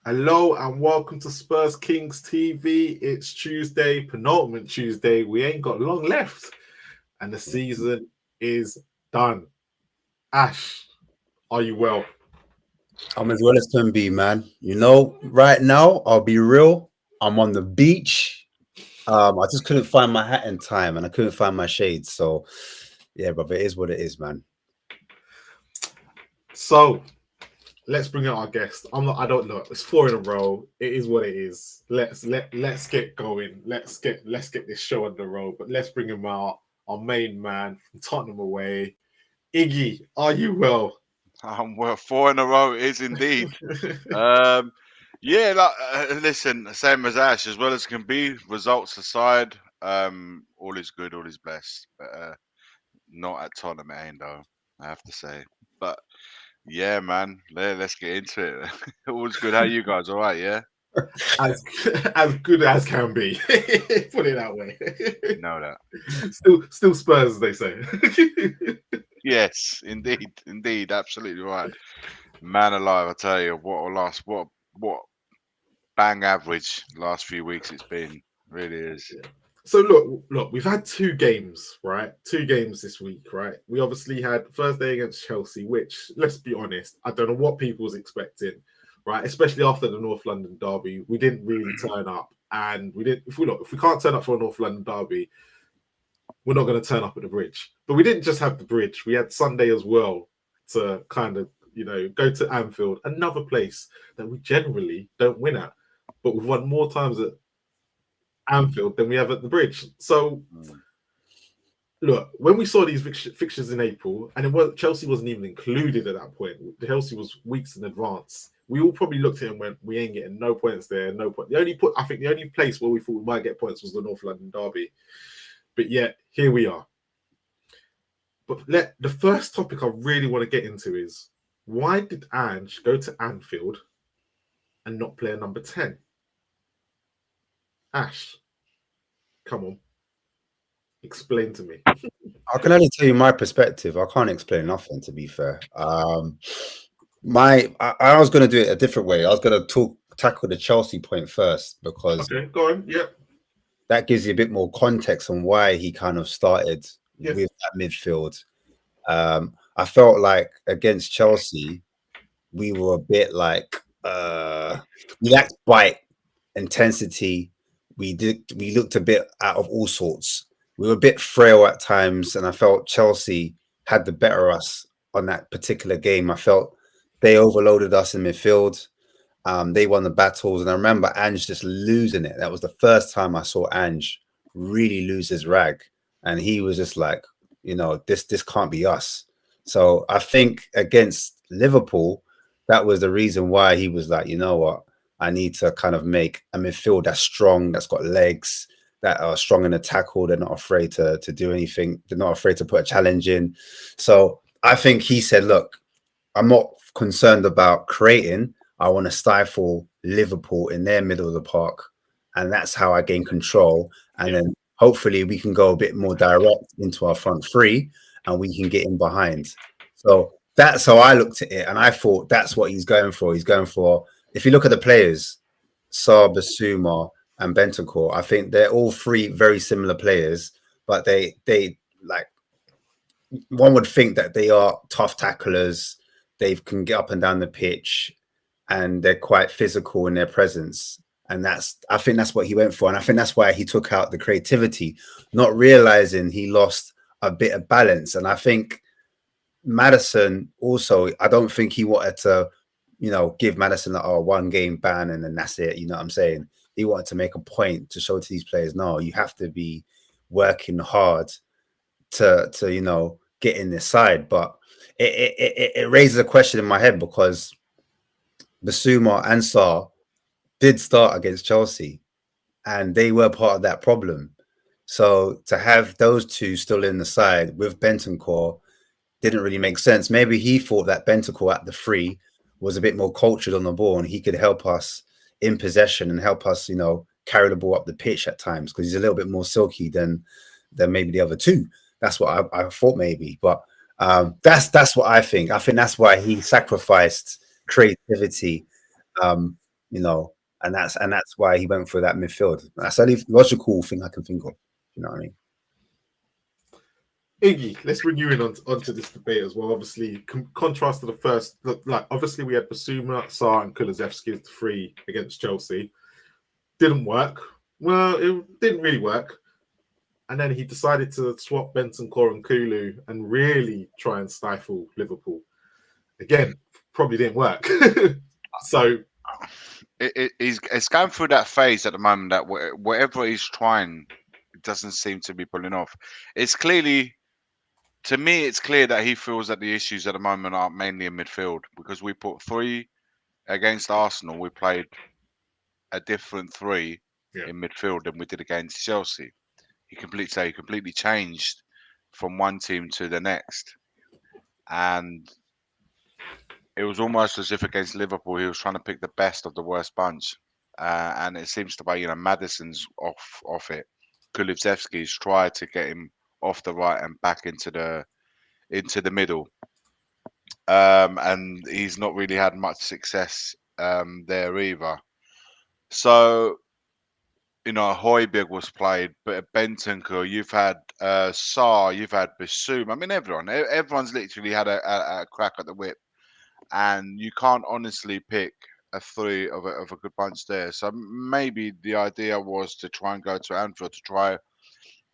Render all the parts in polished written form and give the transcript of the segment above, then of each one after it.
Hello and welcome to Spurs Kings TV. It's Tuesday, penultimate Tuesday. We ain't got long left, and the season is done. Ash, are you well? I'm as well as can be, man. Right now, I'll be real. I'm on the beach. I just couldn't find my hat in time and I couldn't find my shades. So, yeah, brother, it is what it is, man. So let's bring out our guest. I'm not. I don't know. It's four in a row. It is what it is. Let's get going. Let's get this show on the road. But let's bring him out. Our main man from Tottenham away. Iggy, are you well? Well, four in a row is indeed. Um, yeah, listen, same as Ash, as well as can be. Results aside, all is good, all is blessed. But not at Tottenham, it ain't though. I have to say. But yeah, man, let's get into it. All's good. How you guys? All right? Yeah. as as good as can be. Put it that way. You know that. Still Spurs, as they say. Yes, indeed, absolutely right. Man alive, I tell you, what bang average last few weeks it's been. Really is. So look, we've had two games, right? Two games this week, right? We obviously had Thursday against Chelsea, which, let's be honest, I don't know what people was expecting, right? Especially after the North London derby, we didn't really turn up, and we didn't. If we can't turn up for a North London derby, we're not going to turn up at the bridge. But we didn't just have the bridge; we had Sunday as well to kind of go to Anfield, another place that we generally don't win at, but we've won more times at Anfield than we have at the bridge. So Mm. look, when we saw these fixtures in April, and Chelsea wasn't even included at that point. Chelsea was weeks in advance. We all probably looked at it and went, "We ain't getting no points there, no point." I think the only place where we thought we might get points was the North London derby. But yet, here we are. But the first topic I really want to get into is why did Ange go to Anfield and not play a number 10? Ash, come on, explain to me. I can only tell you my perspective. I can't explain nothing, to be fair. I was going to do it a different way. I was going to tackle the Chelsea point first because Okay, go on. Yep. that gives you a bit more context on why he kind of started Yes. with that midfield. I felt like against Chelsea, we were a bit like we lacked bite, intensity. We looked a bit out of all sorts. We were a bit frail at times, and I felt Chelsea had the better of us on that particular game. I felt they overloaded us in midfield. They won the battles, and I remember Ange just losing it. That was the first time I saw Ange really lose his rag, and he was just like, this can't be us. So I think against Liverpool, that was the reason why he was like, you know what, I need to kind of make a midfield that's strong, that's got legs, that are strong in the tackle. They're not afraid to do anything. They're not afraid to put a challenge in. So I think he said, look, I'm not concerned about creating. I want to stifle Liverpool in their middle of the park. And that's how I gain control. And then hopefully we can go a bit more direct into our front three and we can get in behind. So that's how I looked at it. And I thought that's what he's going for. He's going for, if you look at the players, Saar, Basuma, and Bentancur, I think they're all three very similar players, but they like, one would think that they are tough tacklers. They can get up and down the pitch, and they're quite physical in their presence. And I think that's what he went for, and I think that's why he took out the creativity, not realizing he lost a bit of balance. And I think Madison also, I don't think he wanted to, give Madison a one game ban and then that's it. You know what I'm saying? He wanted to make a point to show to these players, no, you have to be working hard to get in this side. But it raises a question in my head because Basuma and Sarr did start against Chelsea and they were part of that problem. So to have those two still in the side with Bentancur didn't really make sense. Maybe he thought that Bentancur at the free was a bit more cultured on the ball and he could help us in possession and help us, carry the ball up the pitch at times because he's a little bit more silky than maybe the other two. That's what I thought maybe. But that's what I think. I think that's why he sacrificed creativity. you know, and that's why he went for that midfield. That's the only logical thing I can think of. You know what I mean? Iggy, let's bring you in onto this debate as well. Obviously, contrast to the first, like obviously we had Basuma, Sarr, and Kulusevski as the three against Chelsea. Didn't work. Well, it didn't really work. And then he decided to swap Bentancur and Kulu and really try and stifle Liverpool. Again, probably didn't work. So it's going through that phase at the moment that whatever he's trying, it doesn't seem to be pulling off. It's clearly, to me, it's clear that he feels that the issues at the moment are mainly in midfield, because we put 3 against Arsenal. We played a different 3 in midfield than we did against Chelsea. He completely changed from one team to the next, and it was almost as if against Liverpool he was trying to pick the best of the worst bunch, and it seems to be, Maddison's off it. Kulusevski's tried to get him off the right and back into the middle, and he's not really had much success there either. So, Højbjerg was played, but Bentancur, you've had Sarr, you've had Basuma. I mean, everyone's literally had a crack at the whip, and you can't honestly pick a 3 of a good bunch there. So maybe the idea was to try and go to Anfield to try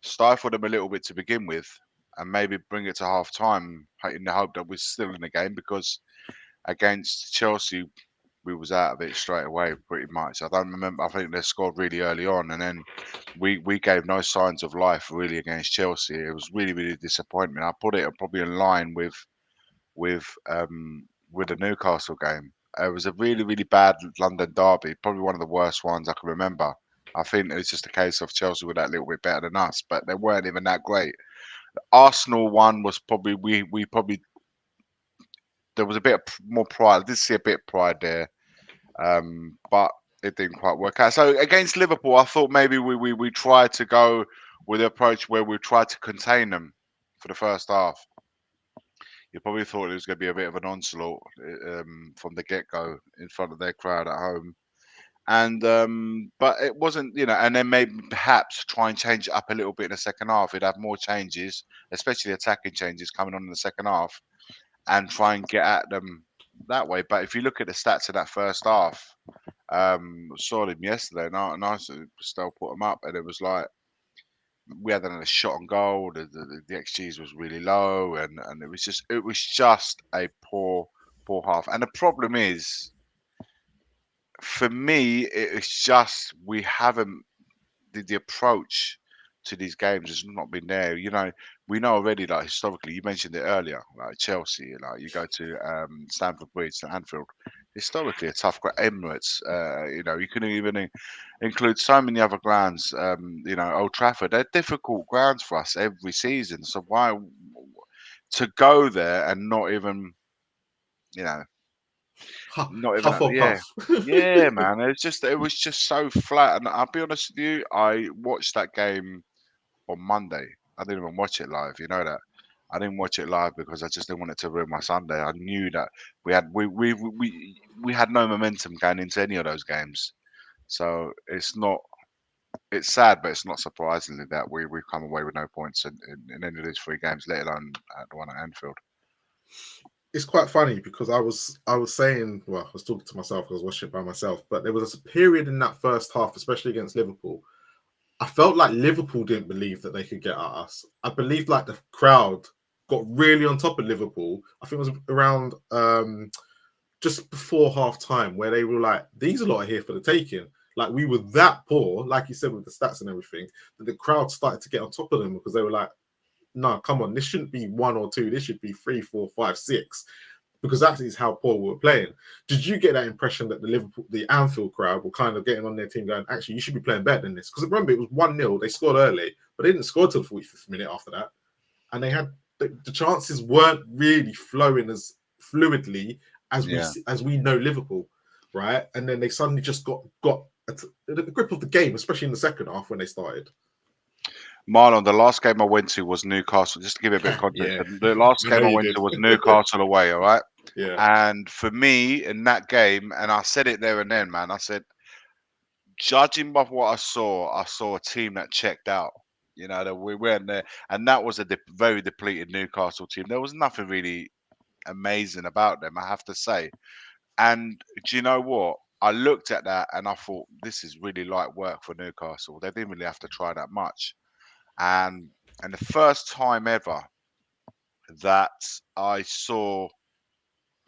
stifle them a little bit to begin with, and maybe bring it to half time in the hope that we're still in the game, because against Chelsea we was out of it straight away pretty much. I don't remember. I think they scored really early on, and then we gave no signs of life really against Chelsea. It was really, really disappointment. I put it probably in line with the Newcastle game. It was a really, really bad London derby, probably one of the worst ones I can remember. I think it's just a case of Chelsea were that little bit better than us, but they weren't even that great. The Arsenal one was probably we probably, there was a bit more pride. I did see a bit of pride there, but it didn't quite work out. So against Liverpool, I thought maybe we tried to go with the approach where we tried to contain them for the first half. You probably thought it was going to be a bit of an onslaught from the get-go in front of their crowd at home. And but it wasn't, and then maybe perhaps try and change it up a little bit in the second half. We'd have more changes, especially attacking changes coming on in the second half, and try and get at them that way. But if you look at the stats of that first half, saw them yesterday, and I still put them up, and it was like we had a shot on goal. The XGs was really low, and it was just a poor half. And the problem is, for me, it's just we haven't the approach to these games has not been there. We know already, like historically, you mentioned it earlier, like Chelsea, like you go to Stamford Bridge to Anfield, historically a tough Emirates. You can even include so many other grounds. Old Trafford, they're difficult grounds for us every season. So why to go there and not even, not even yeah, man. It was just so flat. And I'll be honest with you, I watched that game on Monday. I didn't even watch it live. You know that. I didn't watch it live because I just didn't want it to ruin my Sunday. I knew that we had no momentum going into any of those games. So it's sad, but it's not surprisingly that we've come away with no points in any of these 3 games, let alone the one at Anfield. It's quite funny because I was saying, well, I was talking to myself, I was watching it by myself, but there was a period in that first half, especially against Liverpool, I felt like Liverpool didn't believe that they could get at us. I believed like the crowd got really on top of Liverpool. I think it was around just before half time where they were like, these lot are here for the taking. Like we were that poor, like you said, with the stats and everything, that the crowd started to get on top of them because they were like, no, come on, this shouldn't be 1 or 2. This should be 3, 4, 5, 6. Because that is how poor we were playing. Did you get that impression that the Anfield crowd were kind of getting on their team going, actually, you should be playing better than this? Because remember, it was 1-0. They scored early, but they didn't score till the 45th minute after that. And they had the chances weren't really flowing as fluidly as we know Liverpool, right? And then they suddenly just got the grip of the game, especially in the second half when they started. Marlon, the last game I went to was Newcastle. Just to give you a bit of context, the last game I went to was Newcastle away. All right, Yeah. And for me in that game, and I said it there and then, man, I said, judging by what I saw a team that checked out. You know, that we weren't there, and that was a very depleted Newcastle team. There was nothing really amazing about them, I have to say. And do you know what? I looked at that and I thought, this is really light work for Newcastle. They didn't really have to try that much. And the first time ever that I saw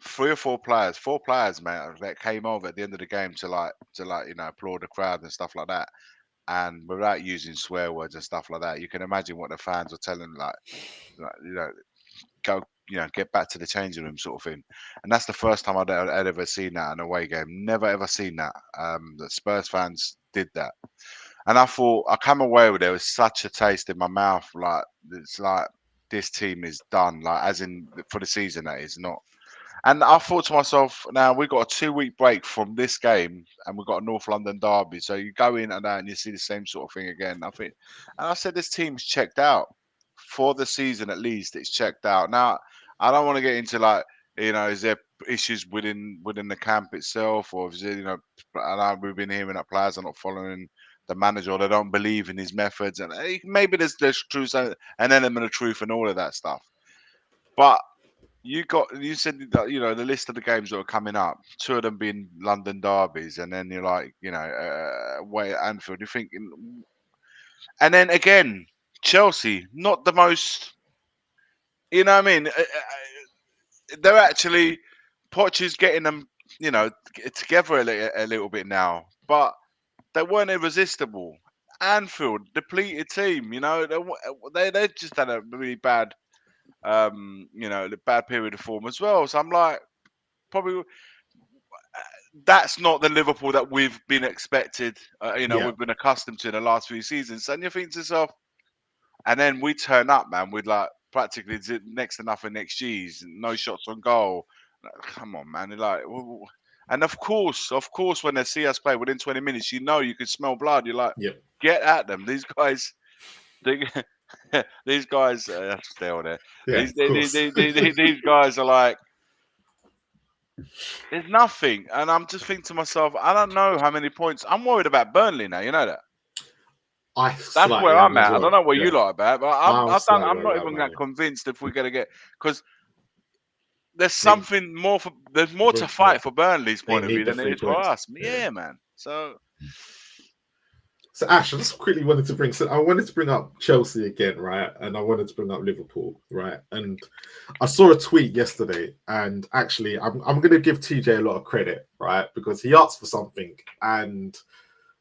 four players, man, that came over at the end of the game to applaud the crowd and stuff like that, and without using swear words and stuff like that. You can imagine what the fans were telling, go, get back to the changing room, sort of thing. And that's the first time I'd ever seen that in a away game. Never ever seen that. The Spurs fans did that, and I thought I come away with it with such a taste in my mouth. Like, it's like this team is done. Like, as in for the season, that is not. And I thought to myself, now we've got a 2-week break from this game, and we've got a North London derby. So you go in and you see the same sort of thing again. And I said, this team's checked out for the season at least. It's checked out. Now, I don't want to get into is there issues within the camp itself, or is it, I know we've been hearing that players are not following the manager, or they don't believe in his methods, and maybe there's truth, an element of truth, and all of that stuff. But you said that, the list of the games that are coming up, 2 of them being London derbies, and then you're like, away at Anfield. You're thinking, and then again, Chelsea, not the most, you know what I mean? They're actually, Poch is getting them, together a little bit now, but they weren't irresistible. Anfield, depleted team, they just had a really bad. The bad period of form as well. So I'm like, probably that's not the Liverpool that we've been expected. We've been accustomed to in the last few seasons. And you think to yourself, and then we turn up, man, with like practically next to nothing XGs, no shots on goal. Come on, man. And of course, when they see us play within 20 minutes, you can smell blood. You're like, get at them. These guys. These guys, stay on there. Yeah, these guys are like, there's nothing, and I'm just thinking to myself, I don't know how many points. I'm worried about Burnley now. You know that. That's where I'm at. Well. I don't know what you like about, but I'm not even that convinced if we're gonna get, because there's something more there's more to fight for Burnley's point of view than it is for us. Yeah, man. So Ash, I just quickly wanted to bring up Chelsea again, right? And I wanted to bring up Liverpool, right? And I saw a tweet yesterday, and actually I'm going to give TJ a lot of credit, right? Because he asked for something and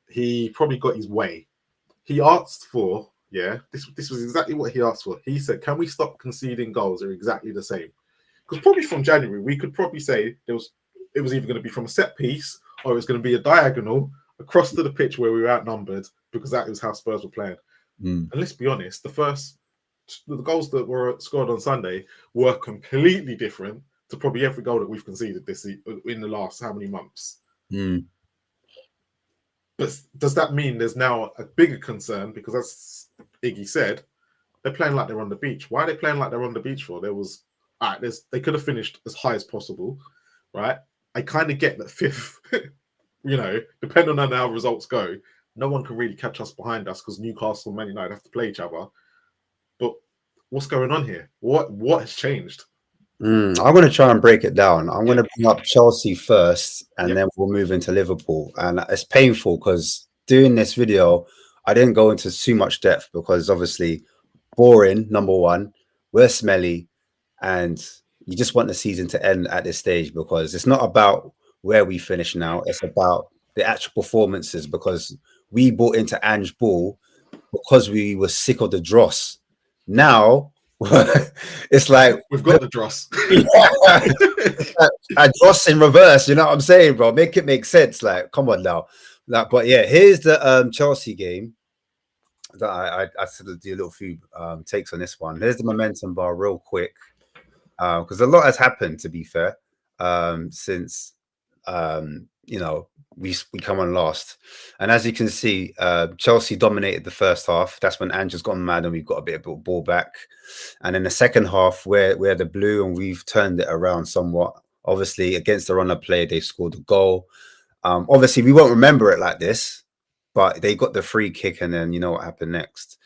he probably got his way. He asked for, this was exactly what he asked for. He said, can we stop conceding goals? They're exactly the same. Because probably from January, we could probably say it was either going to be from a set piece or it was going to be a diagonal across to the pitch where we were outnumbered, because that was how Spurs were playing. And let's be honest, the goals that were scored on Sunday were completely different to probably every goal that we've conceded in the last how many months. But does that mean there's now a bigger concern? Because as Iggy said, they're playing like they're on the beach. Why are they playing like they're on the beach for? They could have finished as high as possible, right? I kind of get that fifth. Depending on how results go, no one can really catch us behind us because Newcastle and Man United have to play each other. But what's going on here? What has changed? I'm going to try and break it down. I'm going to bring up Chelsea first, and then we'll move into Liverpool. And it's painful because doing this video, I didn't go into too much depth because obviously boring, number one, we're smelly, and you just want the season to end at this stage because it's not about where we finish now. It's about the actual performances, because we bought into Ange Ball because we were sick of the dross. Now it's like we've got the dross. A dross in reverse, you know what I'm saying, bro? Make it make sense. Like, come on now. But yeah, here's the Chelsea game that I sort of do a little few takes on this one. Here's the momentum bar real quick, because a lot has happened, to be fair, since you know, we come on last. And as you can see, Chelsea dominated the first half. That's when Andrew's gone mad and we've got a bit of ball back. And in the second half, we're the blue and we've turned it around somewhat. Obviously, against the runner play, they scored a goal. Obviously, we won't remember it like this, but they got the free kick and then you know what happened next.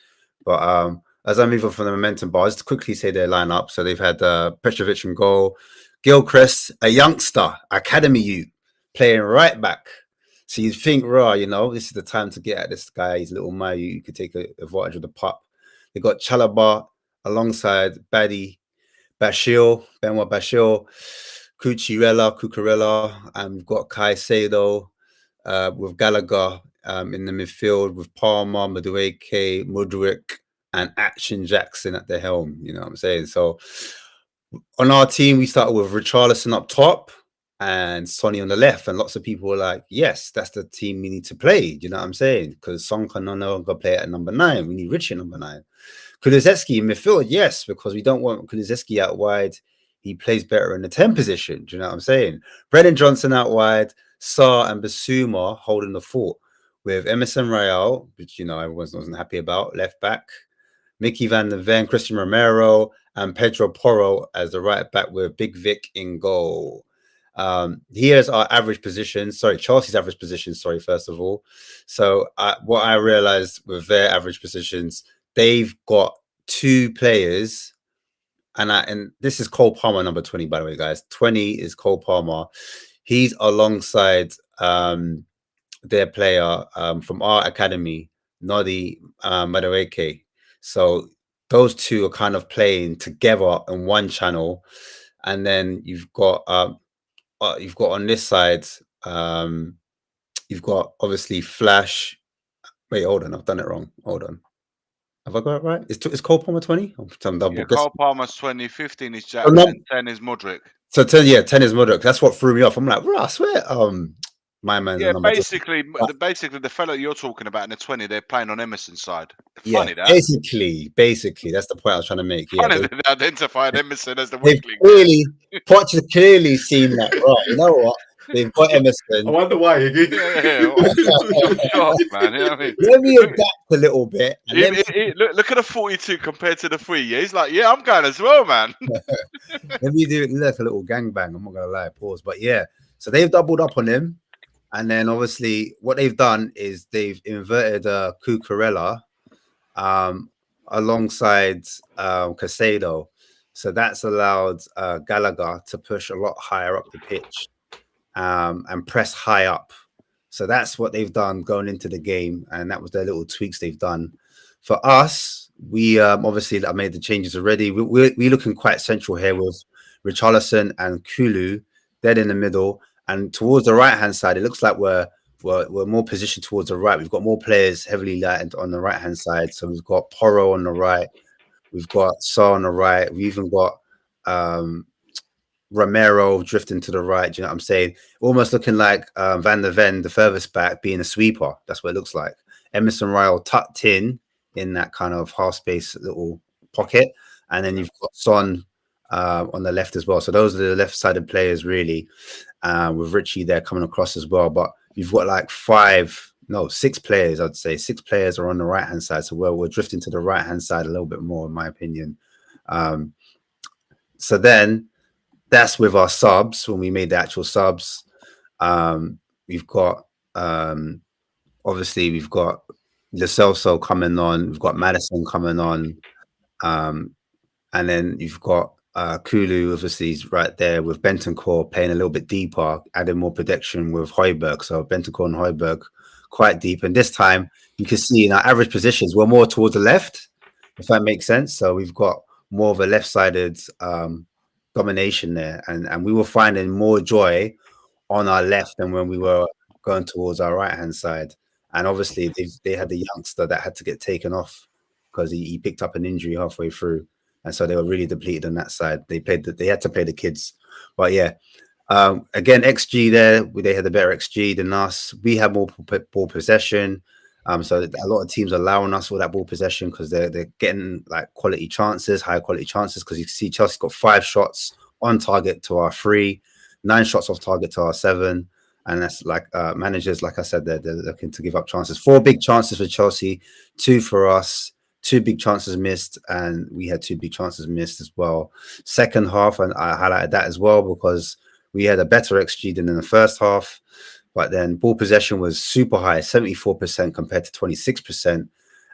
But as I move on from the momentum bar, just to quickly say their lineup. So they've had Petrovic in goal, Gilchrist, a youngster, academy youth, playing right back. So you'd think, you know, this is the time to get at this guy. He's a little Mayu. You could take advantage of the pup. They got Chalobah alongside Benoit Bashir, Cucurella, and we've got Caicedo with Gallagher in the midfield with Palmer, Madueke, Mudryk, and Action Jackson at the helm. You know what I'm saying? So on our team, we started with Richarlison up top and Sonny on the left, and lots of people were like, yes, that's the team we need to play. Do you know what I'm saying? Because Son can no longer play at number 9. We need Richie at number 9. Kulusevski in midfield, yes, because we don't want Kulusevski out wide. He plays better in the 10 position. Do you know what I'm saying? Brennan Johnson out wide, Sarr and Basuma holding the fort with Emerson Royale, which, you know, everyone wasn't happy about, left back, Mickey van der Ven, Christian Romero, and Pedro Porro as the right back with Big Vic in goal. Here's our average position. Sorry, Chelsea's average position. Sorry, first of all. So what I realized with their average positions, they've got 2 players, and this is Cole Palmer, number 20, by the way, guys. 20 is Cole Palmer. He's alongside their player from our academy, Nodi Madueke. So those 2 are kind of playing together in one channel, and then you've got on this side, you've got obviously Flash. Wait, hold on, I've done it wrong. Hold on, have I got it right? Is Cole Palmer 20? Yeah, Cole Palmer's 20, 15 is Jackson, 10 is Mudryk. So 10 is Mudryk. That's what threw me off. I'm like, bro, I swear, my man's basically the fellow you're talking about in the 20, they're playing on Emerson's side. Funny that. Basically, that's the point I was trying to make. Yeah, funny they identified Emerson as the weak link. Poch clearly seen that, right? You know what? They've got Emerson. I wonder why. Man, you know what I mean? Let me adapt a little bit. Look at the 42 compared to the 3. Yeah, he's like, yeah, I'm going as well, man. Let me do it like a little gangbang. I'm not gonna lie, pause. But yeah, so they've doubled up on him. And then obviously what they've done is they've inverted Cucurella alongside Caicedo. So that's allowed Gallagher to push a lot higher up the pitch and press high up. So that's what they've done going into the game. And that was their little tweaks they've done. For us, we obviously I made the changes already. We're looking quite central here with Richarlison and Kulu dead in the middle. And towards the right-hand side, it looks like we're more positioned towards the right. We've got more players heavily lighted on the right-hand side. So we've got Porro on the right. We've got Sarr on the right. We even got Romero drifting to the right. Do you know what I'm saying? Almost looking like Van der Ven, the furthest back, being a sweeper. That's what it looks like. Emerson Royale tucked in that kind of half-space little pocket. And then you've got Son on the left as well. So those are the left-sided players, really. With Richie there coming across as well, but you've got like 6 players. I'd say 6 players are on the right hand side, so we're drifting to the right hand side a little bit more, in my opinion. So then that's with our subs. When we made the actual subs, we've got obviously we've got Lo Celso coming on, we've got Madison coming on, and then you've got Kulu obviously is right there with Bentancur playing a little bit deeper, adding more protection with Højbjerg. So Bentancur and Højbjerg quite deep. And this time you can see in our average positions, we're more towards the left, if that makes sense. So we've got more of a left-sided domination there. And we were finding more joy on our left than when we were going towards our right-hand side. And obviously they had the youngster that had to get taken off because he picked up an injury halfway through. And so they were really depleted on that side. They had to play the kids. But yeah, again, XG there, they had a better XG than us. We had more ball possession. So a lot of teams are allowing us for that ball possession because they're getting like high quality chances. Because you can see Chelsea got 5 shots on target to our 3. 9 shots off target to our 7. And that's like managers, like I said, they're looking to give up chances. 4 big chances for Chelsea, 2 for us, 2 big chances missed, and we had 2 big chances missed as well. Second half, and I highlighted that as well because we had a better XG than in the first half. But then ball possession was super high, 74% compared to 26%,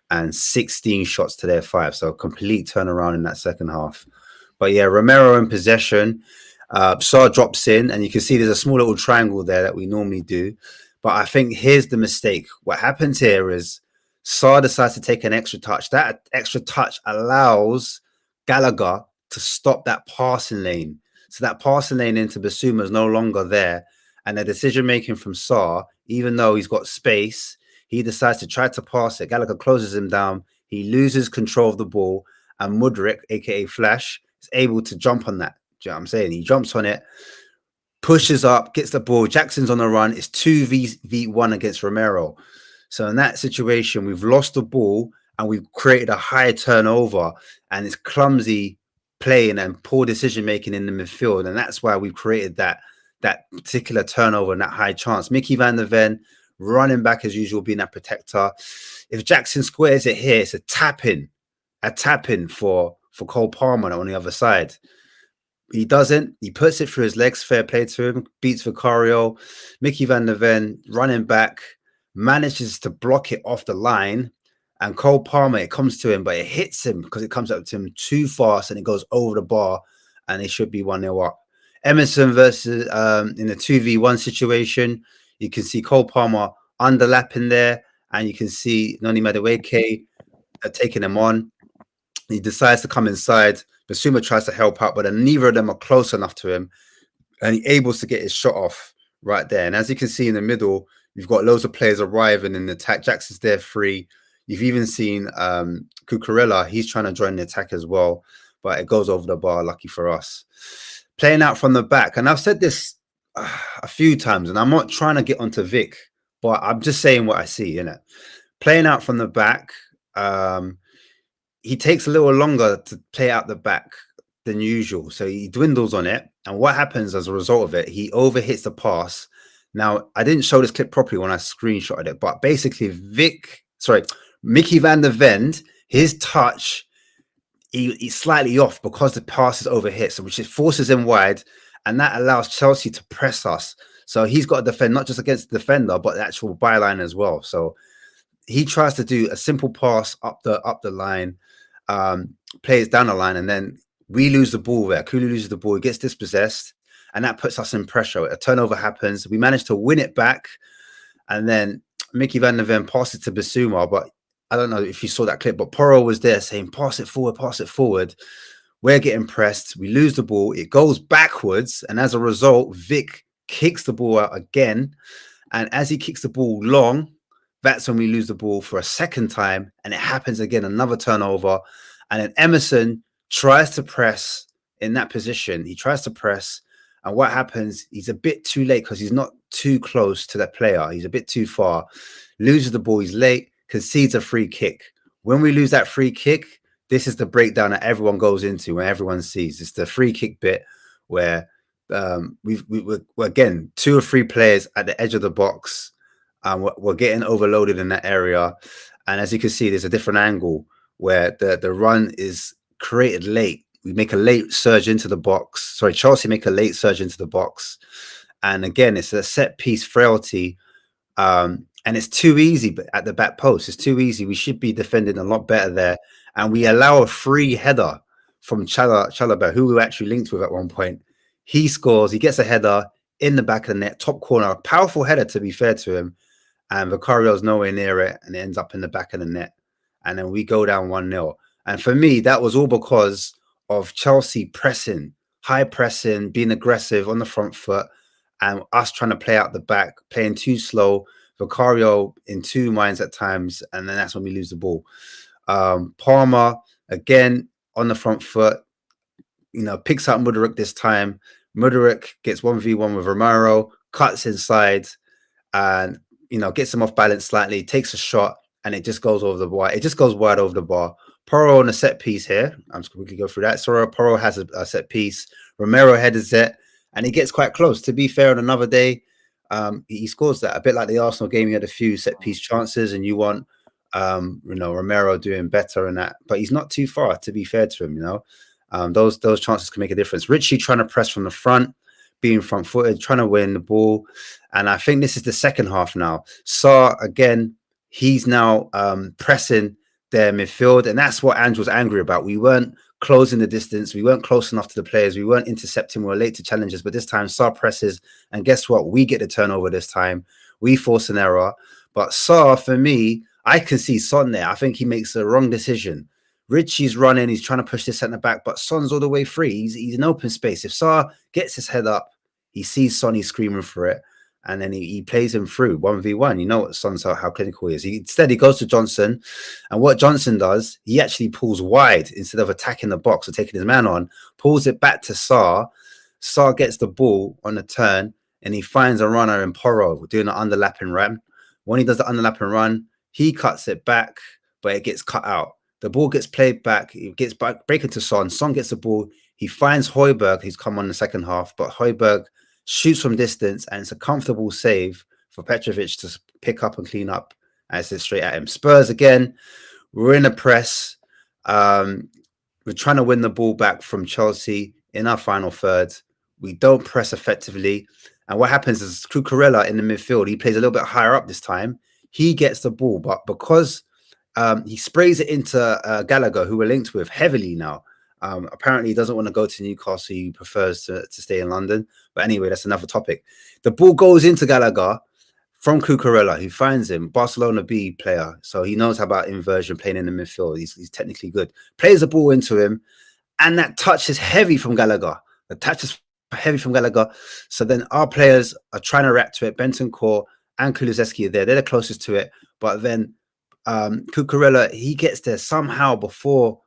and 16 shots to their 5. So a complete turnaround in that second half. But yeah, Romero in possession. Sarr drops in, and you can see there's a small little triangle there that we normally do. But I think here's the mistake. What happens here is Sarr decides to take an extra touch. That extra touch allows Gallagher to stop that passing lane. So that passing lane into Bissouma is no longer there. And the decision-making from Sarr, even though he's got space, he decides to try to pass it. Gallagher closes him down. He loses control of the ball. And Mudryk, a.k.a. Flash, is able to jump on that. Do you know what I'm saying? He jumps on it, pushes up, gets the ball. Jackson's on the run. It's 2v1 against Romero. So in that situation, we've lost the ball and we've created a high turnover, and it's clumsy playing and poor decision-making in the midfield. And that's why we've created that particular turnover and that high chance. Mickey van der Ven running back as usual, being that protector. If Jackson squares it here, it's a tap-in for Cole Palmer on the other side. He doesn't. He puts it through his legs. Fair play to him. Beats Vicario. Mickey van der Ven running back manages to block it off the line. And Cole Palmer, it comes to him, but it hits him because it comes up to him too fast and it goes over the bar, and it should be 1-0 up. Emerson versus in the 2v1 situation, you can see Cole Palmer underlapping there, and you can see Noni Madueke taking him on. He decides to come inside. Bissouma tries to help out, but then neither of them are close enough to him, and he's able to get his shot off right there. And as you can see in the middle, you've got loads of players arriving in the attack. Jackson's there free. You've even seen Cucurella. He's trying to join the attack as well, but it goes over the bar, lucky for us. Playing out from the back, and I've said this a few times, and I'm not trying to get onto Vic, but I'm just saying what I see, innit? Playing out from the back, he takes a little longer to play out the back than usual. So he dwindles on it. And what happens as a result of it, he overhits the pass. Now, I didn't show this clip properly when I screenshotted it, but basically Mickey van der Ven, his touch, he's slightly off because the pass is overhit, so which forces him wide, and that allows Chelsea to press us. So he's got to defend not just against the defender, but the actual byline as well. So he tries to do a simple pass up the line, plays down the line, and then we lose the ball there. Kulu loses the ball, he gets dispossessed, and that puts us in pressure. A turnover happens. We manage to win it back, and then Mickey van der Ven passes to Bissouma, but I don't know if you saw that clip, but Porro was there saying, pass it forward, pass it forward. We're getting pressed. We lose the ball. It goes backwards, and as a result, Vic kicks the ball out again, and as he kicks the ball long, that's when we lose the ball for a second time, and it happens again, another turnover. And then Emerson tries to press in that position. He tries to press, and what happens, he's a bit too late because he's not too close to that player. He's a bit too far, loses the ball, he's late, concedes a free kick. When we lose that free kick, this is the breakdown that everyone goes into, when everyone sees. It's the free kick bit where we're again 2 or 3 players at the edge of the box. We're getting overloaded in that area, and as you can see, there's a different angle where the run is created late. We make a late surge into the box. Sorry, Chelsea make a late surge into the box, and again, it's a set piece frailty, and it's too easy at the back post. It's too easy. We should be defending a lot better there, and we allow a free header from Chalobah, who we actually linked with at one point. He scores. He gets a header in the back of the net, top corner, a powerful header to be fair to him. And Vicario's nowhere near it, and it ends up in the back of the net. And then we go down 1-0. And for me, that was all because of Chelsea pressing, high pressing, being aggressive on the front foot, and us trying to play out the back, playing too slow. Vicario in 2 minds at times, and then that's when we lose the ball. Palmer, again, on the front foot, picks out Mudryk this time. Mudryk gets 1v1 with Romero, cuts inside, and gets him off balance slightly, takes a shot, and it just goes over the bar. It just goes wide over the bar. Porro on a set piece here. I'm just going to quickly go through that. So Porro has a set piece. Romero headers it, and he gets quite close. To be fair, on another day, he scores that. A bit like the Arsenal game, he had a few set piece chances, and you want Romero doing better in that, but he's not too far. To be fair to him, those chances can make a difference. Richie trying to press from the front, being front footed, trying to win the ball, and I think this is the second half now. Sarr again, he's now pressing their midfield, and that's what Andrew was angry about. We weren't closing the distance, we weren't close enough to the players, we weren't intercepting, we were late to challenges. But this time Sarr presses, and guess what? We get the turnover this time. We force an error, but Sarr, for me, I can see Son there. I think he makes the wrong decision. Richie's running, he's trying to push this centre back, but Son's all the way free. He's in open space. If Sarr gets his head up, he sees Son, he's screaming for it, and then he plays him through 1v1. You know what Son's how clinical he is. Instead, he goes to Johnson, and what Johnson does, he actually pulls wide instead of attacking the box or taking his man on, pulls it back to Sarr. Sarr gets the ball on the turn, and he finds a runner in Porro doing an underlapping run. When he does the underlapping run, he cuts it back, but it gets cut out. The ball gets played back. It gets back, breaking to Son. Son gets the ball. He finds Højbjerg, who's come on the second half, but Højbjerg shoots from distance, and it's a comfortable save for Petrovic to pick up and clean up as it's straight at him. Spurs again. We're in a press. We're trying to win the ball back from Chelsea in our final third. We don't press effectively. And what happens is Cucurella in the midfield, he plays a little bit higher up this time. He gets the ball, but because he sprays it into Gallagher, who we're linked with heavily now. Apparently, he doesn't want to go to Newcastle. He prefers to stay in London. But anyway, that's another topic. The ball goes into Gallagher from Cucurella, who finds him, Barcelona B player. So he knows about inversion, playing in the midfield. He's technically good. Plays the ball into him, and that touch is heavy from Gallagher. The touch is heavy from Gallagher. So then our players are trying to react to it. Bentancur and Kulusevski are there. They're the closest to it. But then Cucurella, he gets there somehow before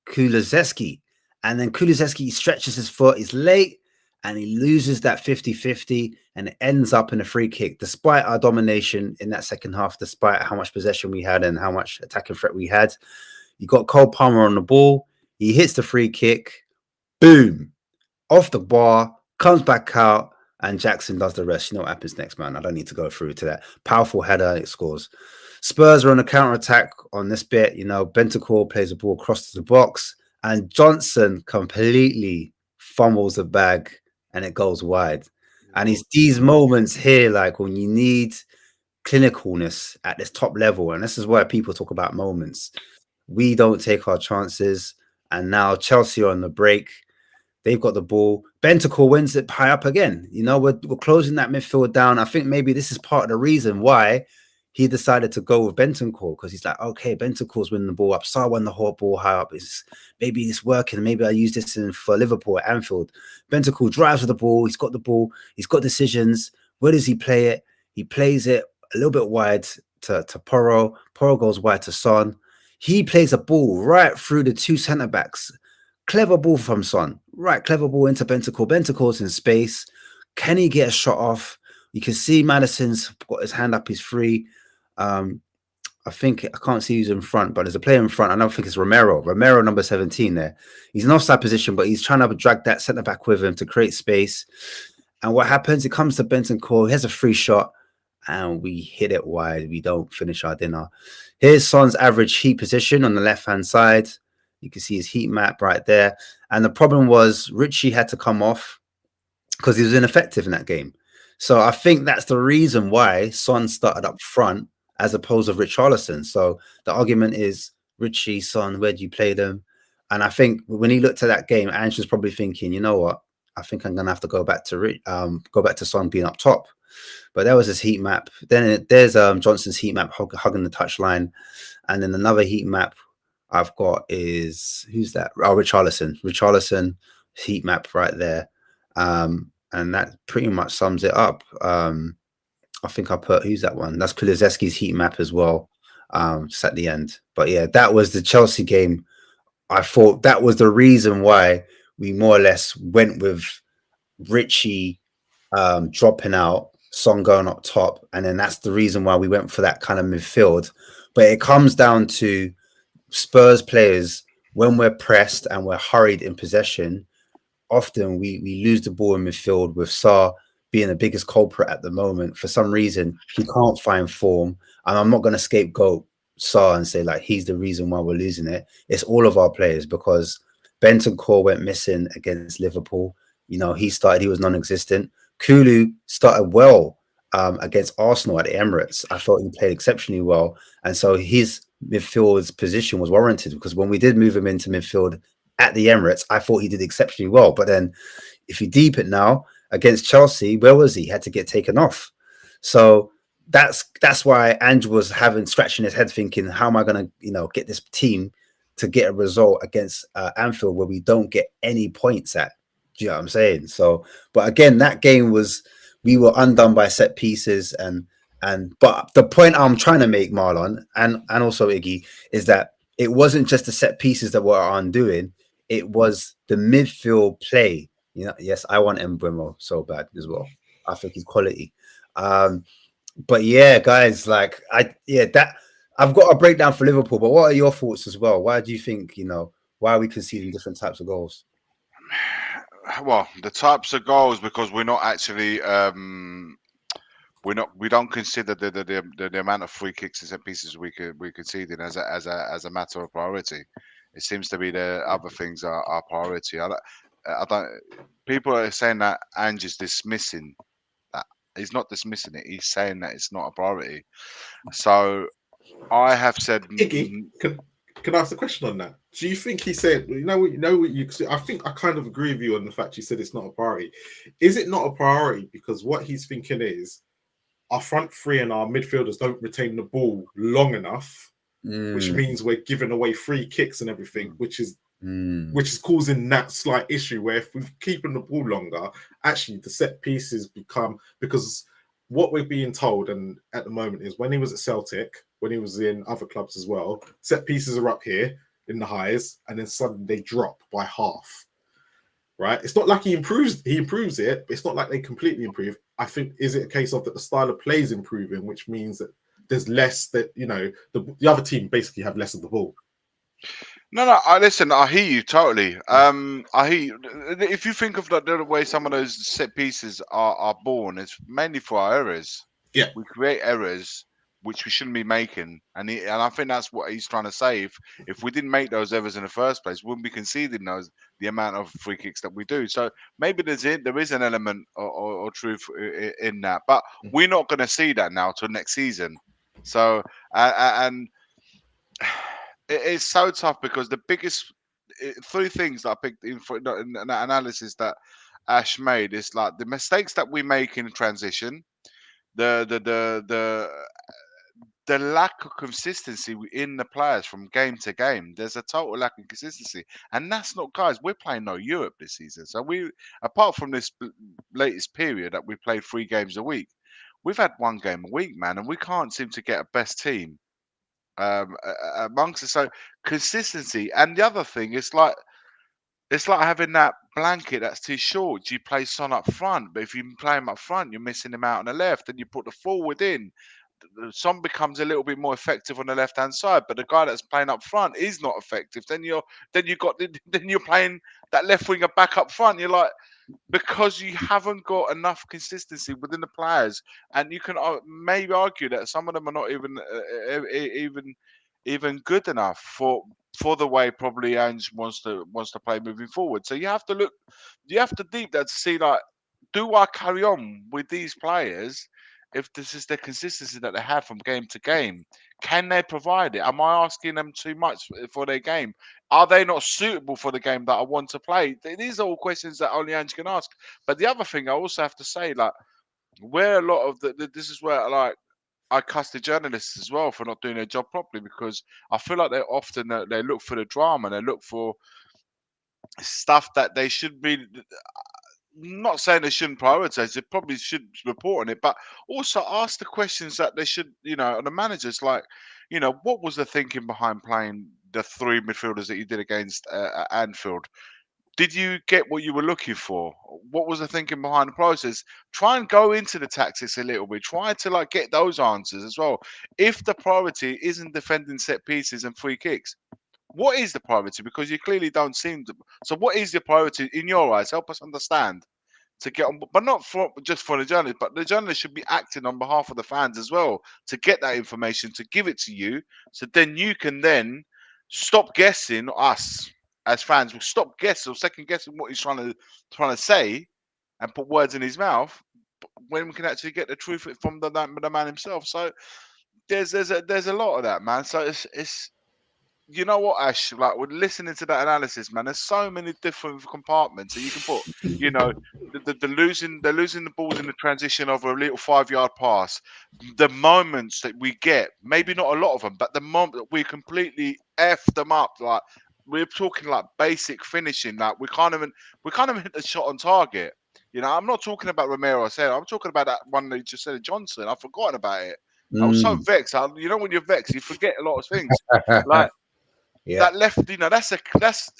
Kulusevski. And then Kulusevski stretches his foot. He's late, and he loses that 50-50, and it ends up in a free kick. Despite our domination in that second half, despite how much possession we had and how much attacking threat we had, you got Cole Palmer on the ball. He hits the free kick. Boom. Off the bar. Comes back out. And Jackson does the rest. You know what happens next, man. I don't need to go through to that. Powerful header. It scores. Spurs are on a counter-attack on this bit. Bentancur plays the ball across to the box. And Johnson completely fumbles the bag. And it goes wide. And it's these moments here, like when you need clinicalness at this top level. And this is where people talk about moments. We don't take our chances. And now Chelsea are on the break. They've got the ball. Bentancur wins it high up again. We're closing that midfield down. I think maybe this is part of the reason why he decided to go with Bentancur, because he's like, okay, Bentancur's winning the ball up. Sarr won the whole ball high up. Maybe it's working. Maybe I use this for Liverpool at Anfield. Bentancur drives with the ball. He's got the ball. He's got decisions. Where does he play it? He plays it a little bit wide to Porro. Porro goes wide to Son. He plays a ball right through the two centre-backs. Clever ball from Son. Right, clever ball into Bentancur. Bentancur's in space. Can he get a shot off? You can see Madison's got his hand up. He's free. I think I can't see who's in front, but there's a player in front. I don't think it's Romero. Romero, number 17 there. He's in offside position, but he's trying to drag that centre-back with him to create space. And what happens? It comes to Bentancur. He has a free shot, and we hit it wide. We don't finish our dinner. Here's Son's average heat position on the left-hand side. You can see his heat map right there. And the problem was Richie had to come off because he was ineffective in that game. So I think that's the reason why Son started up front as opposed to Richarlison. So the argument is Richie, Son, where do you play them? And I think when he looked at that game, Ange probably thinking, you know what? I think I'm going to have to go back to Son being up top. But that was his heat map. Then there's Johnson's heat map hugging the touchline. And then another heat map I've got is, who's that? Oh, Richarlison. Richarlison heat map right there. And that pretty much sums it up. I think I put, who's that one? That's Kulusevski's heat map as well, just at the end. But yeah, that was the Chelsea game. I thought that was the reason why we more or less went with Richie dropping out, Son going up top. And then that's the reason why we went for that kind of midfield. But it comes down to Spurs players, when we're pressed and we're hurried in possession, often we lose the ball in midfield with Sarr being the biggest culprit at the moment. For some reason, he can't find form, and I'm not going to scapegoat Sarr and say like he's the reason why we're losing it. It's all of our players, because Bentancur went missing against Liverpool. You know, he was non-existent. Kulu started well against Arsenal at the Emirates. I thought he played exceptionally well, and so his midfield's position was warranted, because when we did move him into midfield at the Emirates, I thought he did exceptionally well. But then, if you deep it now against Chelsea, where was he? He had to get taken off. So that's why Andrew was scratching his head, thinking, how am I going to get this team to get a result against Anfield where we don't get any points at? Do you know what I'm saying? So, but again, that game we were undone by set pieces, but the point I'm trying to make, Marlon, and also Iggy, is that it wasn't just the set pieces that were undoing; it was the midfield play. You know, yes, I want Mbeumo so bad as well. I think he's quality. But yeah, guys, like I've got a breakdown for Liverpool. But what are your thoughts as well? Why do you think why are we conceding different types of goals? Well, the types of goals, because we're not actually we don't consider the amount of free kicks and set pieces we conceding as a matter of priority. It seems to be the other things are priority. I don't. People are saying that Ange is dismissing that. He's not dismissing it. He's saying that it's not a priority. So I have said. Iggy, can I ask a question on that? Do you think he said, I think I kind of agree with you on the fact you said it's not a priority. Is it not a priority because what he's thinking is our front three and our midfielders don't retain the ball long enough, which means we're giving away free kicks and everything, which is causing that slight issue where if we're keeping the ball longer, actually the set pieces become, because what we're being told and at the moment is when he was at Celtic, when he was in other clubs as well, set pieces are up here in the highs and then suddenly they drop by half. Right? It's not like he improves it, but it's not like they completely improve. I think, is it a case of that the style of play is improving, which means that there's less that, the other team basically have less of the ball. No, listen, I hear you totally. I hear you. If you think of the way some of those set pieces are born, it's mainly for our errors. Yeah. We create errors which we shouldn't be making. And I think that's what he's trying to say. If we didn't make those errors in the first place, we wouldn't be conceding the amount of free kicks that we do. So maybe there is an element or truth in that. But we're not going to see that now till next season. So, and it's so tough because the biggest three things that I picked in that analysis that Ash made is like the mistakes that we make in transition, the lack of consistency in the players from game to game. There's a total lack of consistency, and that's not, guys. We're playing no Europe this season, so apart from this latest period that we played 3 games a week, we've had 1 game a week, man, and we can't seem to get a best team amongst us. So consistency, and the other thing is like it's like having that blanket that's too short. You play Son up front, but if you play him up front, you're missing him out on the left, and you put the forward in. Son becomes a little bit more effective on the left hand side, but the guy that's playing up front is not effective. Then you're playing that left winger back up front. You're like, because you haven't got enough consistency within the players, and you can maybe argue that some of them are not even good enough for the way probably Ange wants to play moving forward. So you have to deep that to see, like, do I carry on with these players if this is the consistency that they have from game to game? Can they provide it? Am I asking them too much for their game? Are they not suitable for the game that I want to play? These are all questions that only Ange can ask. But the other thing I also have to say, like, where a lot of this is where, like, I cuss the journalists as well for not doing their job properly, because I feel like they often they look for the drama, they look for stuff that they should be. Not saying they shouldn't prioritize, they probably should report on it, but also ask the questions that they should, on the managers, like, what was the thinking behind playing the 3 midfielders that you did against Anfield? Did you get what you were looking for? What was the thinking behind the process? Try and go into the tactics a little bit. Try to get those answers as well. If the priority isn't defending set pieces and free kicks, what is the priority? Because you clearly don't seem to. So what is the priority in your eyes? Help us understand to get on, but not for just for the journalist, but the journalist should be acting on behalf of the fans as well to get that information, to give it to you, so then you can then stop guessing us as fans. Will stop guessing or second guessing what he's trying to say, and put words in his mouth when we can actually get the truth from the man himself. So there's a lot of that, man. So it's you know what, Ash, like we're listening to that analysis, man. There's so many different compartments that you can put. You know, they're losing the balls in the transition of a little 5-yard pass. The moments that we get, maybe not a lot of them, but the moment that we completely f them up, like we're talking like basic finishing, like we can't even hit the shot on target. You know, I'm not talking about Romero. I'm talking about that one that you just said, Johnson. I've forgotten about it. I was so vexed. You know, when you're vexed, you forget a lot of things. Like. Yeah. That left, you know,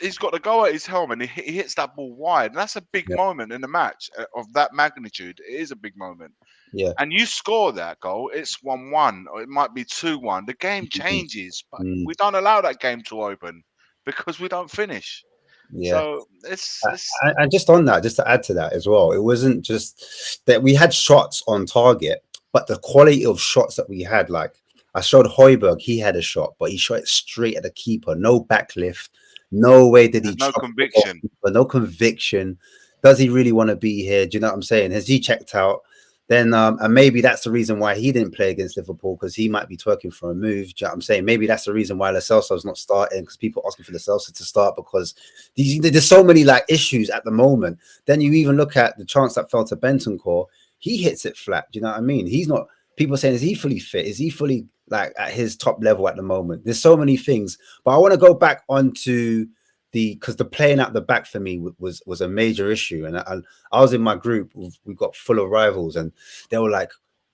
he's got to go at his helmet and he hits that ball wide. And that's a big moment in the match of that magnitude. It is a big moment. Yeah. And you score that goal, it's 1-1 or it might be 2-1. The game changes, but we don't allow that game to open because we don't finish. Yeah. So it's and just on that, just to add to that as well, it wasn't just that we had shots on target, but the quality of shots that we had, like I showed Højbjerg, he had a shot, but he shot it straight at the keeper. No backlift. No way did he. No conviction. But no conviction. Does he really want to be here? Do you know what I'm saying? Has he checked out? Then, and maybe that's the reason why he didn't play against Liverpool, because he might be twerking for a move. Do you know what I'm saying? Maybe that's the reason why Lo Celso's not starting, because people are asking for Lo Celso to start because there's so many like issues at the moment. Then you even look at the chance that fell to Bentancur. He hits it flat. Do you know what I mean? He's not. People are saying, is he fully fit? Is he fully like at his top level at the moment? There's so many things, but I want to go back onto because the playing at the back for me was a major issue. And I was in my group, we got full of rivals, and they were like,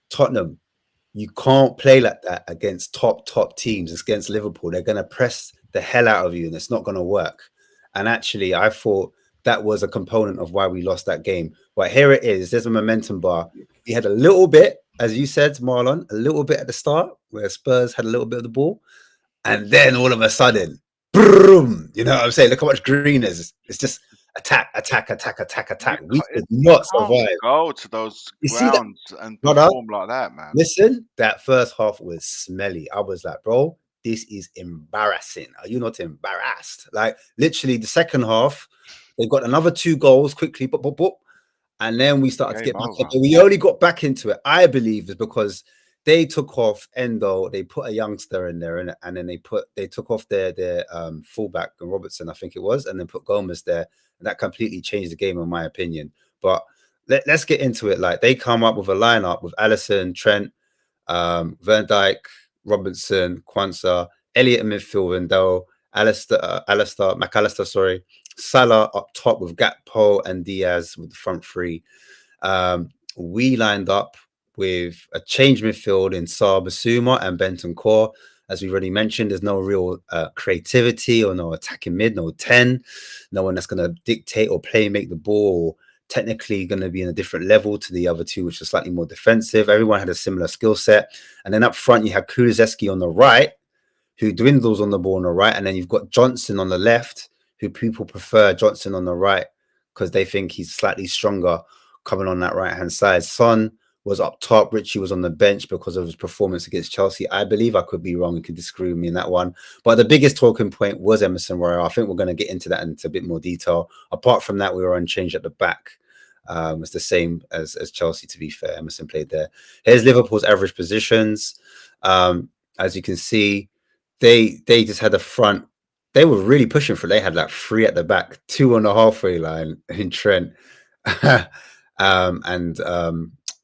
Tottenham, you can't play like that against top teams. It's against Liverpool. They're going to press the hell out of you and it's not going to work. And actually, I thought that was a component of why we lost that game. But here it is. There's a momentum bar. We had a little bit, as you said, Marlon, a little bit at the start where Spurs had a little bit of the ball. And then all of a sudden, boom, you know what I'm saying? Look how much green is. It's just attack. We could not survive. Go to those grounds and perform like that, man. Listen, that first half was smelly. I was like, bro, this is embarrassing. Are you not embarrassed? Like, literally, the second half, they got another 2 goals quickly, and then we started to get back up. We only got back into it, I believe, is because they took off Endo, they put a youngster in there, and then they took off their fullback, Robertson, I think it was, and then put Gomez there, and that completely changed the game, in my opinion. But let's get into it. Like, they come up with a lineup with Alisson, Trent, Van Dijk, Robertson, Quansah, Elliott in midfield, Vendel, McAllister, sorry, Salah up top with Gakpo and Diaz with the front 3. We lined up with a change midfield in Sarr, Bissouma and Bentancur. As we already mentioned, there's no real creativity or no attacking mid, no 10, no one that's going to dictate or make the ball, or technically going to be in a different level to the other 2, which are slightly more defensive. Everyone had a similar skill set. And then up front, you have Kulusevski on the right, who dwindles on the ball on the right. And then you've got Johnson on the left, who people prefer Johnson on the right because they think he's slightly stronger coming on that right-hand side. Son was up top. Richie was on the bench because of his performance against Chelsea. I believe, I could be wrong. You could disagree with me in that one. But the biggest talking point was Emerson Royal. I think we're going to get into that into a bit more detail. Apart from that, we were unchanged at the back. It's the same as Chelsea, to be fair. Emerson played there. Here's Liverpool's average positions. As you can see, they just had the front. They were really pushing for it. They had like 3 at the back, 2 on the halfway line in Trent and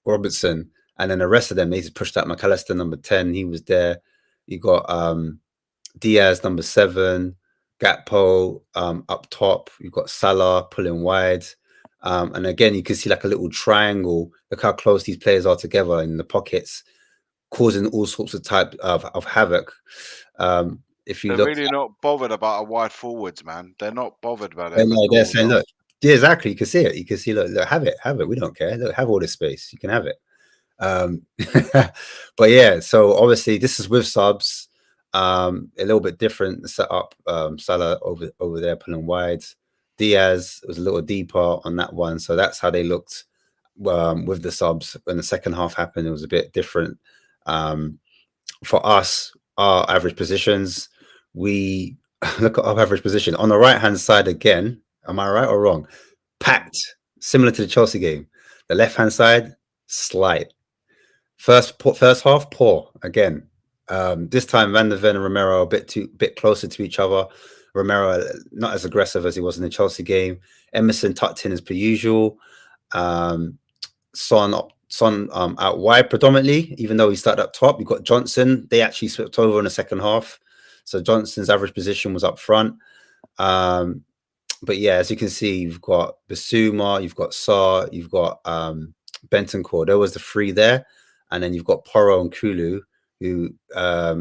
Robertson. And then the rest of them, they just pushed out McAllister, number 10. He was there. You got Diaz, number 7. Gakpo up top. You've got Salah pulling wide. And again, you can see like a little triangle. Look how close these players are together in the pockets, causing all sorts of type of havoc. If you They're really not bothered about a wide forwards, man. They're not bothered about it. They're saying, look, yeah, exactly. You can see it. You can see, look, have it. We don't care. Look, have all this space. You can have it. But yeah, so obviously this is with subs. A little bit different setup. Salah over there pulling wide. Diaz was a little deeper on that one, so that's how they looked with the subs. When the second half happened, it was a bit different. For us, our average positions, we look at our average position on the right hand side again. Am I right or wrong? Packed, similar to the Chelsea game. The left hand side, slight. First half, poor again. This time, Van der Ven and Romero a bit closer to each other. Romero not as aggressive as he was in the Chelsea game. Emerson tucked in as per usual. Son out wide predominantly, even though he started up top. You've got Johnson. They actually slipped over in the second half. So Johnson's average position was up front. But yeah, as you can see, you've got Bissouma, you've got Sarr, you've got Bentancur. There was the three there. And then you've got Porro and Kulu, who are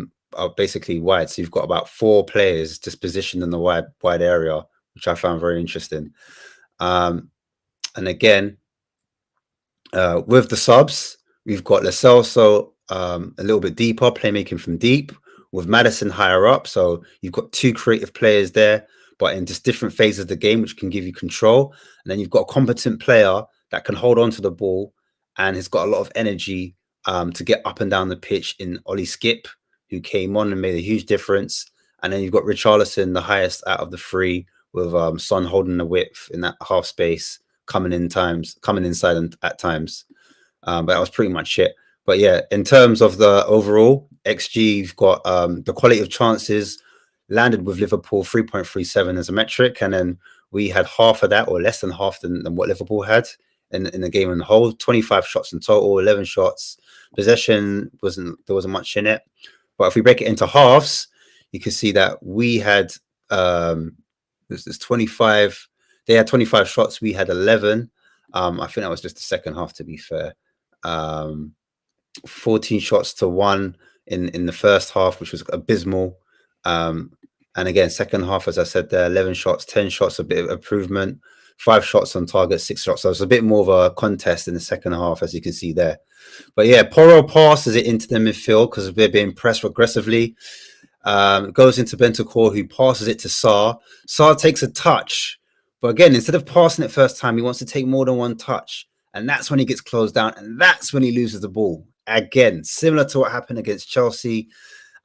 basically wide. So you've got about 4 players just positioned in the wide area, which I found very interesting. And again, with the subs, we've got Lo Celso a little bit deeper, playmaking from deep, with Maddison higher up. So you've got 2 creative players there, but in just different phases of the game, which can give you control. And then you've got a competent player that can hold on to the ball and has got a lot of energy to get up and down the pitch in Ollie Skip, who came on and made a huge difference. And then you've got Richarlison, the highest out of the 3, with Son holding the width in that half space, coming inside and at times. But that was pretty much it. But yeah, in terms of the overall XG, you've got the quality of chances landed with Liverpool 3.37 as a metric, and then we had half of that, or less than half than what Liverpool had in the game in the whole. 25 shots in total, 11 shots. Possession there wasn't much in it. But if we break it into halves, you can see that we had there's 25. They had 25 shots. We had 11. I think that was just the second half, to be fair. 14 shots to 1 in the first half, which was abysmal. And again, second half, as I said there, 11 shots, 10 shots, a bit of improvement. 5 shots on target, 6 shots. So it's a bit more of a contest in the second half, as you can see there. But yeah, Porro passes it into the midfield because they're being pressed aggressively. Goes into Bentancur, who passes it to Sarr. Sarr takes a touch. But again, instead of passing it first time, he wants to take more than one touch. And that's when he gets closed down. And that's when he loses the ball. Again, similar to what happened against Chelsea,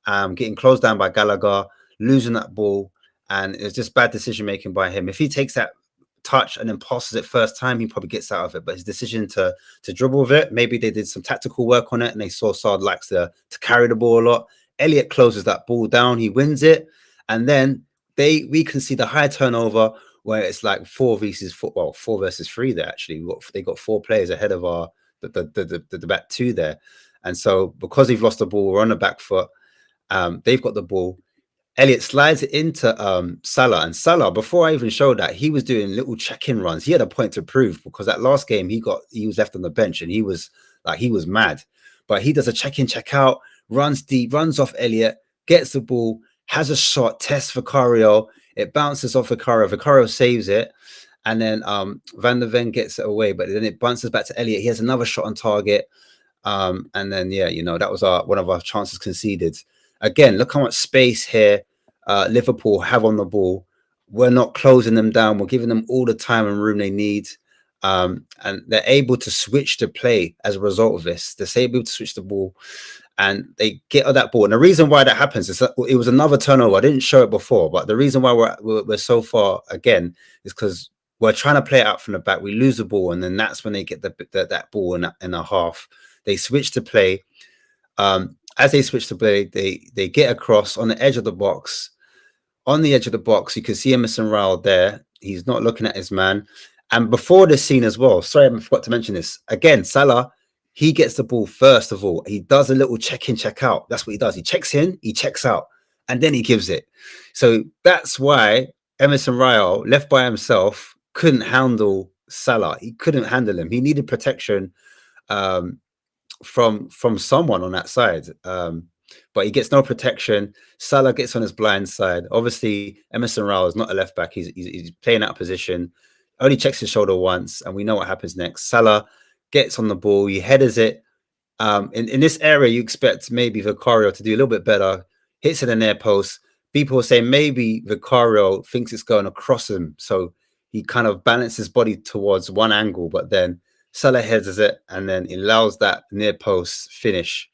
getting closed down by Gallagher, losing that ball. And it's just bad decision-making by him. If he takes that touch and then passes it first time, he probably gets out of it. But his decision to dribble with it, maybe they did some tactical work on it and they saw Sarr likes to carry the ball a lot. Elliott closes that ball down, he wins it, and then we can see the high turnover where it's like 4 versus 3 there. Actually, they got 4 players ahead of the back 2 there. And so because they've lost the ball, we're on the back foot. They've got the ball. Elliott slides it into Salah, and Salah, before I even showed that, he was doing little check-in runs. He had a point to prove because that last game he was left on the bench and he was mad. But he does a check-in, check-out, runs deep, runs off Elliott, gets the ball, has a shot, tests Vicario. It bounces off Vicario. Vicario saves it, and then Van der Ven gets it away. But then it bounces back to Elliott. He has another shot on target, and then that was one of our chances conceded. Again, look how much space here Liverpool have on the ball. We're not closing them down. We're giving them all the time and room they need. And they're able to switch the play as a result of this. They're able to switch the ball and they get that ball. And the reason why that happens is that it was another turnover. I didn't show it before, but the reason why we're so far again is because we're trying to play it out from the back. We lose the ball, and then that's when they get that ball in a half. They switch to play. As they switch to play, they get across on the edge of the box. On the edge of the box, you can see Emerson Royal there. He's not looking at his man. And before this scene as well, sorry, I forgot to mention this. Again, Salah, he gets the ball first of all. He does a little check-in, check-out. That's what he does. He checks in, he checks out, and then he gives it. So that's why Emerson Royal, left by himself, couldn't handle Salah. He couldn't handle him. He needed protection from someone on that side, but he gets no protection. Salah gets on his blind side. Obviously, Emerson Royal is not a left back. He's playing out of position. Only checks his shoulder once, and we know what happens next. Salah gets on the ball. He headers it. In this area, you expect maybe Vicario to do a little bit better. hits it in the near post. People are saying maybe Vicario thinks it's going across him, so he kind of balances his body towards one angle, but then Salah heads it and then it allows that near post finish.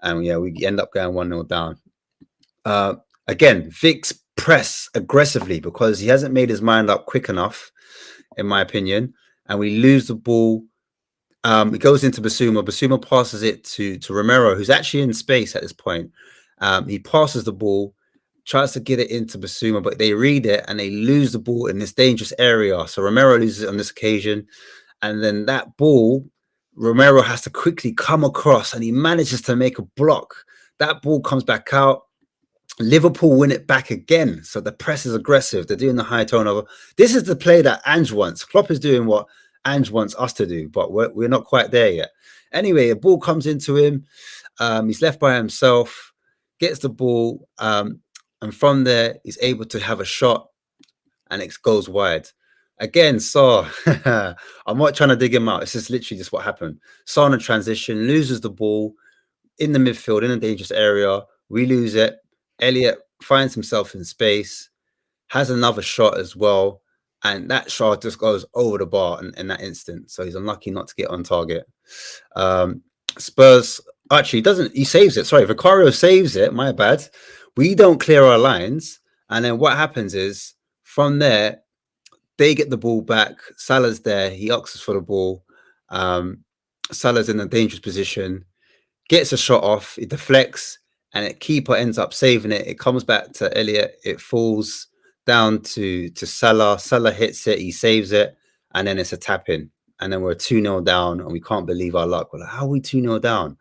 And yeah, we end up going 1-0 down. Again, Vic's press aggressively because he hasn't made his mind up quick enough, in my opinion. And we lose the ball. It goes into Basuma. Basuma passes it to Romero, who's actually in space at this point. He passes the ball, tries to get it into Basuma, but they read it and they lose the ball in this dangerous area. So Romero loses it on this occasion. And then that ball, Romero has to quickly come across and he manages to make a block. That ball comes back out. Liverpool win it back again. So the press is aggressive. They're doing the high turnover. This is the play that Ange wants. Klopp is doing what Ange wants us to do, but we're not quite there yet. Anyway, a ball comes into him. He's left by himself, gets the ball. And from there, he's able to have a shot and it goes wide. Again, Saar, I'm not trying to dig him out. It's just literally just what happened. Saar in a transition, loses the ball in the midfield, in a dangerous area. We lose it. Elliott finds himself in space, has another shot as well. And that shot just goes over the bar in that instant. So he's unlucky not to get on target. Spurs, actually, he saves it. Sorry, Vicario saves it. My bad. We don't clear our lines. And then what happens is from there, they get the ball back. Salah's there. He asks for the ball. Salah's in a dangerous position. Gets a shot off. It deflects. And the keeper ends up saving it. It comes back to Elliott. It falls down to Salah. Salah hits it. He saves it. And then it's a tap in. And then we're 2-0 down. And we can't believe our luck. We're like, how are we 2-0 down?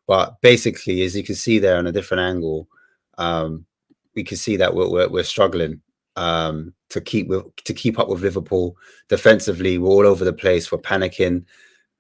But basically, as you can see there on a different angle, we can see that we're struggling to keep up with Liverpool defensively. We're all over the place. We're panicking,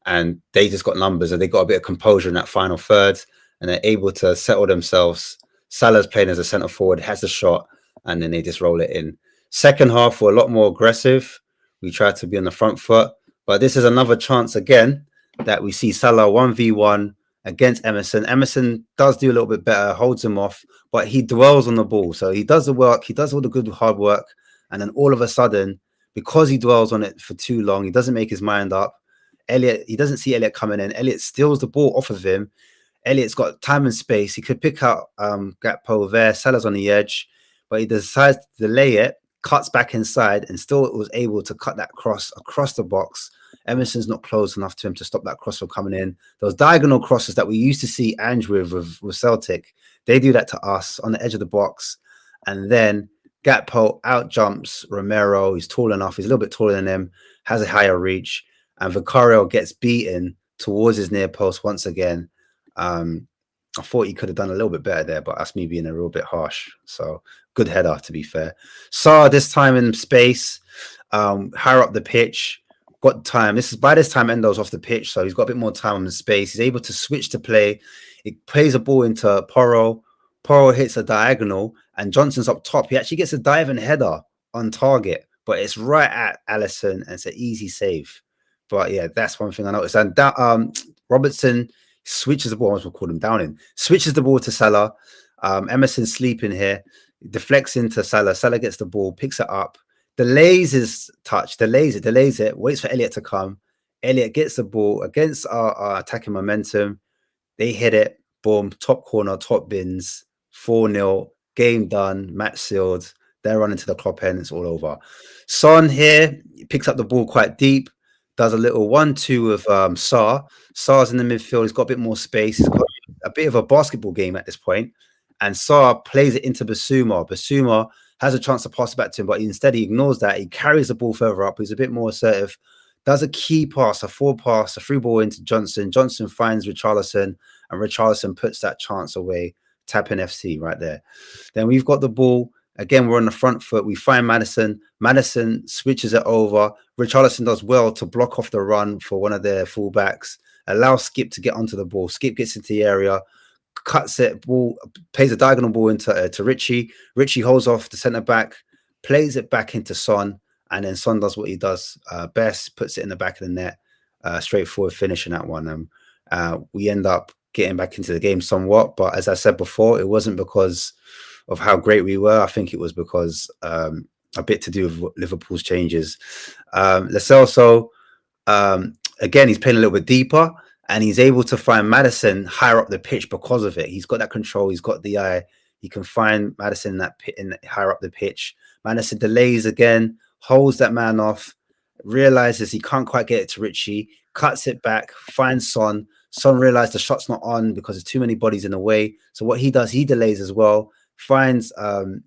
and they just got numbers, and they got a bit of composure in that final third, and they're able to settle themselves. Salah's playing as a centre forward, has a shot, and then they just roll it in. Second half, we're a lot more aggressive. We try to be on the front foot, but this is another chance again that we see Salah 1v1 against Emerson. Emerson does do a little bit better, holds him off, but he dwells on the ball. So he does the work, he does all the good hard work, and then all of a sudden, because he dwells on it for too long, he doesn't make his mind up. He doesn't see Elliott coming in. Elliott steals the ball off of him. Elliott's got time and space. He could pick out Gakpo there. Salah's on the edge, but he decides to delay it, cuts back inside, and still was able to cut that cross across the box. Emerson's not close enough to him to stop that cross from coming in. Those diagonal crosses that we used to see Ange with Celtic, they do that to us on the edge of the box. And then Gakpo out jumps Romero. He's tall enough. He's a little bit taller than him, has a higher reach. And Vicario gets beaten towards his near post once again. I thought he could have done a little bit better there, but that's me being a little bit harsh. So good header, to be fair. Saar this time in space, higher up the pitch. Got time. By this time Endo's off the pitch, so he's got a bit more time on the space. He's able to switch to play. He plays a ball into Porro. Porro hits a diagonal, and Johnson's up top. He actually gets a diving header on target, but it's right at Alisson, and it's an easy save. But yeah, that's one thing I noticed. And Robertson switches the ball. I was going to call him Downing. Switches the ball to Salah. Emerson's sleeping here. Deflects into Salah. Salah gets the ball, picks it up. Delays his touch, delays it, waits for Elliott to come. Elliott gets the ball against our attacking momentum. They hit it, boom, top corner, top bins, 4-0, game done, match sealed. They're running to the clock end, it's all over. Son here picks up the ball quite deep, does a little 1-2 with Saar. Saar's in the midfield, he's got a bit more space. He's got a bit of a basketball game at this point. And Saar plays it into Basuma. Basuma has a chance to pass it back to him, but instead he ignores that. He carries the ball further up. He's a bit more assertive. Does a key pass, a forward pass, a through ball into Johnson. Johnson finds Richarlison, and Richarlison puts that chance away. Tapping FC right there. Then we've got the ball. Again, we're on the front foot. We find Maddison. Maddison switches it over. Richarlison does well to block off the run for one of their fullbacks. Allows Skip to get onto the ball. Skip gets into the area. Cuts it, ball, plays a diagonal ball into to Richie. Richie holds off the centre back, plays it back into Son, and then Son does what he does best, puts it in the back of the net. Straightforward finish in that one. We end up getting back into the game somewhat. But as I said before, it wasn't because of how great we were. I think it was because a bit to do with Liverpool's changes. Lo Celso, again, he's playing a little bit deeper, and he's able to find Maddison higher up the pitch because of it. He's got that control. He's got the eye. He can find Maddison in that pit in higher up the pitch. Maddison delays again, holds that man off, realizes he can't quite get it to Richie, cuts it back, finds Son. Son realized the shot's not on because there's too many bodies in the way. So what he does, he delays as well, finds Lo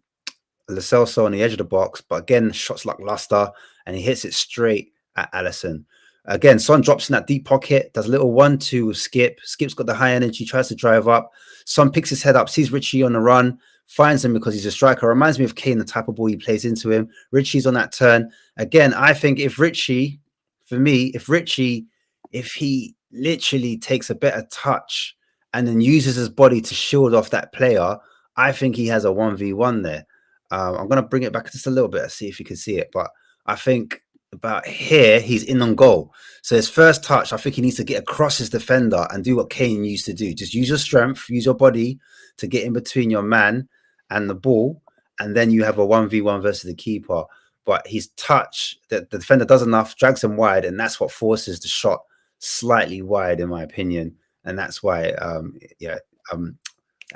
Celso on the edge of the box, but again, shots lackluster, and he hits it straight at Alisson. Again, Son drops in that deep pocket, does a little 1-2 with Skip. Skip's got the high energy, tries to drive up. Son picks his head up, sees Richie on the run, finds him because he's a striker. Reminds me of Kane, the type of ball he plays into him. Richie's on that turn. Again, I think if Richie, for me, if he literally takes a better touch and then uses his body to shield off that player, I think he has a 1v1 there. I'm going to bring it back just a little bit, see if you can see it. But I think about here, he's in on goal. So his first touch, I think he needs to get across his defender and do what Kane used to do. Just use your strength, use your body to get in between your man and the ball. And then you have a 1v1 versus the keeper. But his touch, the defender does enough, drags him wide, and that's what forces the shot slightly wide, in my opinion. And that's why,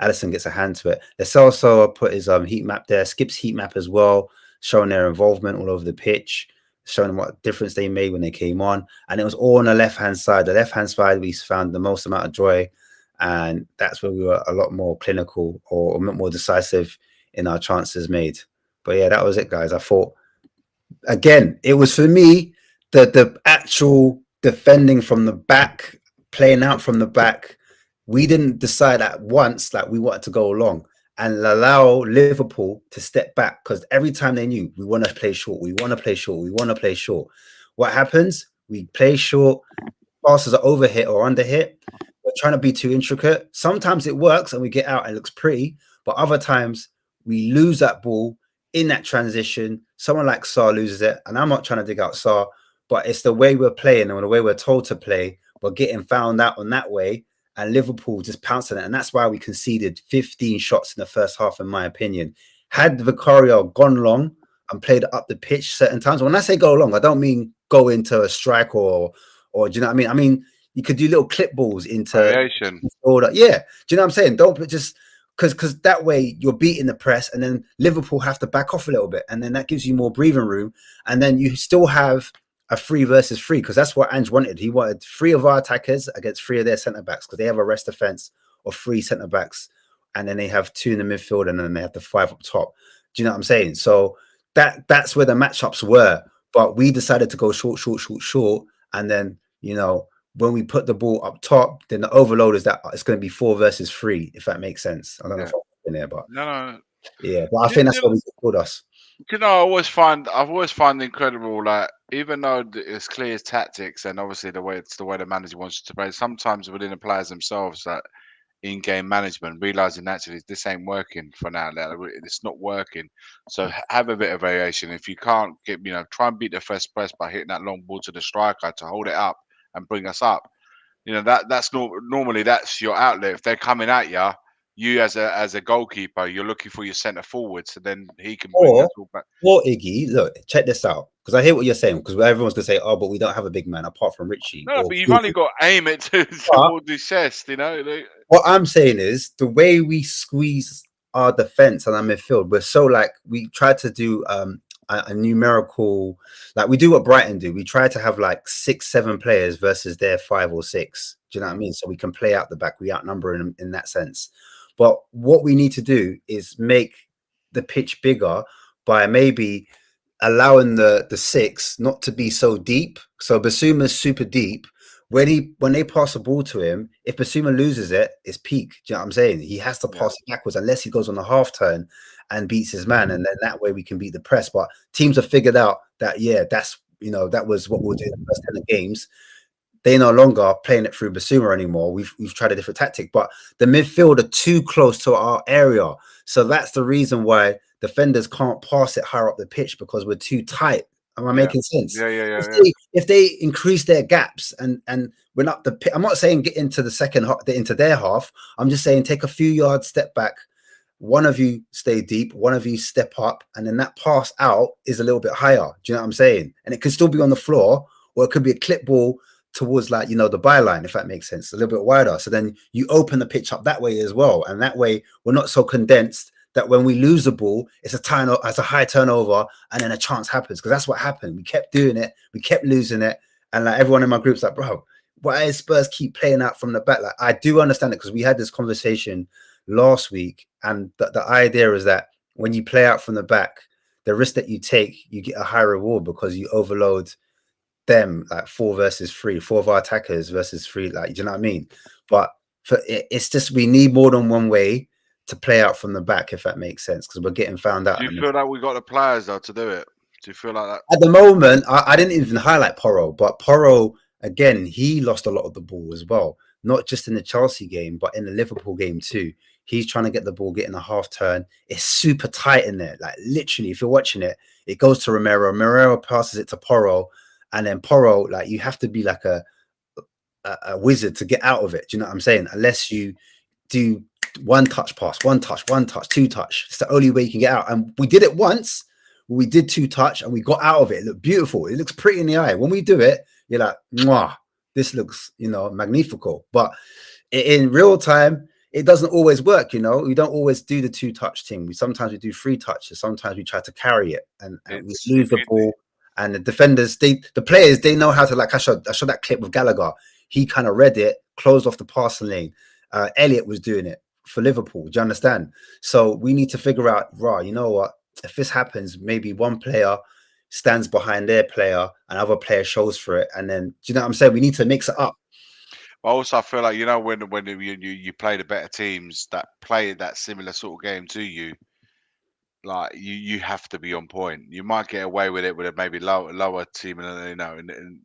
Alisson gets a hand to it. Let's also put his heat map there. Skip's heat map as well, showing their involvement all over the pitch, showing them what difference they made when they came on. And it was all on the left-hand side. The left-hand side, we found the most amount of joy. And that's where we were a lot more clinical or more decisive in our chances made. But yeah, that was it, guys. I thought, again, it was for me, the actual defending from the back, playing out from the back. We didn't decide at once that we wanted to go long and allow Liverpool to step back, because every time they knew we want to play short, we want to play short, we want to play short. What happens? We play short, passes are overhit or underhit. We're trying to be too intricate. Sometimes it works and we get out and it looks pretty, but other times we lose that ball in that transition. Someone like Sarr loses it, and I'm not trying to dig out Sarr, but it's the way we're playing and the way we're told to play. We're getting found out on that way, and Liverpool just pounced on it. And that's why we conceded 15 shots in the first half, in my opinion. Had Vicario gone long and played up the pitch certain times, when I say go long, I don't mean go into a strike or do you know what I mean? I mean, you could do little clip balls into variation. Order. Yeah. Do you know what I'm saying? Don't just because that way you're beating the press, and then Liverpool have to back off a little bit, and then that gives you more breathing room, and then you still have a 3 versus 3, because that's what Ange wanted. He wanted 3 of our attackers against 3 of their centre backs, because they have a rest defense of 3 centre backs, and then they have 2 in the midfield, and then they have the 5 up top. Do you know what I'm saying? So that's where the matchups were, but we decided to go short, and then when we put the ball up top, then the overload is that it's going to be 4 versus 3, if that makes sense. I don't know if I'm in there, but no. Yeah, but I think that's what we called us. I've always find incredible, like, even though it's clear as tactics and obviously the way the manager wants to play, sometimes within the players themselves, that in-game management, realizing actually this ain't working for now, it's not working. So have a bit of variation. If you can't get, try and beat the first press by hitting that long ball to the striker to hold it up and bring us up. That's normally that's your outlet. If they're coming at you as a goalkeeper, you're looking for your centre forward, so then he can bring us all back. Or Iggy, look, check this out, because I hear what you're saying, because everyone's gonna say, "Oh, but we don't have a big man apart from Richie." No, but you've only got to aim it towards his chest, What I'm saying is the way we squeeze our defense and our midfield, we're so we try to do a numerical, like we do what Brighton do. We try to have 6-7 players versus their 5 or 6. Do you know what I mean? So we can play out the back. We outnumber them in that sense. But what we need to do is make the pitch bigger by maybe allowing the 6 not to be so deep. So Basuma's super deep. When they pass the ball to him, if Basuma loses it, it's peak. Do you know what I'm saying? He has to pass it backwards unless he goes on the half turn and beats his man, and then that way we can beat the press. But teams have figured out that that's that was what we'll do in the first 10 games. They no longer playing it through Basuma anymore. We've tried a different tactic, but the midfield are too close to our area, so that's the reason why defenders can't pass it higher up the pitch, because we're too tight Am I making sense? Yeah. If they increase their gaps and went up the pitch, I'm not saying get into the second half, into their half. I'm just saying take a few yards, step back. One of you stay deep, one of you step up, and then that pass out is a little bit higher. Do you know what I'm saying? And it could still be on the floor, or it could be a clip ball towards, like, you know, the byline, if that makes sense, a little bit wider. So then you open the pitch up that way as well, and that way we're not so condensed that when we lose the ball, it's a high turnover, and then a chance happens, because that's what happened. We kept doing it, we kept losing it, and like everyone in my group's like, bro, why is Spurs keep playing out from the back? Like, I do understand it, because we had this conversation last week, and the idea is that when you play out from the back, the risk that you take, you get a high reward because you overload them, like 4 of our attackers versus 3, like, do you know what I mean? But it's just, we need more than one way to play out from the back, if that makes sense, because we're getting found out. Do you feel like we got the players though to do it? Do you feel like that? At the moment, I didn't even highlight Porro, but Porro, again, he lost a lot of the ball as well, not just in the Chelsea game, but in the Liverpool game too. He's trying to get the ball, getting a half turn. It's super tight in there. Like, literally, if you're watching it, it goes to Romero. Romero passes it to Porro, and then Porro, like, you have to be like a wizard to get out of it. Do you know what I'm saying? Unless you do one touch pass, one touch, two touch. It's the only way you can get out. And we did it once. We did 2 touch and we got out of it. It looked beautiful. It looks pretty in the eye. When we do it, you're like, mwah, this looks, you know, magnifico. But in real time, it doesn't always work, you know. We don't always do the 2 touch thing. Sometimes we do 3 touches. Sometimes we try to carry it and we lose the ball. And the defenders, the players, they know how to, like, I showed that clip with Gallagher. He kind of read it, closed off the passing lane. Elliot was doing it for Liverpool. Do you understand? So we need to figure out, you know what? If this happens, maybe one player stands behind their player, another player shows for it, and then, do you know what I'm saying? We need to mix it up. Also, I feel like, you know, when you play the better teams that play that similar sort of game to you, like, you have to be on point. You might get away with it with a maybe lower team, you know,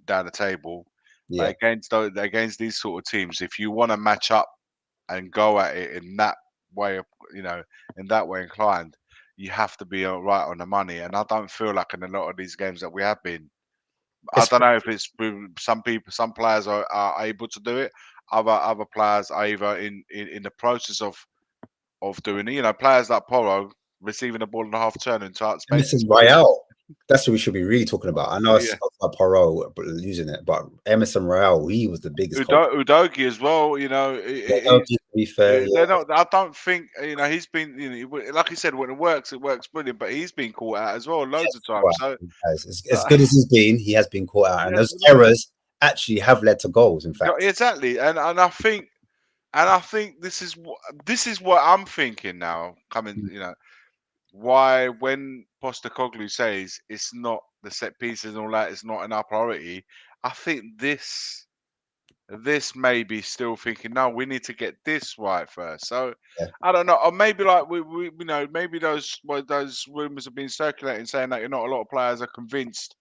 down the table. Yeah. But against these sort of teams, if you want to match up and go at it in that way, you know, in that way inclined, you have to be right on the money. And I don't feel like in a lot of these games that we have been. I don't know if it's some players are able to do it. Other players are either in the process of doing it. You know, players like Porro receiving the ball in a half turn in tight space. Emerson Royale. That's what we should be really talking about. I know it's about Porro losing it, but Emerson Royale, he was the biggest. Udogie as well, you know. To be fair, I don't think, you know, he's been, you know, like you said, when it works brilliant. But he's been caught out as well loads of times. So as good as he's been, he has been caught out, and those errors actually have led to goals. In fact, exactly, and I think this is what I'm thinking now. Coming, you know, why when Postecoglou says it's not the set pieces and all that, it's not an our priority. I think this may be still thinking, no, we need to get this right first. So I don't know, or maybe like we you know, maybe those rumors have been circulating saying that not a lot of players are convinced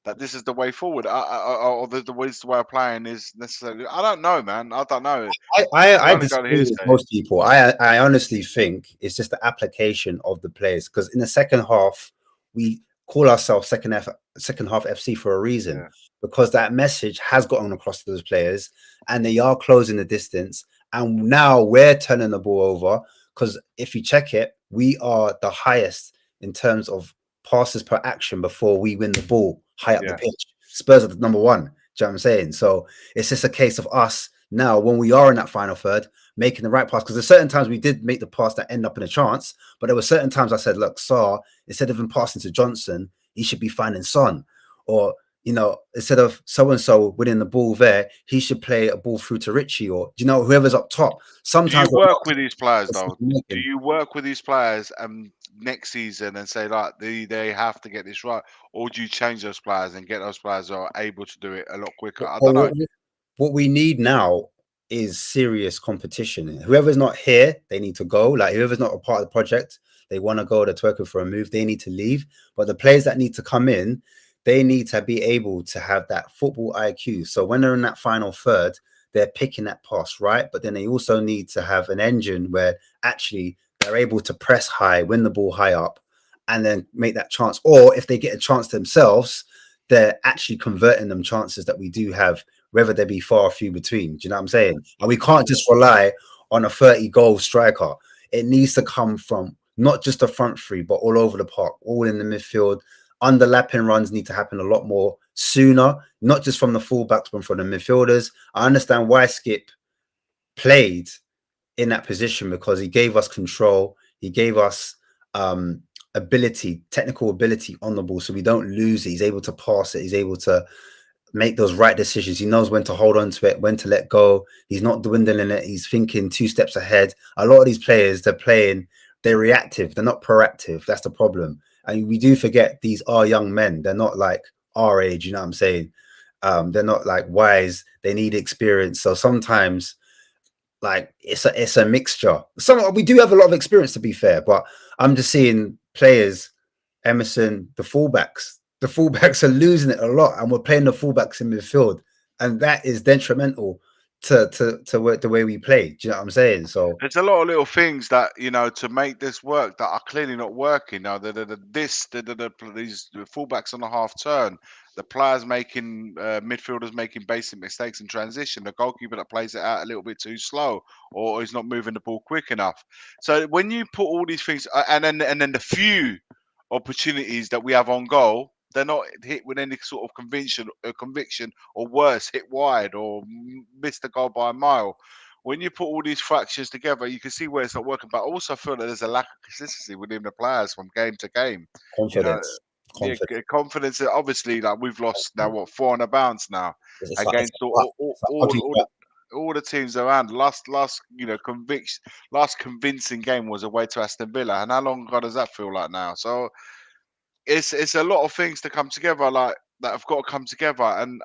that this is the way forward, or the way of playing is necessarily. I don't know, man. I don't know. I disagree with most people. I honestly think it's just the application of the players, because in the second half we call ourselves second half FC for a reason, because that message has gotten across to those players and they are closing the distance, and now we're turning the ball over, because if you check it, we are the highest in terms of passes per action before we win the ball high up the pitch. Spurs are the number 1. Do you know what I'm saying? So it's just a case of us now, when we are in that final third, making the right pass, because there's certain times we did make the pass that end up in a chance, but there were certain times I said, look, Sarr, instead of him passing to Johnson, he should be finding Son. Or, you know, instead of so-and-so winning the ball there, he should play a ball through to Richie, or, you know, whoever's up top. Sometimes do you work with these players, though? Do you work with these players next season and say, like, they have to get this right? Or do you change those players and get those players who are able to do it a lot quicker? I don't know. What we need now is serious competition. Whoever's not here, they need to go. Like, whoever's not a part of the project, they want to go, they're twerking for a move, they need to leave. But the players that need to come in, they need to be able to have that football IQ. So when they're in that final third, they're picking that pass, right? But then they also need to have an engine where actually they're able to press high, win the ball high up, and then make that chance. Or if they get a chance themselves, they're actually converting them chances that we do have, whether they be far or few between. Do you know what I'm saying? And we can't just rely on a 30-goal striker. It needs to come from not just the front three, but all over the park, all in the midfield. Underlapping runs need to happen a lot more sooner, not just from the fullbacks, but from the midfielders. I understand why Skip played in that position, because he gave us control. He gave us ability, technical ability on the ball, so we don't lose it. He's able to pass it. He's able to make those right decisions. He knows when to hold on to it, when to let go. He's not dwindling it. He's thinking 2 steps ahead. A lot of these players, they're reactive. They're not proactive. That's the problem. And we do forget these are young men. They're not like our age, you know what I'm saying? They're not like wise. They need experience. So sometimes, like, it's a mixture. We do have a lot of experience, to be fair, but I'm just seeing players, Emerson, the fullbacks are losing it a lot, and we're playing the fullbacks in midfield, and that is detrimental to the way we play. Do you know what I'm saying? So there's a lot of little things that, you know, to make this work that are clearly not working. Now, these fullbacks on the half turn, the players making midfielders making basic mistakes in transition, the goalkeeper that plays it out a little bit too slow, or is not moving the ball quick enough. So when you put all these things, and then the few opportunities that we have on goal, they're not hit with any sort of conviction, or worse, hit wide or miss the goal by a mile. When you put all these fractures together, you can see where it's not working. But I also feel that there's a lack of consistency within the players from game to game. confidence. Yeah, confidence. Obviously, like, we've lost now, what, 4 on a bounce now It's like, against all the teams around. Last convincing game was away to Aston Villa, and how long ago does that feel like now? So it's a lot of things to come together, like, that have got to come together. And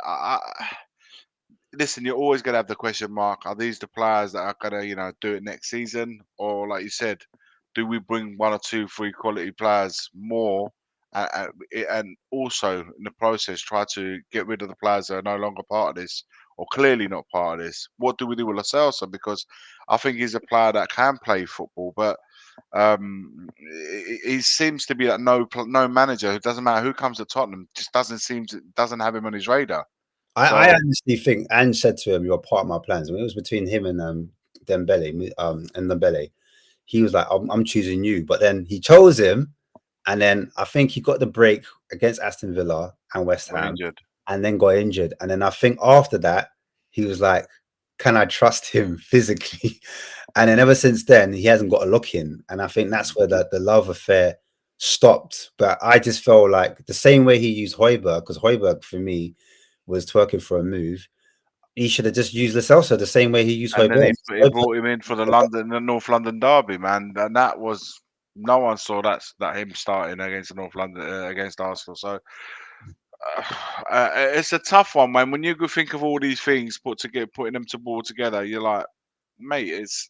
listen, you're always going to have the question mark: are these the players that are going to, do it next season, or, like you said, do we bring 1 or 2, 3 quality players more, and also in the process try to get rid of the players that are no longer part of this, or clearly not part of this? What do we do with Lo Celso? Because I think he's a player that can play football, but he seems to be that no manager, who doesn't matter who comes to Tottenham, just doesn't have him on his radar. I honestly think Ange said to him, "You're part of my plans." When it was between him and Dembele, he was like, I'm choosing you. But then he chose him, and then I think he got the break against Aston Villa and West Ham, Injured. and then got injured. And then I think after that, he was like, can I trust him physically? And then ever since then, he hasn't got a look in. And I think that's where the love affair stopped. But I just felt like the same way he used Højbjerg, because Højbjerg for me was twerking for a move. He should have just used Lo Celso the same way he used And then Højbjerg. he brought him in for the North London derby, man, and that was, no one saw that him starting against the North London against Arsenal. So it's a tough one, man. When you go think of all these things putting them all together, you're like, mate, it's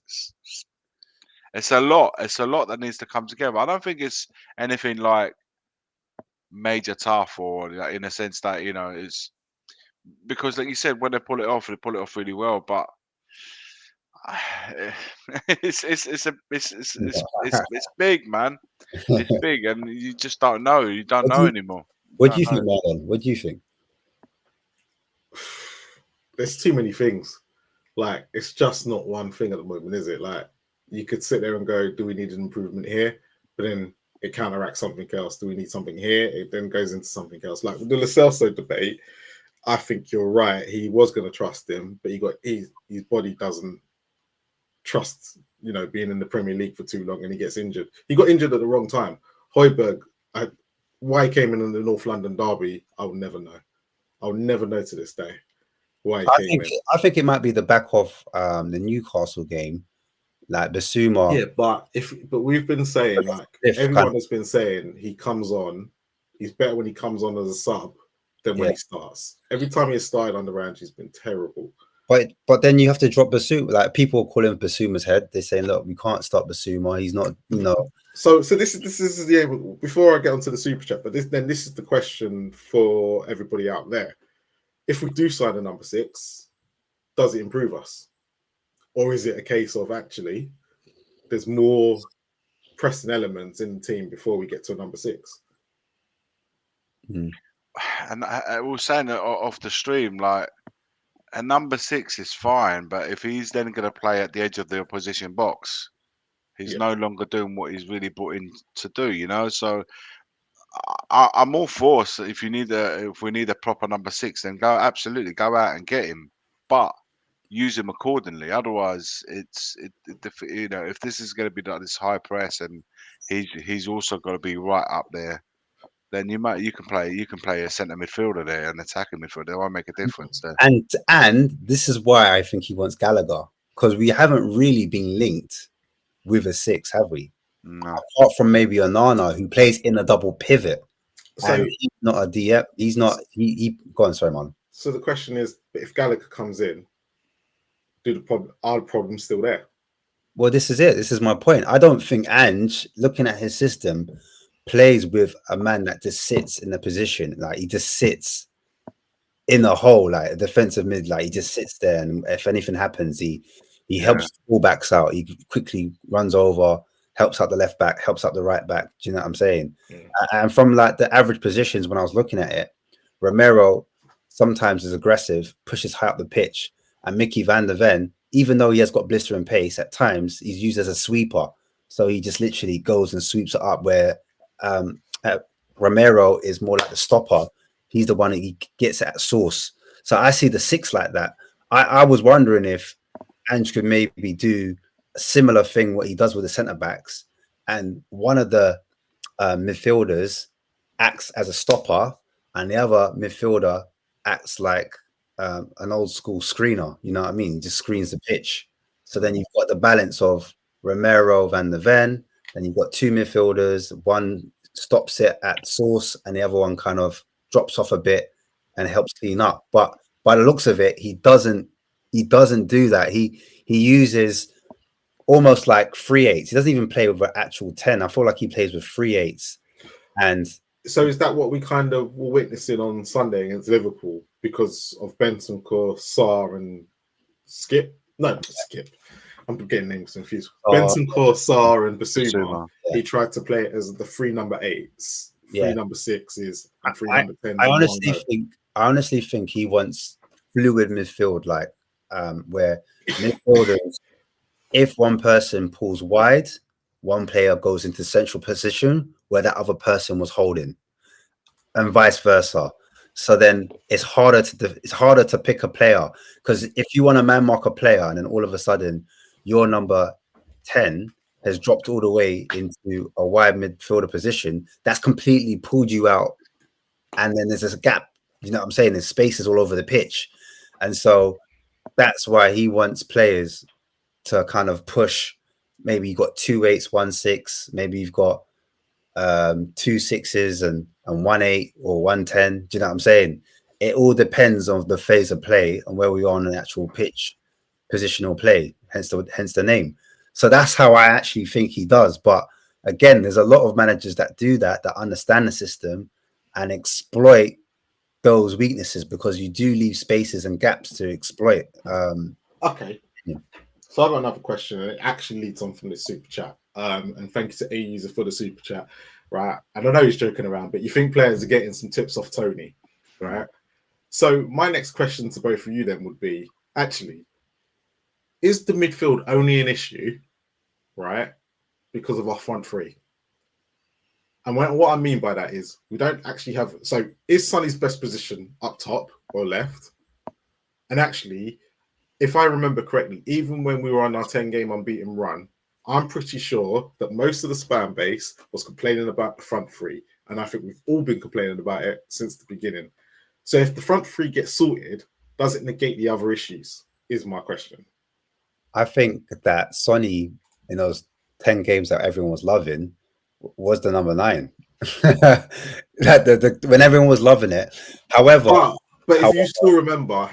a lot. It's a lot that needs to come together. I don't think it's anything like major tough, or in a sense that, it's because, like you said, when they pull it off really well. But it's big, man. It's big, and you just don't know. You don't know anymore. What do you think, Marlon? What do you think? There's too many things. Like, it's just not one thing at the moment, is it? Like, you could sit there and go, do we need an improvement here? But then it counteracts something else. Do we need something here? It then goes into something else. Like with the Lo Celso debate, I think you're right. He was going to trust him, but his body doesn't trust, being in the Premier League for too long, and he gets injured. He got injured at the wrong time. Højbjerg, why he came in the North London derby, I'll never know. I'll never know to this day why he came in. I think it might be the back of the Newcastle game, like Bissouma. Yeah, but we've been saying, like, everyone has been saying, he comes on, he's better when he comes on as a sub than when he starts. Every time he started under Ange, he's been terrible. But then you have to drop Bissouma. Like, people call him Bissouma's head. They say, look, we can't stop Bissouma. He's not, So this is the aim. Before I get onto the super chat, but this is the question for everybody out there. If we do sign a number 6, does it improve us? Or is it a case of actually there's more pressing elements in the team before we get to a number 6. And I was saying that off the stream, like a number 6 is fine, but if he's then going to play at the edge of the opposition box, he's Yeah. no longer doing what he's really brought in to do, you know. So I'm all for, so if we need a proper number 6, then absolutely go out and get him, but use him accordingly. Otherwise, you know, if this is going to be like this high press and he's also got to be right up there, then you can play a centre midfielder there, an attacking midfielder. That won't make a difference there. And this is why I think he wants Gallagher, because we haven't really been linked with a 6, have we? No. Apart from maybe Onana, who plays in a double pivot. So and he's not a DM. He's not. He. Go on, sorry, man. So the question is, if Gallagher comes in, are the problems still there? Well, this is it. This is my point. I don't think Ange, looking at his system, plays with a man that just sits in a position, like he just sits in a hole, like a defensive mid, like he just sits there, and if anything happens, he helps fullbacks out. He quickly runs over, helps out the left back, helps out the right back. Do you know what I'm saying? Yeah. And from like the average positions, when I was looking at it, Romero sometimes is aggressive, pushes high up the pitch, and Mickey van der Ven, even though he has got blistering pace, at times he's used as a sweeper. So he just literally goes and sweeps it up, where Romero is more like the stopper. He's the one that he gets at source. So I see the 6 like that. I was wondering if Ange could maybe do a similar thing, what he does with the centre backs, and one of the midfielders acts as a stopper, and the other midfielder acts like an old school screener. You know what I mean? Just screens the pitch. So then you've got the balance of Romero, Van der Ven. Then you've got 2 midfielders. One stops it at source, and the other one kind of drops off a bit and helps clean up. But by the looks of it, he doesn't do that. He uses almost like 3/8. He doesn't even play with an actual 10. I feel like he plays with 3/8. And so is that what we kind of were witnessing on Sunday against Liverpool because of Bentancur, Sarr, and Skip? No, not Skip. I'm getting names confused. Bentancur, Sarr, and Basuma. Yeah. He tried to play it as the 3 number 8s, 3 number 6s, and 3 number 10s. I honestly think he wants fluid midfield, like where midfielders, if one person pulls wide, one player goes into central position where that other person was holding, and vice versa. So then it's harder to pick a player, because if you want to man mark a player and then all of a sudden your number 10 has dropped all the way into a wide midfielder position, that's completely pulled you out, and then there's this gap. You know what I'm saying? There's spaces all over the pitch, and so that's why he wants players to kind of push. Maybe you've got 2 8s, 1 6. Maybe you've got 2 6s and 1 8 or 1 10. Do you know what I'm saying? It all depends on the phase of play and where we are on the actual pitch, positional play. Hence the name. So that's how I actually think he does. But again, there's a lot of managers that do that understand the system and exploit those weaknesses, because you do leave spaces and gaps to exploit. Okay. Yeah. So I've got another question, and it actually leads on from the super chat. And thank you to A User for the super chat, right? And I know he's joking around, but you think players are getting some tips off Tony, right? So my next question to both of you then would be, actually, is the midfield only an issue, right, because of our front 3? And what I mean by that is we don't actually have... So is Sonny's best position up top or left? And actually, if I remember correctly, even when we were on our 10-game unbeaten run, I'm pretty sure that most of the spam base was complaining about the front 3. And I think we've all been complaining about it since the beginning. So if the front 3 gets sorted, does it negate the other issues, is my question. I think that Sonny, in those 10 games that everyone was loving, was the number 9. When everyone was loving it. However... But if you still remember,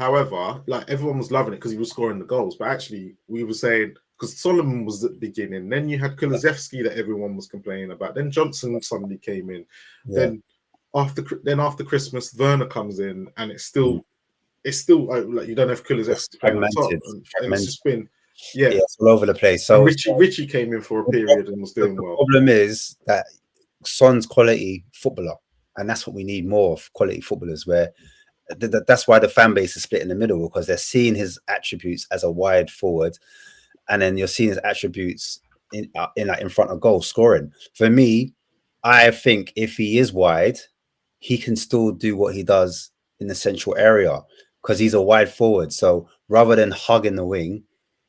like everyone was loving it because he was scoring the goals. But actually, we were saying, because Solomon was at the beginning, then you had Kulusevski that everyone was complaining about. Then Johnson suddenly came in. Yeah. Then after Christmas, Werner comes in, and it's still like you don't have Kulusevski playing on top. And it's just been Yeah. it's all over the place. And So Richie came in for a period and was doing the well. problem is that Son's quality footballer, and that's what we need more of, quality footballers. Where that's why the fan base is split in the middle, because they're seeing his attributes as a wide forward, and then you're seeing his attributes in front of goal scoring. For me, I think if he is wide, he can still do what he does in the central area because he's a wide forward. So rather than hugging the wing,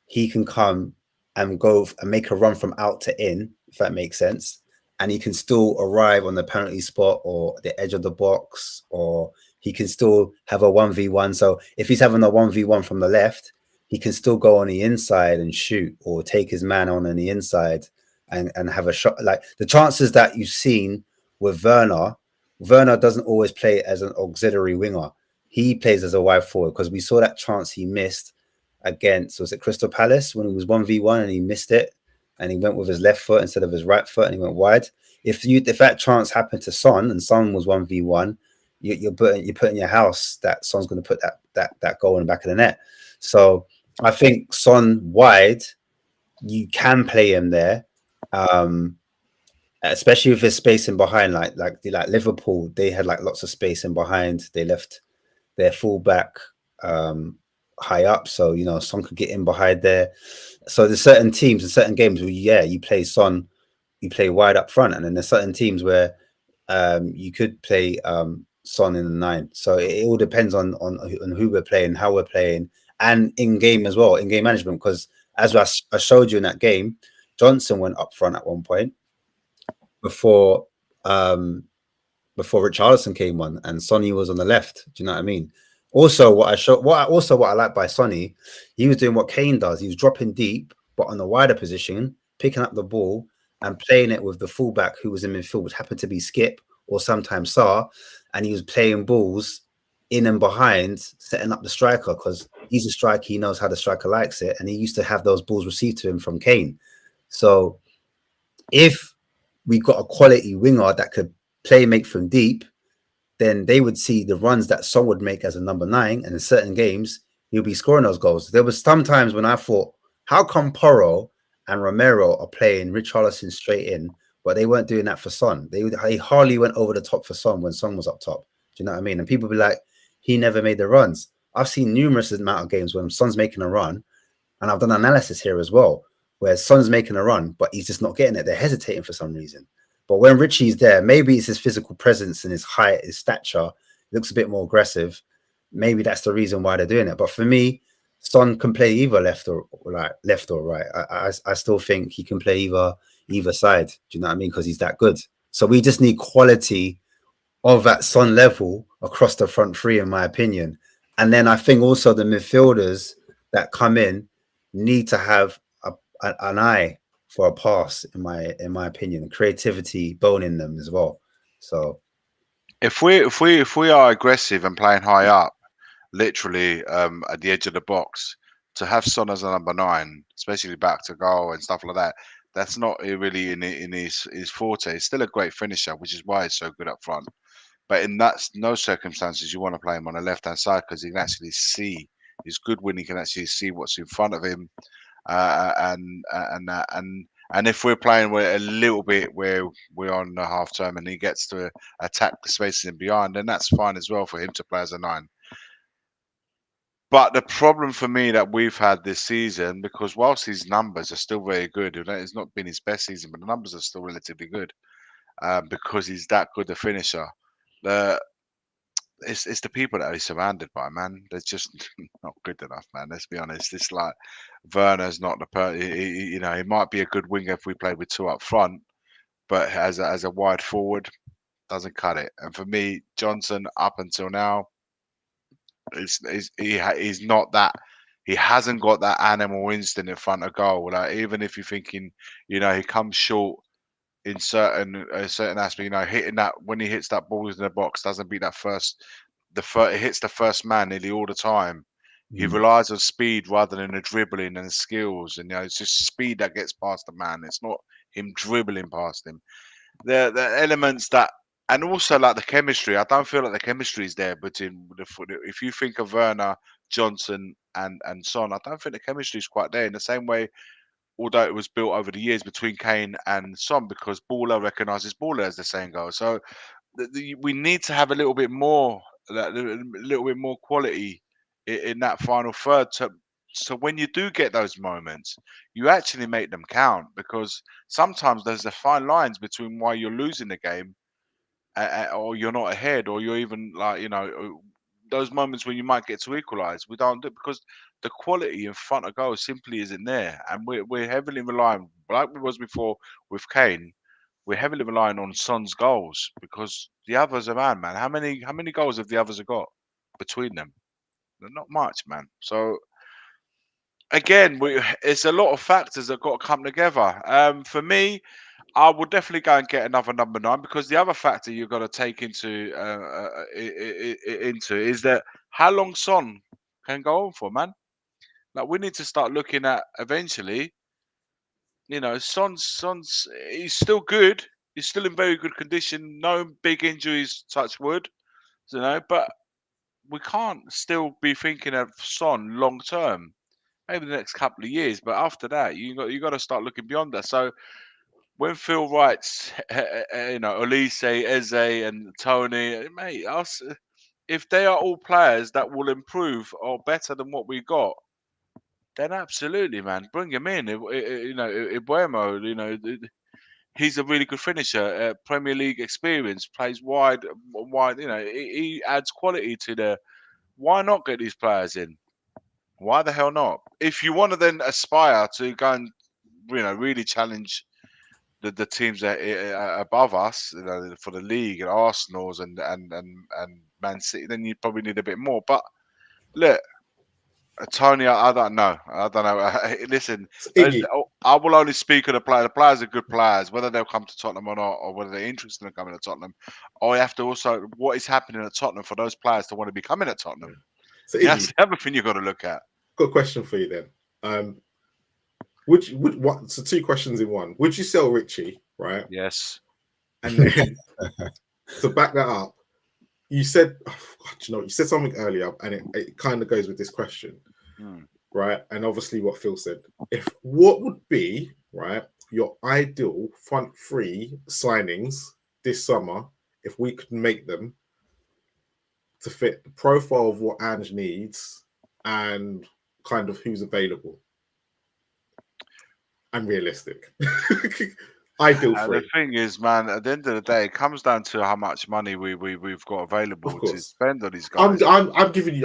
he can come and go and make a run from out to in, if that makes sense. And he can still arrive on the penalty spot or the edge of the box, or he can still have a 1v1. So if he's having a 1v1 from the left, he can still go on the inside and shoot, or take his man on the inside and have a shot. Like the chances that you've seen with Werner doesn't always play as an auxiliary winger. He plays as a wide forward, because we saw that chance he missed against, was it Crystal Palace, when he was 1v1 and he missed it, and he went with his left foot instead of his right foot and he went wide. If that chance happened to Son and Son was 1v1, you're putting your house that Son's going to put that goal in the back of the net. So I think Son wide, you can play him there, especially if there's space in behind. Like Liverpool, they had like lots of space in behind. They left their fullback high up, so Son could get in behind there. So there's certain teams and certain games where you play Son, you play wide up front, and then there's certain teams where you could play Son in the 9. So it all depends on who we're playing, how we're playing, and in game as well, in game management. Because as I showed you in that game, Johnson went up front at one point before Richarlison came on, and Sonny was on the left. Do you know what I mean? Also, what I like by Sonny, he was doing what Kane does. He was dropping deep, but on the wider position, picking up the ball and playing it with the fullback who was in midfield, which happened to be Skip or sometimes Sarr, and he was playing balls in and behind, setting up the striker, because he's a striker. He knows how the striker likes it, and he used to have those balls received to him from Kane. So if we got a quality winger that could make from deep, then they would see the runs that Son would make as a number 9, and in certain games he'll be scoring those goals. There was some times when I thought, how come Porro and Romero are playing Richarlison straight in, but they weren't doing that for Son? They hardly went over the top for Son when Son was up top. Do you know what I mean? And people be like, he never made the runs. I've seen numerous amount of games when Son's making a run, and I've done analysis here as well, where Son's making a run, but he's just not getting it. They're hesitating for some reason. But when Richie's there, maybe it's his physical presence and his height, his stature, looks a bit more aggressive. Maybe that's the reason why they're doing it. But for me, Son can play either left or right. I still think he can play either side. Do you know what I mean? Because he's that good. So we just need quality of that Son level across the front three, in my opinion. And then I think also the midfielders that come in need to have an eye for a pass, in my opinion, creativity, bone in them as well. So if we are aggressive and playing high up, literally at the edge of the box, to have Son as a number 9, especially back to goal and stuff like that, that's not really in his forte. He's still a great finisher, which is why he's so good up front. But in no circumstances you want to play him on the left hand side, because he can actually see. He's good when he can actually see what's in front of him. And if we're playing with a little bit where we're on the half term and he gets to attack the spaces in behind, then that's fine as well for him to play as a 9. But the problem for me that we've had this season, because whilst his numbers are still very good, it's not been his best season, but the numbers are still relatively good, because he's that good a finisher. It's the people that he's surrounded by, man. They're just not good enough, man. Let's be honest. It's like Werner's not he might be a good winger if we play with 2 up front, but as a wide forward, doesn't cut it. And for me, Johnson up until now, he's not that. He hasn't got that animal instinct in front of goal. Like, even if you're thinking, he comes short in certain aspect, hitting that, when he hits that ball in the box, doesn't beat that it hits the first man nearly all the time. He relies on speed rather than the dribbling and the skills, and it's just speed that gets past the man. It's not him dribbling past him. The elements that, and also like the chemistry. I don't feel like the chemistry is there between if you think of Werner, Johnson, and Son, I don't think the chemistry is quite there in the same way. Although it was built over the years between Kane and Son, because baller recognises baller, as the saying goes. So we need to have a little bit more, a little bit more quality in that final third. So when you do get those moments, you actually make them count, because sometimes there's a fine lines between why you're losing the game, or you're not ahead, or you're even like, those moments when you might get to equalise. We don't do it because the quality in front of goal simply isn't there, and we're heavily relying, like we was before with Kane. We're heavily relying on Son's goals, because the others are man. How many goals have the others have got between them? Not much, man. So again, it's a lot of factors that got to come together. For me, I will definitely go and get another number 9, because the other factor you've got to take into is that how long Son can go on for, man. Like, we need to start looking at eventually. Son's he's still good. He's still in very good condition. No big injuries, touch wood. But we can't still be thinking of Son long term. Maybe the next couple of years, but after that, you got to start looking beyond that. So when Phil writes, Olise, Eze, and Tony, mate, if they are all players that will improve or better than what we got, then absolutely, man, bring him in. Ibuemo, he's a really good finisher. Premier League experience, plays wide. He adds quality to the. Why not get these players in? Why the hell not? If you want to then aspire to go and really challenge the teams that are above us, for the league, and Arsenal's and Man City, then you probably need a bit more. But look, Tony, I don't know. Listen, I will only speak of the players. The players are good players, whether they'll come to Tottenham or not, or whether they're interested in coming to Tottenham. Or you have to also, what is happening at Tottenham for those players to want to be coming at Tottenham. So that's the other thing you've got to look at. Got a question for you then. So 2 questions in one. Would you sell Richie, right? Yes. And then to back that up, you said, you said something earlier, and it kind of goes with this question, right? And obviously what Phil said. What would be, right, your ideal front 3 signings this summer, if we could make them to fit the profile of what Ange needs and kind of who's available and realistic? Ideal free. The thing is, man, at the end of the day, it comes down to how much money we've got available to spend on these guys. I'm going to give you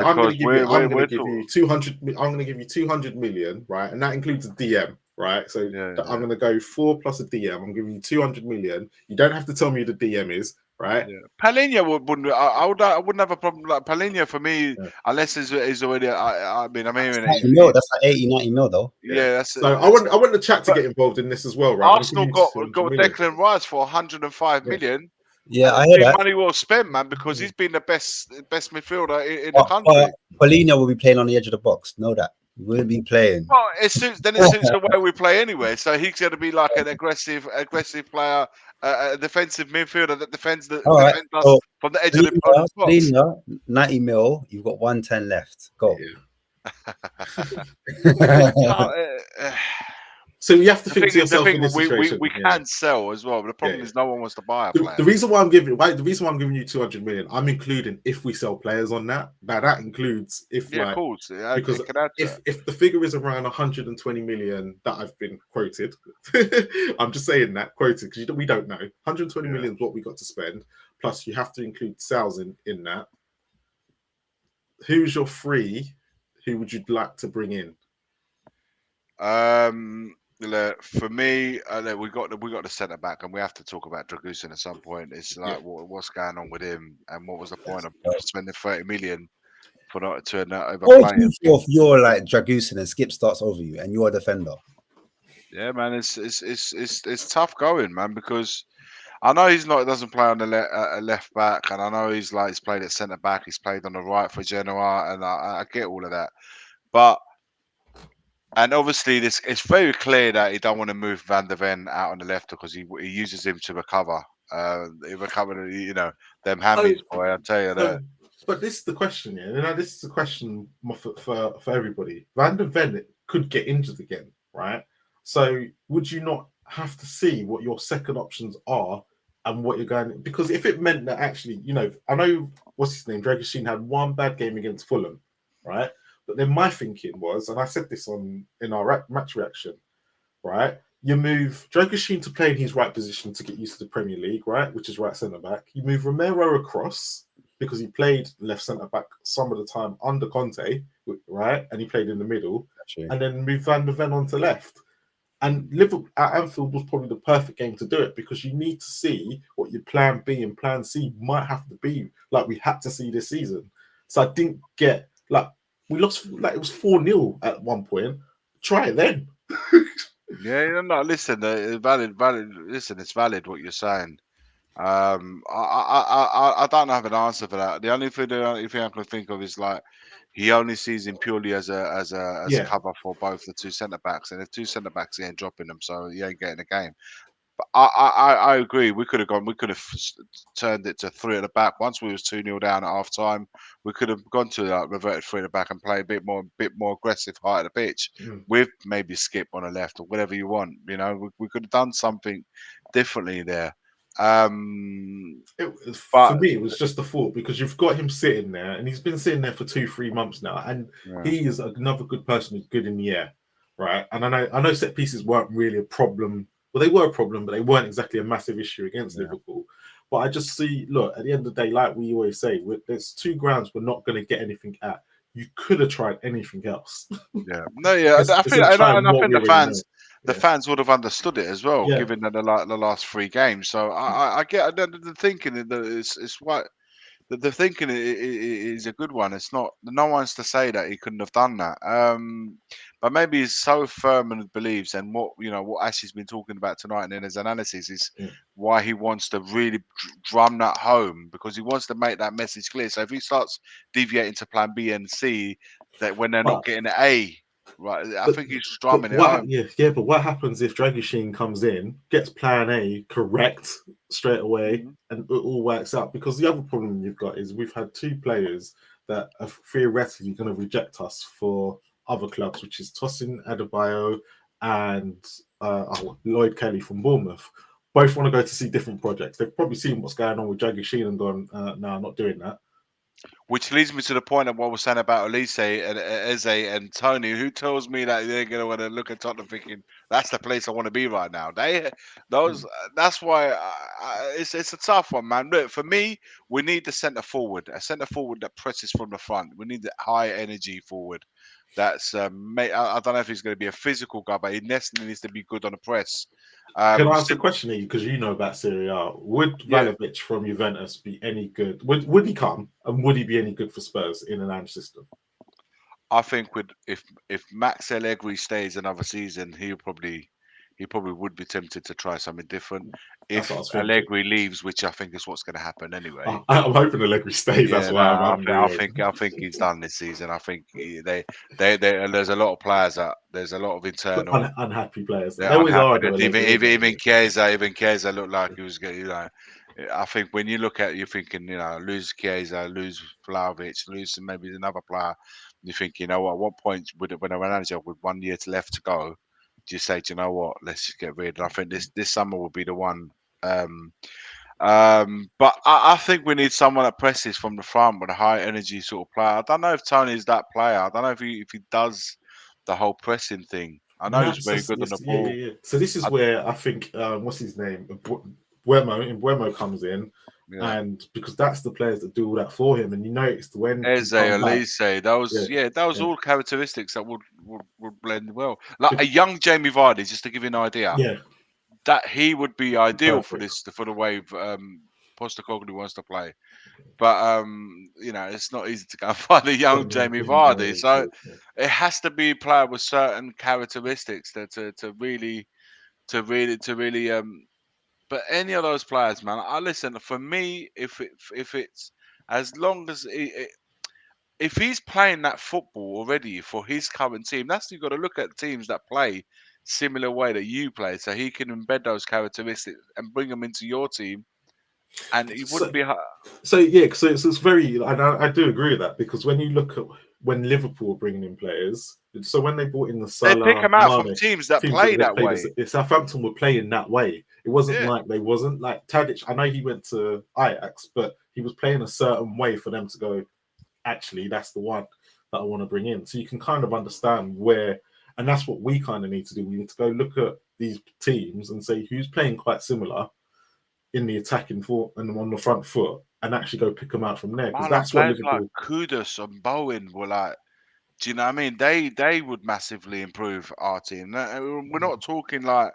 200. I'm going to give you 200 million, right? And that includes a DM, right? So I'm going to go 4 plus a DM. I'm giving you 200 million. You don't have to tell me who the DM is, right? Yeah. Palhinha wouldn't. I wouldn't have a problem. Like Palhinha for me, unless he's already. I'm hearing it. That's like 80, 90 mil though. Yeah, so I want the chat to get involved in this as well, right? Arsenal got Declan Rice for 105 million. Yeah, I hear that. Money well spent, man, because he's been the best midfielder in the country. Palhinha will be playing on the edge of the box. Know that. He will be playing. Well, it suits the way we play anyway. So he's going to be like an aggressive player, a defensive midfielder that defends us from the edge of the box. Palhinha, 90 mil. You've got 110 left. Go. So you have to think to yourself in this situation. We can sell as well, but the problem is no one wants to buy a player. The reason why I'm giving you 200 million, I'm including if we sell players on that. Now that includes if of course, because if the figure is around 120 million that I've been quoted, I'm just saying that quoted because we don't know. 120 million is what we got to spend. Plus you have to include sales in that. Who's your 3? Who would you like to bring in? For me, we got the centre back, and we have to talk about Dragusin at some point. It's like what's going on with him, and what was the point of spending 30 million for not to overplay him? If you're like Dragusin and Skip starts over you, and you're a defender. Yeah, man, it's tough going, man, because I know he doesn't play on the left back, and I know he's played at centre back. He's played on the right for Genoa, and I get all of that, but. And obviously, it's very clear that he don't want to move Van der Ven out on the left because he uses him to recover. He recovered, them hammies, boy. I tell you that. But this is the question, yeah. This is a question for everybody. Van der Ven could get injured again, right? So would you not have to see what your second options are and what you're going? Because if it meant that actually, I know what's his name, Dragusin had one bad game against Fulham, right? But then my thinking was, and I said this in our match reaction, right? You move Dragusin to play in his right position to get used to the Premier League, right? Which is right centre back. You move Romero across because he played left centre back some of the time under Conte, right? And he played in the middle, Actually. and then move Van der Ven onto left. And Liverpool at Anfield was probably the perfect game to do it because you need to see what your plan B and plan C might have to be, like we had to see this season. So I didn't get we lost, it was 4-0 at one point. Try it then. Yeah, no, listen, valid. Listen, it's valid what you're saying. I don't have an answer for that. The only thing I can think of is like he only sees him purely as Yeah. cover for both the two centre backs, and if two centre backs he ain't dropping them, so he ain't getting a game. But I agree. We could have turned it to 3 at the back. Once we was 2-0 down at half time, we could have gone to reverted 3 at the back and play a bit more aggressive height of the pitch with maybe Skip on the left or whatever you want. We could have done something differently there. For me, it was just a thought because you've got him sitting there, and he's been sitting there for 2-3 months now, and he is another good person who's good in the air, right? And I know set pieces weren't really a problem. Well, they were a problem, but they weren't exactly a massive issue against Liverpool. But I just see, look, at the end of the day, like we always say, there's 2 grounds we're not going to get anything at. You could have tried anything else. Yeah, no, yeah, I think the fans would have understood it as well, given that the last 3 games. So I get the thinking that it's what the thinking is a good one. It's not. No one's to say that he couldn't have done that. But maybe he's so firm and believes, and what Ashley's been talking about tonight and in his analysis is why he wants to really drum that home, because he wants to make that message clear. So if he starts deviating to plan B and C, that when they're not getting an A, right? I think he's drumming it home. Yeah, but what happens if Dragusin comes in, gets plan A correct straight away, and it all works out? Because the other problem you've got is we've had 2 players that are theoretically going to reject us for other clubs, which is Tosin Adebayo and Lloyd Kelly from Bournemouth. Both want to go to see different projects. They've probably seen what's going on with Dragusin and gone, no, I'm not doing that. Which leads me to the point of what we're saying about Elise and Eze and Tony. Who tells me that they're going to want to look at Tottenham thinking that's the place I want to be right now? That's why it's a tough one, man. Look, for me, we need a centre forward that presses from the front. We need that high energy forward. That's I don't know if he's going to be a physical guy, but he necessarily needs to be good on the press. Can I ask a question here, because you know about Serie A? Would Vlahovic from Juventus be any good? Would he come, and would he be any good for Spurs in an Ange system? I think if Max Allegri stays another season, he probably would be tempted to try something different. If Allegri leaves, which I think is what's going to happen anyway. I'm hoping Allegri stays. That's why I think he's done this season. I think there's a lot of players there's a lot of internal unhappy players. They always are. Even Chiesa looked like he was getting. I think when you look at, you're thinking, lose Chiesa, lose Vlahovic, lose maybe another player. You think, at what point when a manager with 1 year left to go, do you say, do you know what, let's just get rid? And I think this summer will be the one. But I think we need someone that presses from the front with a high energy sort of player. I don't know if Tony's that player. I don't know if he does the whole pressing thing. I know he's very good on the ball. Yeah. So this is where I think what's his name, Buemo comes in. Yeah. And because that's the players that do all that for him, and you noticed when Eze, Elise, those all characteristics that would blend well. Like a young Jamie Vardy, just to give you an idea. Yeah, that he would be ideal for the way Postecoglou wants to play. But it's not easy to go and find a young Jamie Vardy. So it has to be a player with certain characteristics to really. But any of those players, man, listen. For me, if it's as long as if he's playing that football already for his current team, you've got to look at teams that play similar way that you play, so he can embed those characteristics and bring them into your team. and it wouldn't be. So yeah, so it's very, and I do agree with that, because when you look at when Liverpool are bringing in players, so when they brought in the They Salah, pick them out from Mane, teams that teams play that that played way. Southampton were playing that way. It wasn't Yeah. like they wasn't like Tadic. I know he went to Ajax, but he was playing a certain way for them to go, actually, that's the one that I want to bring in. So you can kind of understand where, and that's what we kind of need to do. We need to go look at these teams and say who's playing quite similar in the attacking foot and on the front foot, and actually go pick them out from there, because that's what Players like Liverpool. Kudus and Bowen were like, do you know what I mean? They would massively improve our team. We're not talking like,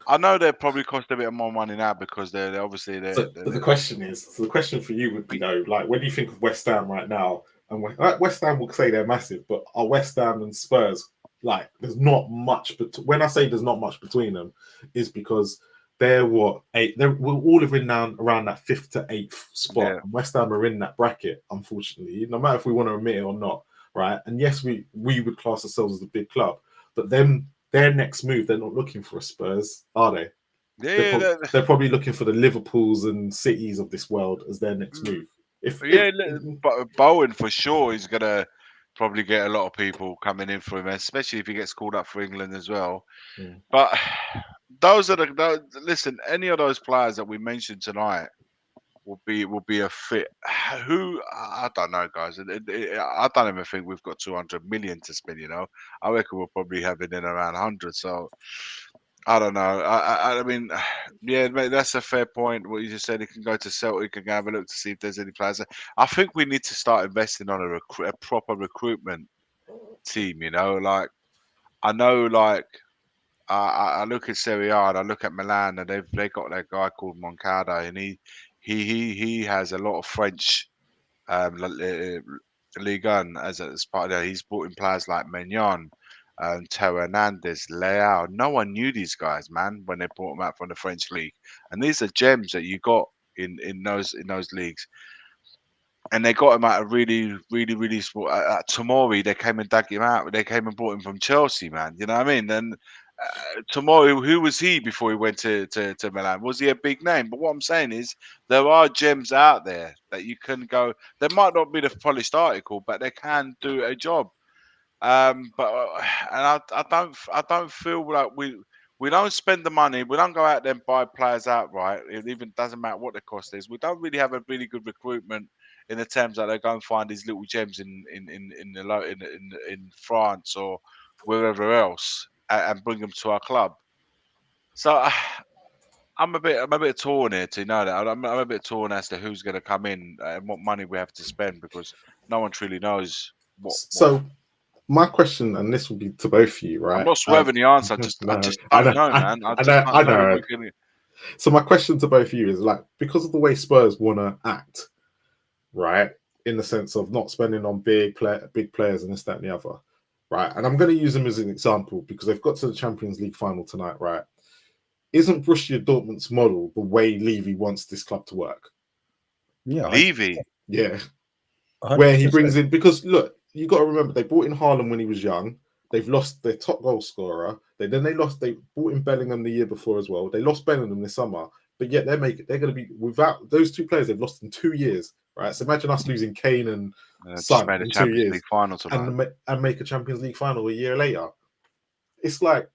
I know they probably cost a bit more money now because they're obviously So the question for you would be though, like when you think of West Ham right now, and West Ham will say they're massive, but are West Ham and Spurs, like there's not much. But when I say there's not much between them, is because they're what eight. We're all in now around that 5th to 8th spot. Yeah. And West Ham are in that bracket, unfortunately, no matter if we want to admit it or not, right? And yes, we would class ourselves as a big club, but then their next move, they're not looking for a Spurs, are they? Yeah, They're probably looking for the Liverpools and Cities of this world as their next move. But Bowen for sure is gonna probably get a lot of people coming in for him, especially if he gets called up for England as well. Mm. But those are listen. Any of those players that we mentioned tonight will be a fit. Who I don't know, guys. I don't even think we've got 200 million to spend. You know, I reckon we'll probably have it in around 100. So I don't know. I mean, yeah, mate, that's a fair point. What you just said, he can go to Celtic and have a look to see if there's any players. I think we need to start investing on a proper recruitment team. You know, like I know, like I look at Serie A and I look at Milan, and they got that guy called Moncada, and he has a lot of French Ligue 1 as part of that. He's brought in players like Mignon, Teo Hernandez, Leao. No one knew these guys, man, when they brought them out from the French league. And these are gems that you got in those leagues. And they got him out of really small. Tomori, they came and dug him out. They came and brought him from Chelsea, man. You know what I mean? And Tomori, who was he before he went to Milan? Was he a big name? But what I'm saying is, there are gems out there that you can go. They might not be the polished article, but they can do a job. And I don't feel like we don't spend the money. We don't go out there and buy players outright. It even doesn't matter what the cost is. We don't really have a really good recruitment in the terms that they go and find these little gems in France or wherever else and bring them to our club. So I'm a bit torn here to know that. I'm a bit torn as to who's going to come in and what money we have to spend, because no one truly knows what. So my question, and this will be to both of you, right? I'm not swerving the answer. I just don't know, man. I know. So my question to both of you is, like, because of the way Spurs want to act, right, in the sense of not spending on big players and this, that, and the other, right? And I'm going to use them as an example because they've got to the Champions League final tonight, right? Isn't Borussia Dortmund's model the way Levy wants this club to work? Yeah, Levy. Yeah, 100%. Where he brings in, because look, you got to remember they brought in Haaland when he was young. They've lost their top goal scorer. They brought in Bellingham the year before as well. They lost Bellingham this summer, but yet they're going to be without those two players. They've lost in 2 years, right? So imagine us losing Kane and Son in 2 years, League final and make a Champions League final a year later. It's like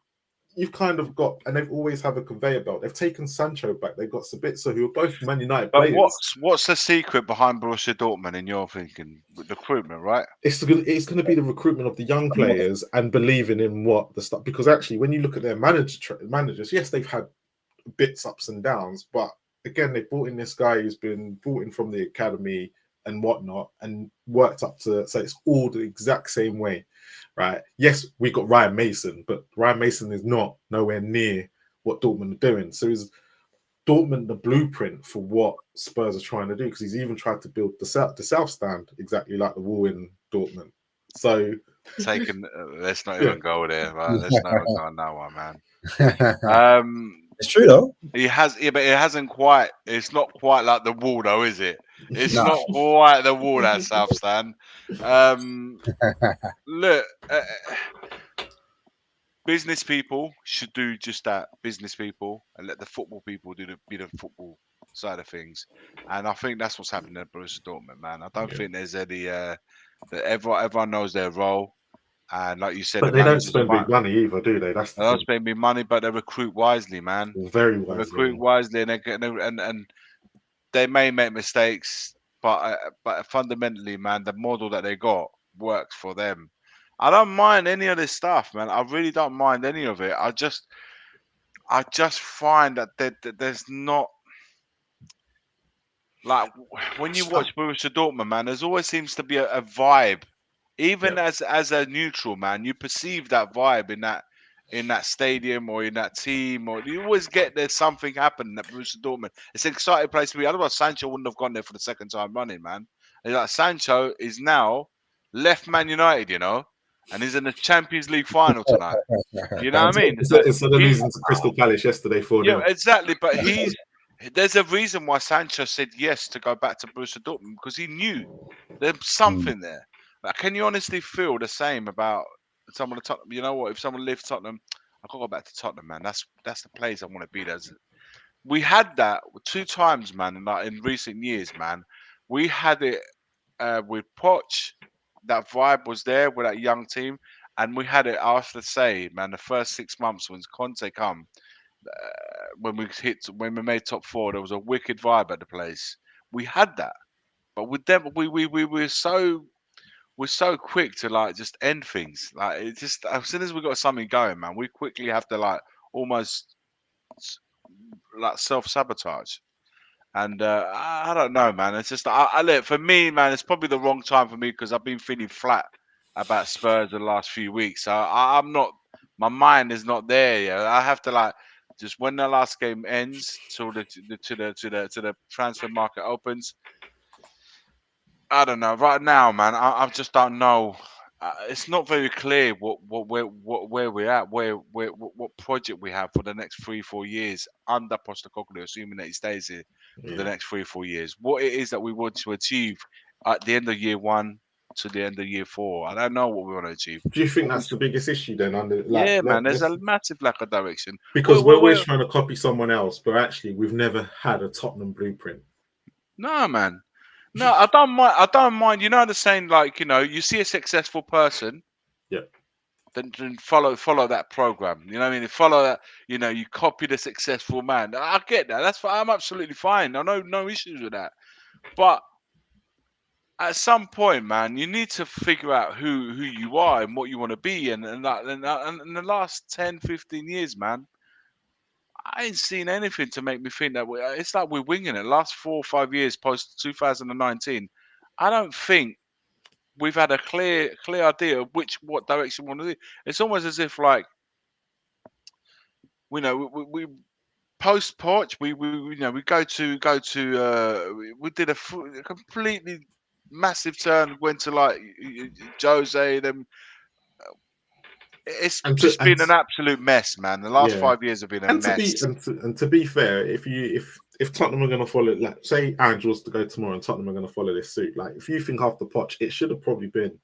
you've kind of got, and they've always have a conveyor belt. They've taken Sancho back. They've got Sabitzer, who are both Man United players. What's the secret behind Borussia Dortmund in your thinking? Recruitment, right? It's going to be the recruitment of the young players and believing in what the stuff. Because actually, when you look at their managers, yes, they've had bits ups and downs, but again, they brought in this guy who's been brought in from the academy and whatnot, and worked up to, so it's all the exact same way, right? Yes, we got Ryan Mason, but Ryan Mason is nowhere near what Dortmund are doing. So is Dortmund the blueprint for what Spurs are trying to do? Because he's even tried to build the south stand exactly like the wall in Dortmund. So let's not even go there, man. Let's not even go on that one, man. It's true though. But it hasn't quite. It's not quite like the wall, though, is it? It's not quite the wall, that south stand. Look, business people should do just that. Business people, and let the football people be the football side of things, and I think that's what's happening at Borussia Dortmund, man. I don't think there's any that everyone knows their role, and like you said, But the they don't managers spend big money either, do they? That's they the don't thing. spend big money, but they recruit wisely, man. Very They wisely. recruit wisely, and and they may make mistakes, but fundamentally, man, the model that they got works for them. I don't mind any of this stuff, man. I really don't mind any of it. I just find that there's not like when you watch Borussia Dortmund, man. There's always seems to be a vibe, even as a neutral man. You perceive that vibe in that stadium or in that team, or you always get there's something happening at Borussia Dortmund. It's an exciting place to be. Otherwise, Sancho wouldn't have gone there for the second time running, man. And like Sancho is now left Man United, you know, and he's in the Champions League final tonight. You know what I mean? Instead of losing to Crystal Palace yesterday 4-0. Yeah, exactly. But there's a reason why Sancho said yes to go back to Borussia Dortmund, because he knew there's something there. Like, can you honestly feel the same about someone at Tottenham? You know what? If someone left Tottenham, I've got to go back to Tottenham, man. That's the place I want to be. We had that 2 times, man, in recent years, man. We had it with Poch. That vibe was there with that young team, and we had it. I have to say, man, the first 6 months when Conte come, when we made top 4, there was a wicked vibe at the place. We had that, but with them, we're so quick to like just end things. Like, it just, as soon as we got something going, man, we quickly have to like almost like self-sabotage. And I don't know, man. It's just look, for me, man, it's probably the wrong time for me because I've been feeling flat about Spurs the last few weeks. So I'm not. My mind is not there yet. I have to like just when the last game ends till the transfer market opens. I don't know. Right now, man, I just don't know. It's not very clear where we're at, what project we have for the next 3-4 years under Postecoglou, assuming that he stays here for the next 3-4 years. What it is that we want to achieve at the end of year 1 to the end of year 4. I don't know what we want to achieve. Do you think that's the biggest issue then? Man, there's a massive lack of direction. Because we're always trying to copy someone else, but actually we've never had a Tottenham blueprint. No, man. No, I don't mind. I don't mind. You know the saying, like, you know, you see a successful person, then follow that program. You know what I mean? Follow that. You know, you copy the successful man. I get that. That's fine. I'm absolutely fine. I know no issues with that. But at some point, man, you need to figure out who you are and what you want to be. And in the last 10, 15 years, man, I ain't seen anything to make me think that it's like we're winging it. Last 4 or 5 years post 2019, I don't think we've had a clear idea of what direction we want to do. It's almost as if, like, we post Poch, we did a completely massive turn, went to like Jose, then. It's just been an absolute mess, man. The last 5 years have been a mess. To be fair, if Tottenham are going to follow, like, say Ange was to go tomorrow and Tottenham are going to follow this suit, like, if you think after Poch, it should have probably been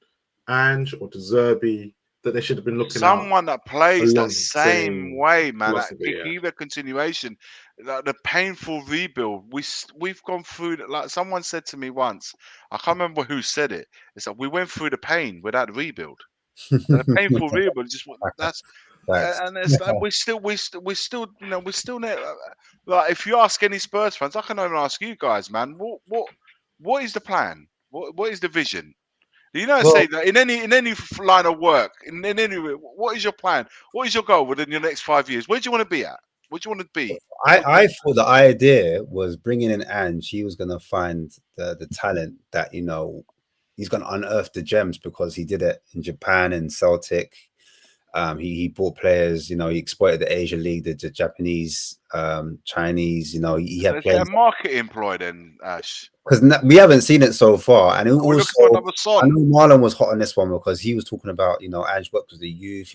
Ange or De Zerbi that they should have been looking at. Someone that plays that same way, man. Either continuation, like the painful rebuild. We've gone through. Like someone said to me once, I can't remember who said it. It's like we went through the pain without the rebuild. And a painful rebuild, just that's, and it's like we're still, you know, we're still there. Like, if you ask any Spurs fans, I can even ask you guys, man. What is the plan? What is the vision? You know, say that in any line of work, in any, what is your plan? What is your goal within your next 5 years? Where do you want to be at? What do you want to be? I thought the idea was bringing in Ange. He was going to find the talent that, you know, he's going to unearth the gems because he did it in Japan and Celtic. He bought players, you know, he exploited the Asia League, the Japanese, Chinese, you know, he had players. A market employ then, Ash. Because we haven't seen it so far. And also, I know Marlon was hot on this one because he was talking about, you know, Ange worked with the youth.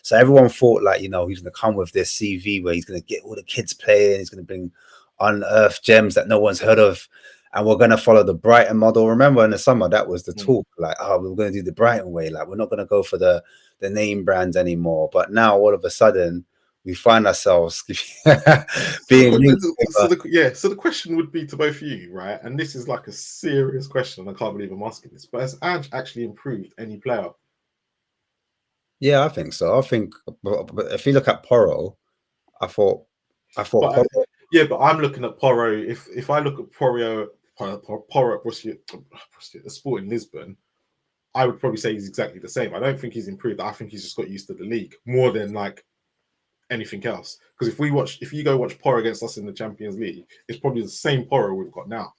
So everyone thought, like, you know, he's going to come with this CV where he's going to get all the kids playing. He's going to bring unearthed gems that no one's heard of. And we're going to follow the Brighton model. Remember in the summer, that was the talk. Like, we're going to do the Brighton way. Like, we're not going to go for the name brands anymore. But now all of a sudden, we find ourselves So being so the question would be to both of you, right? And this is like a serious question. I can't believe I'm asking this, but has Ange actually improved any player? Yeah, I think so. I think, but if you look at Porro, I thought But Porro, but I'm looking at Porro. If I look at Porro at Sporting Lisbon, I would probably say he's exactly the same. I don't think he's improved. I think he's just got used to the league more than like anything else. Because if you go watch Porro against us in the Champions League, it's probably the same Porro we've got now.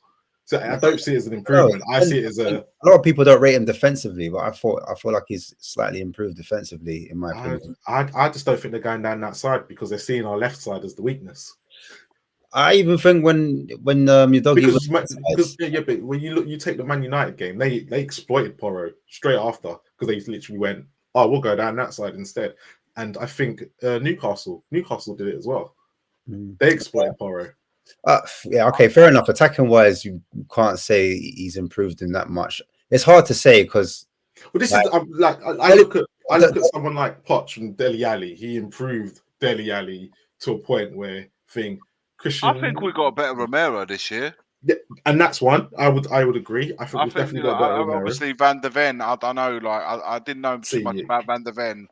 So I don't see it as an improvement. I see it as a lot of people don't rate him defensively, but I feel like he's slightly improved defensively, in my opinion. I just don't think they're going down that side because they're seeing our left side as the weakness. I even think when Udogie was but when you take the Man United game, they exploited Porro straight after because they literally went, oh, we'll go down that side instead. And I think Newcastle did it as well. They exploited Porro. Yeah, okay, fair enough. Attacking wise, you can't say he's improved in that much. It's hard to say because. Well, this is I look at someone like Poch and Dele Alli. He improved Dele Alli to a point where Christian. I think we got a better Romero this year. Yeah, and that's one I would agree. I think we've definitely got better Romero. Obviously, Van der Ven. I don't know. Like I didn't know too much about Van der Ven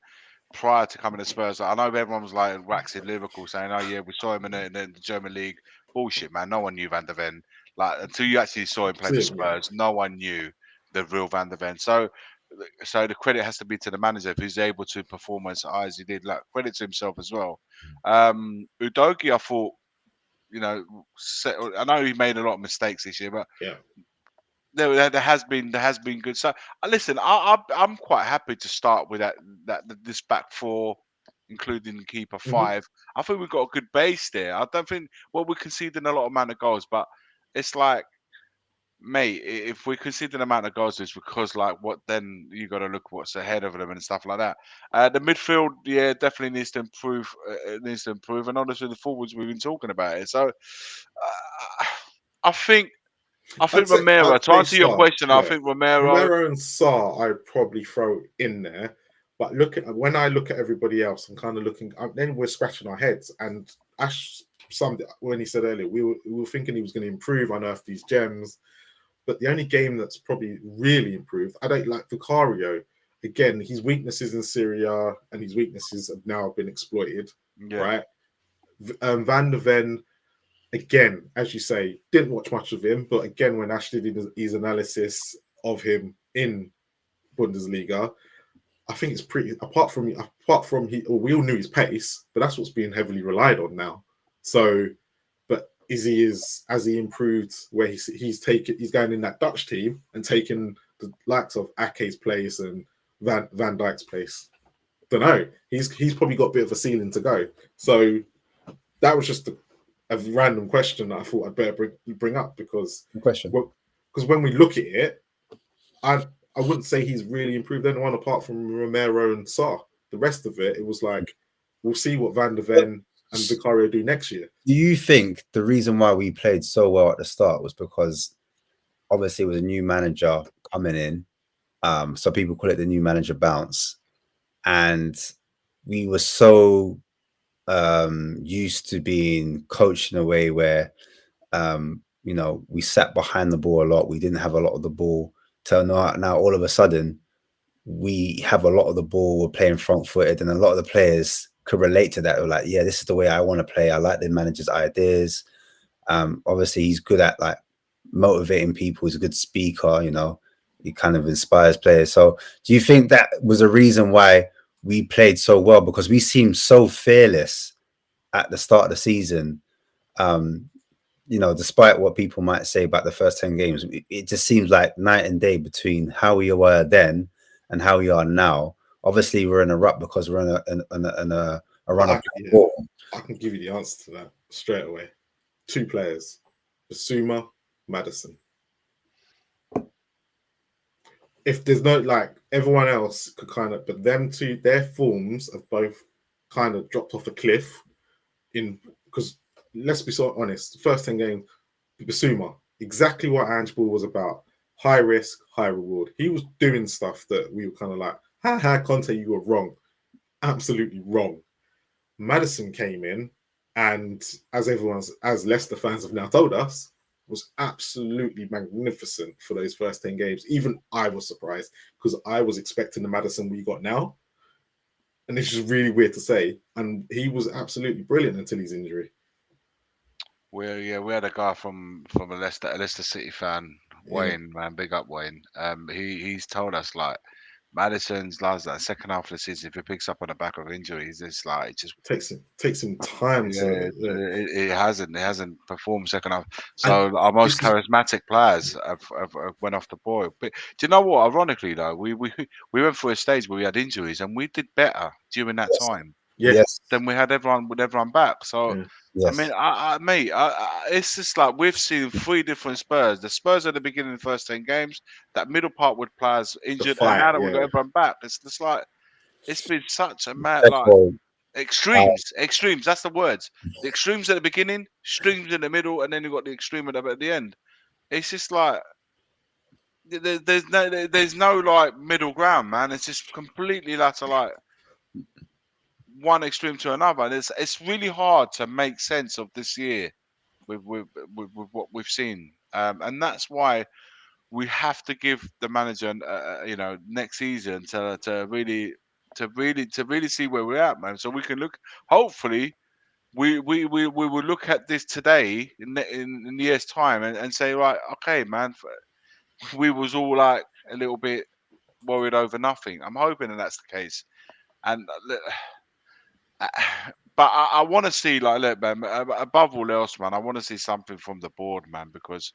prior to coming to Spurs. I know everyone was like waxing lyrical, saying, "Oh yeah, we saw him in the German league." Bullshit, man. No one knew Van der Ven. Like until you actually saw him play for Spurs, no one knew the real Van der Ven. So the credit has to be to the manager if he's able to perform as high as he did. Like credit to himself as well. Udogie, I thought, I know he made a lot of mistakes this year, but yeah. There has been good. So listen, I'm quite happy to start with this back four, including the keeper 5. I think we've got a good base there. I don't think we're conceding a lot amount of goals, but it's like, mate, if we're conceding amount of goals, it's because what then you got to look what's ahead of them and stuff like that. The midfield, yeah, definitely needs to improve. And honestly, the forwards we've been talking about it. So I think Romero, to answer your question, I think Romero and Sarr I'd probably throw in there. But when I look at everybody else, I'm kind of looking, then we're scratching our heads. And Ash, when he said earlier, we were thinking he was going to improve, unearth these gems. But the only game that's probably really improved, I don't like Vicario. Again, his weaknesses in Syria and his weaknesses have now been exploited, right? Van der Ven, again, as you say, didn't watch much of him, but again, when Ash did his analysis of him in Bundesliga, I think it's pretty. Apart from we all knew his pace, but that's what's being heavily relied on now. So, but has he improved where he's going in that Dutch team and taking the likes of Ake's place and Van Dijk's place? Don't know. He's probably got a bit of a ceiling to go. So that was just a random question that I thought I'd better bring up because when we look at it, I wouldn't say he's really improved anyone apart from Romero and Sarr. The rest of it was like, we'll see what Van der Ven and Vicario do next year. Do you think the reason why we played so well at the start was because obviously it was a new manager coming in, so people call it the new manager bounce, and we were so used to being coached in a way where we sat behind the ball a lot, we didn't have a lot of the ball, till now all of a sudden we have a lot of the ball, we're playing front-footed, and a lot of the players could relate to that. We're like, yeah, this is the way I want to play. I like the manager's ideas. Obviously he's good at like motivating people, he's a good speaker, he kind of inspires players. So do you think that was a reason why we played so well? Because we seemed so fearless at the start of the season. Despite what people might say about the first 10 games, it just seems like night and day between how we were then and how we are now. Obviously, we're in a rut because we're in a run of ball. I can give you the answer to that straight away. 2 players, Bissouma, Maddison. If there's no everyone else could but them two, their forms have both kind of dropped off a cliff. Because let's be so honest, the first 10 games, Bissouma, exactly what Ange Ball was about: high risk, high reward. He was doing stuff that we were kind of like, ha, Conte, you were wrong, absolutely wrong. Maddison came in, and as Leicester fans have now told us, was absolutely magnificent for those first 10 games. Even I was surprised because I was expecting the Maddison we got now. And it's just really weird to say. And he was absolutely brilliant until his injury. We had a guy from a Leicester City fan, Wayne, man, big up Wayne. He's told us like Maddison's last that second half of the season, if he picks up on the back of injuries, it's like it just takes him time to. It hasn't performed second half. So our most charismatic players have went off the boil. But do you know what? Ironically, though, we went through a stage where we had injuries and we did better during that time. Yes. Then we had everyone back. So yes. I mean, it's just like we've seen three different Spurs. The Spurs at the beginning of the first 10 games, that middle part with players injured, and now that we've got everyone back, it's just like it's been such a mad extremes. That's the words. The extremes at the beginning, extremes in the middle, and then you've got the extreme at the end. It's just like there's no like middle ground, man. It's just completely like one extreme to another, and it's really hard to make sense of this year with what we've seen, and that's why we have to give the manager, next season to really see where we're at, man. So we can look. Hopefully, we will look at this today in years' time and say, right, okay, man, we was all like a little bit worried over nothing. I'm hoping that's the case, and. But I want to see, like, look, man, above all else, man, I want to see something from the board, man, because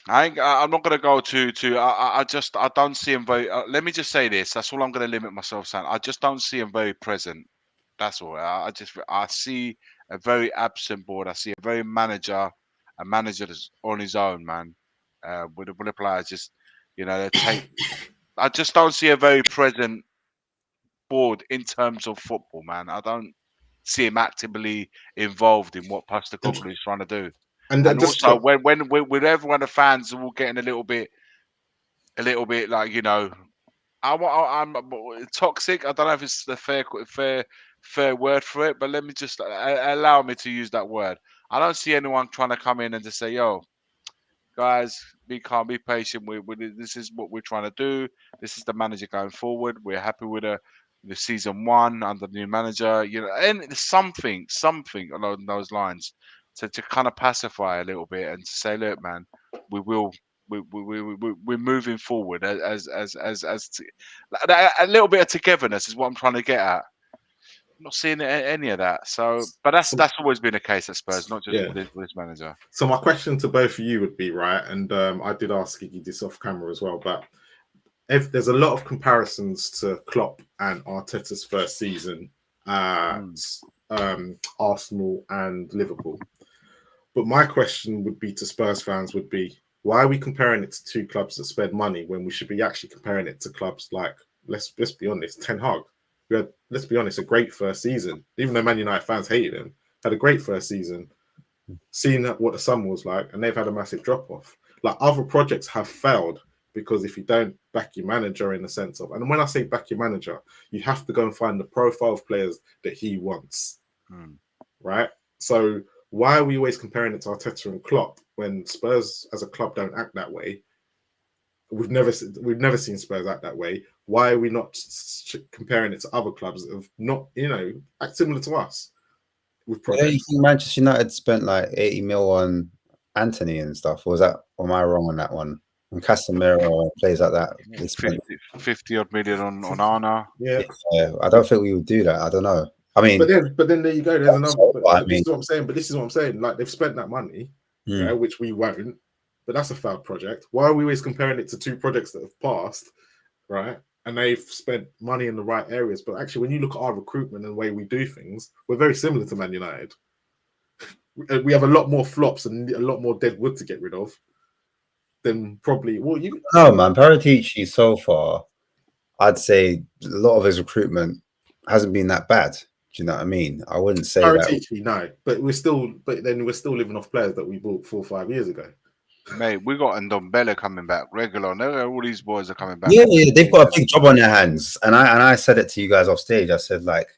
I'm not going to go I don't see him very. Let me just say this. That's all I'm going to limit myself saying. I just don't see him very present. That's all. I see a very absent board. I see a manager that's on his own, man. With the players just, they take. I just don't see a very present board in terms of football, man. I don't see him actively involved in what Postecoglou is trying to do. And also, when with everyone, the fans are all getting a little bit like, I'm toxic. I don't know if it's the fair word for it, but let me just allow me to use that word. I don't see anyone trying to come in and just say, "Yo, guys, be calm, be patient. This is what we're trying to do. This is the manager going forward. We're happy with the season one under the new manager, and something along those lines to kind of pacify a little bit and to say, look, man, we're moving forward as a little bit of togetherness is what I'm trying to get at. I'm not seeing any of that. So, but that's always been the case at Spurs, not just with this manager. So my question to both of you would be, right, and I did ask you this off camera as well, but if there's a lot of comparisons to Klopp and Arteta's first season, Arsenal and Liverpool. But my question would be to Spurs fans would be, why are we comparing it to two clubs that spend money when we should be actually comparing it to clubs like, let's be honest, Ten Hag, who had, let's be honest, a great first season. Even though Man United fans hated him, had a great first season. Seeing what the summer was like, and they've had a massive drop-off. Like, other projects have failed because if you don't back your manager in the sense of, and when I say back your manager, you have to go and find the profile of players that he wants, right? So why are we always comparing it to Arteta and Klopp when Spurs as a club don't act that way? We've never seen Spurs act that way. Why are we not comparing it to other clubs that have not, act similar to us? With you think Manchester United spent like 80 mil on Anthony and stuff? Or am I wrong on that one? And Casemiro plays like that. 50 odd million on Arna. Yeah, I don't think we would do that. I don't know. I mean, but then there you go. There's another. This is what I'm saying. But this is what I'm saying. Like, they've spent that money, which we won't. But that's a failed project. Why are we always comparing it to two projects that have passed, right? And they've spent money in the right areas. But actually, when you look at our recruitment and the way we do things, we're very similar to Man United. We have a lot more flops and a lot more dead wood to get rid of than probably. Well, no, man. Paratici so far, I'd say a lot of his recruitment hasn't been that bad. Do you know what I mean? I wouldn't say Paratici, no, but then we're still living off players that we bought 4 or 5 years ago. Mate, we got Ndombele coming back, regular. All these boys are coming back. Yeah, they've got a big job on their hands. And I said it to you guys off stage. I said, like,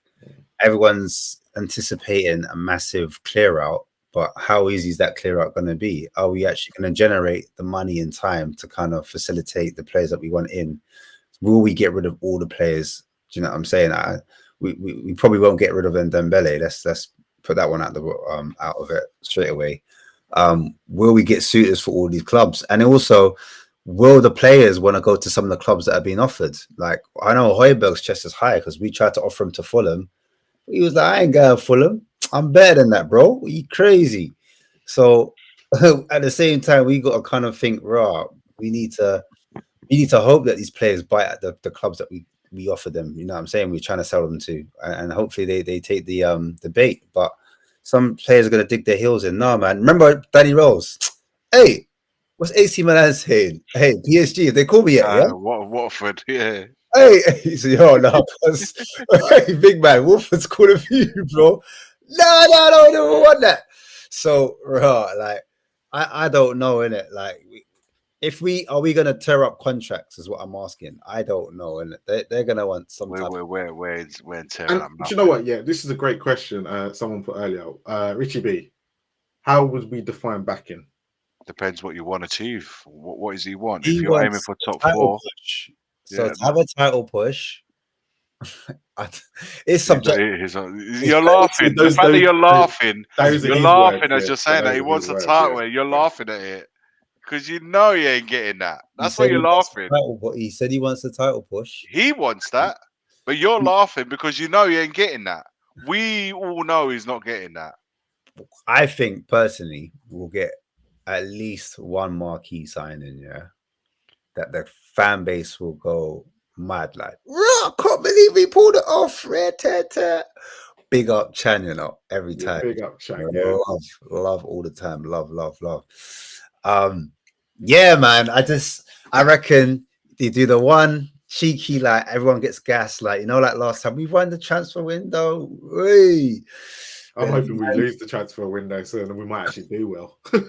everyone's anticipating a massive clear out, but how easy is that clear out going to be? Are we actually going to generate the money in time to kind of facilitate the players that we want in? Will we get rid of all the players? Do you know what I'm saying? We probably won't get rid of Dembele. Let's put that one out of it straight away. Will we get suitors for all these clubs? And also, will the players want to go to some of the clubs that have been offered? Like, I know Højbjerg's chest is high because we tried to offer him to Fulham. He was like, I ain't going to Fulham. I'm better than that, bro. Are you crazy? So at the same time, we got to kind of think, raw, we need to hope that these players bite at the clubs that we offer them. You know what I'm saying? We're trying to sell them to, and hopefully they take the bait. But some players are going to dig their heels in. No, man. Remember Danny Rose? Hey, what's AC Milan saying? Hey, PSG, if they call me yet, yeah? Watford, yeah. Hey, he said, yo, no, hey, big man, Wolford's calling for you, bro. No, I don't want that. So, like, I don't know, innit? Like, are we gonna tear up contracts? Is what I'm asking. I don't know, and they're gonna want some. We're tearing up. You know what? Yeah, this is a great question. Someone put earlier. Richie B, how would we define backing? Depends what you want to achieve. What does he want? If you're aiming for top 4, so to have a title push. It's subjective. You're laughing. The fact that you're laughing as you're saying that he wants a title. You're laughing at it because you know he ain't getting that. That's why you're laughing. He said he wants a title push. He wants that, but you're laughing because you know he ain't getting that. We all know he's not getting that. I think personally, we'll get at least one marquee signing. Yeah, that the fan base will go mad, like, I can't believe we pulled it off. Big up Chan, you know, every time. Big up Chan, yeah. Love all the time. Love. Yeah, man. I reckon they do the one cheeky, like everyone gets gas, like, you know, like last time we won the transfer window. Hey. I'm hoping we lose the transfer window, so then we might actually do well. We're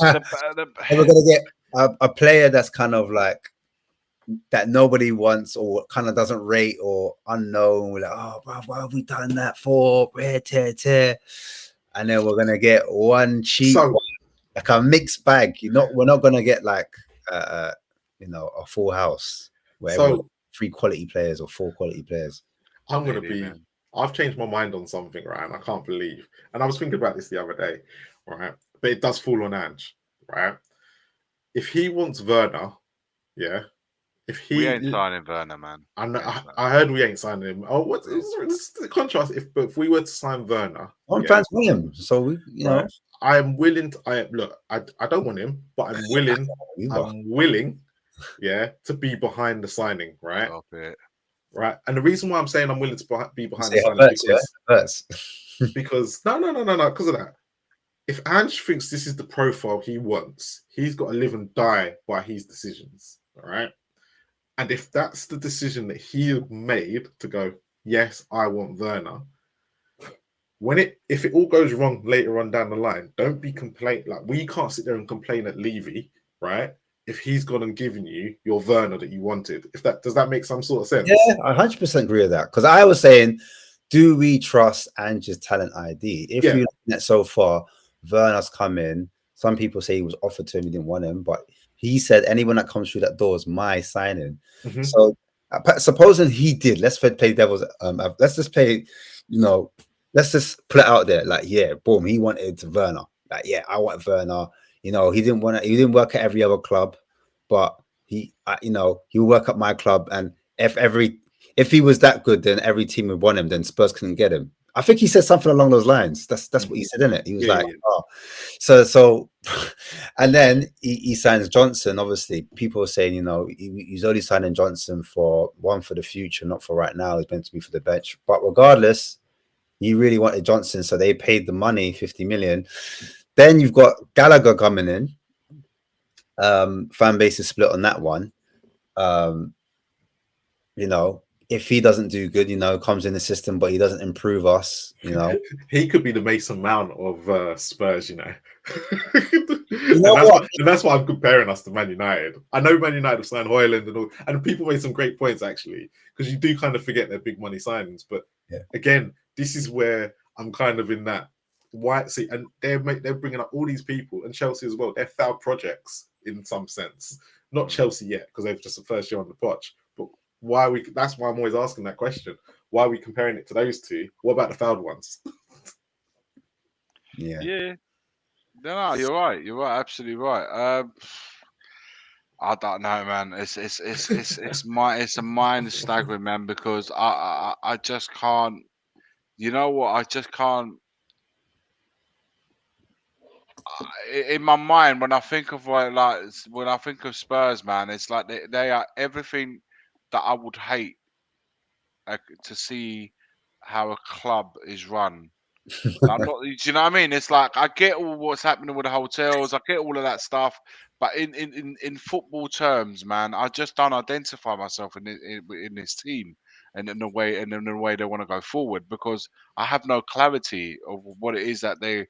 gonna get a player that's kind of like that nobody wants or kind of doesn't rate or unknown. We're like, oh, bro, what have we done that for? And then we're gonna get one cheap, like a mixed bag. We're not gonna get like a full house where 3 quality players or 4 quality players. I've changed my mind on something, right? And I can't believe. And I was thinking about this the other day, right? But it does fall on Ange, right? If he wants Werner, yeah. We ain't signing Werner, man. I heard we ain't signing him. Oh, what's the contrast? If we were to sign Werner, fans want him, so we, know. I am willing to. I don't want him, but I'm willing. I'm willing, to be behind the signing, right? Right. And the reason why I'm saying I'm willing to be behind the signing because no, because of that. If Ange thinks this is the profile he wants, he's got to live and die by his decisions. All right. And if that's the decision that he made to go, yes, I want Werner. If it all goes wrong later on down the line, don't be complaining. Like, we can't sit there and complain at Levy, right? If he's gone and given you your Werner that you wanted. Does that make some sort of sense? Yeah, I 100% agree with that. Because I was saying, do we trust Ange's talent ID? If we're looking at so far, Werner's come in. Some people say he was offered to him, he didn't want him, but he said anyone that comes through that door is my signing. Mm-hmm. So supposing he did, let's play devil's. Let's just play. Let's just put it out there. Like, yeah, boom, he wanted Werner. Like, yeah, I want Werner. He didn't want to. He didn't work at every other club, but he will work at my club. And if he was that good, then every team would want him. Then Spurs couldn't get him. I think he said something along those lines. That's what he said, isn't it? He was oh. So, and then he signs Johnson. Obviously, people are saying, he's only signing Johnson for the future, not for right now. He's meant to be for the bench. But regardless, he really wanted Johnson, so they paid the money, 50 million. Then you've got Gallagher coming in. Fan base is split on that one. If he doesn't do good, comes in the system, but he doesn't improve us, He could be the Mason Mount of Spurs, and that's why I'm comparing us to Man United. I know Man United have signed Højlund and people made some great points, actually, because you do kind of forget their big money signings, but Again, this is where I'm kind of in that white seat, and they're bringing up all these people, and Chelsea as well. They're failed projects in some sense. Not Chelsea yet, because they've just the first year on the potch. But why we? That's why I'm always asking that question. Why are we comparing it to those two? What about the failed ones? Yeah. No, you're right. You're right. Absolutely right. I don't know, man. It's a mind staggering, man, because I just can't. You know what? I just can't. In my mind, when I think of when I think of Spurs, man, it's like they are everything that I would hate to see how a club is run. I'm not. Do you know what I mean? It's like I get all what's happening with the hotels. I get all of that stuff, but in football terms, man, I just don't identify myself in this team and in the way they want to go forward, because I have no clarity of what it is that they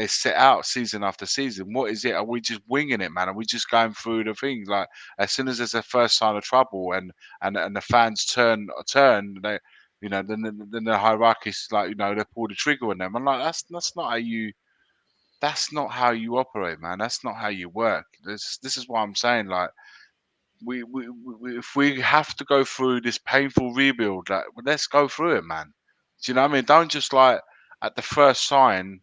set out season after season. What is it? Are we just winging it, man? Are we just going through the things like as soon as there's a first sign of trouble and the fans turn they. Then the hierarchy's like, they pull the trigger on them. I'm like, that's not how you operate, man. That's not how you work. This is what I'm saying. Like, we if we have to go through this painful rebuild, like, well, let's go through it, man. Do you know what I mean? Don't just like at the first sign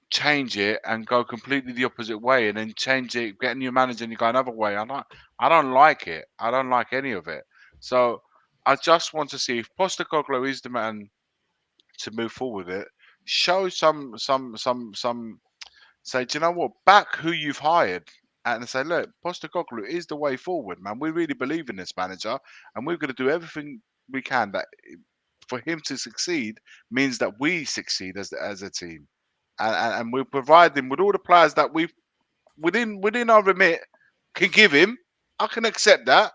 change it and go completely the opposite way, and then change it, get a new manager, and you go another way. I don't like it. I don't like any of it. So I just want to see if Postecoglou is the man to move forward with it. Show some. Say, do you know what? Back who you've hired, and say, look, Postecoglou is the way forward, man. We really believe in this manager, and we're going to do everything we can that for him to succeed means that we succeed as a team, and we'll provide him with all the players that we within our remit can give him. I can accept that.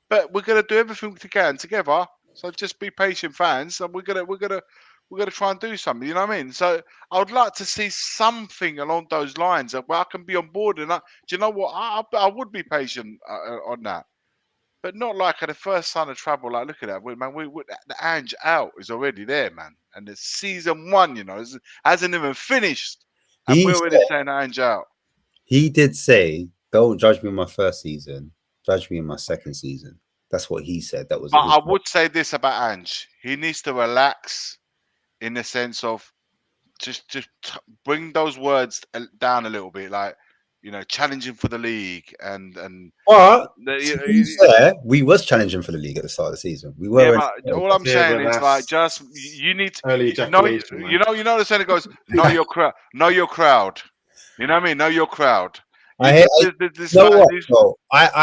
But we're gonna do everything we can together. So just be patient, fans, and we're gonna try and do something. You know what I mean? So I would like to see something along those lines where I can be on board. And do you know what? I would be patient on that, but not like at the first sign of trouble. Like, look at that, man. The Ange out is already there, man, and it's season 1. Hasn't even finished, and we're already saying Ange out. He did say, "Don't judge me in my first season. Judge me in my second season." That's what he said. That was. But I would say this about Ange: he needs to relax, in the sense of just bring those words down a little bit, like challenging for the league and. But we was challenging for the league at the start of the season. We were. Yeah, but all I'm saying is like just you need to early ejaculation. The saying it goes, know your crowd, know your crowd. You know what I mean? Know your crowd. I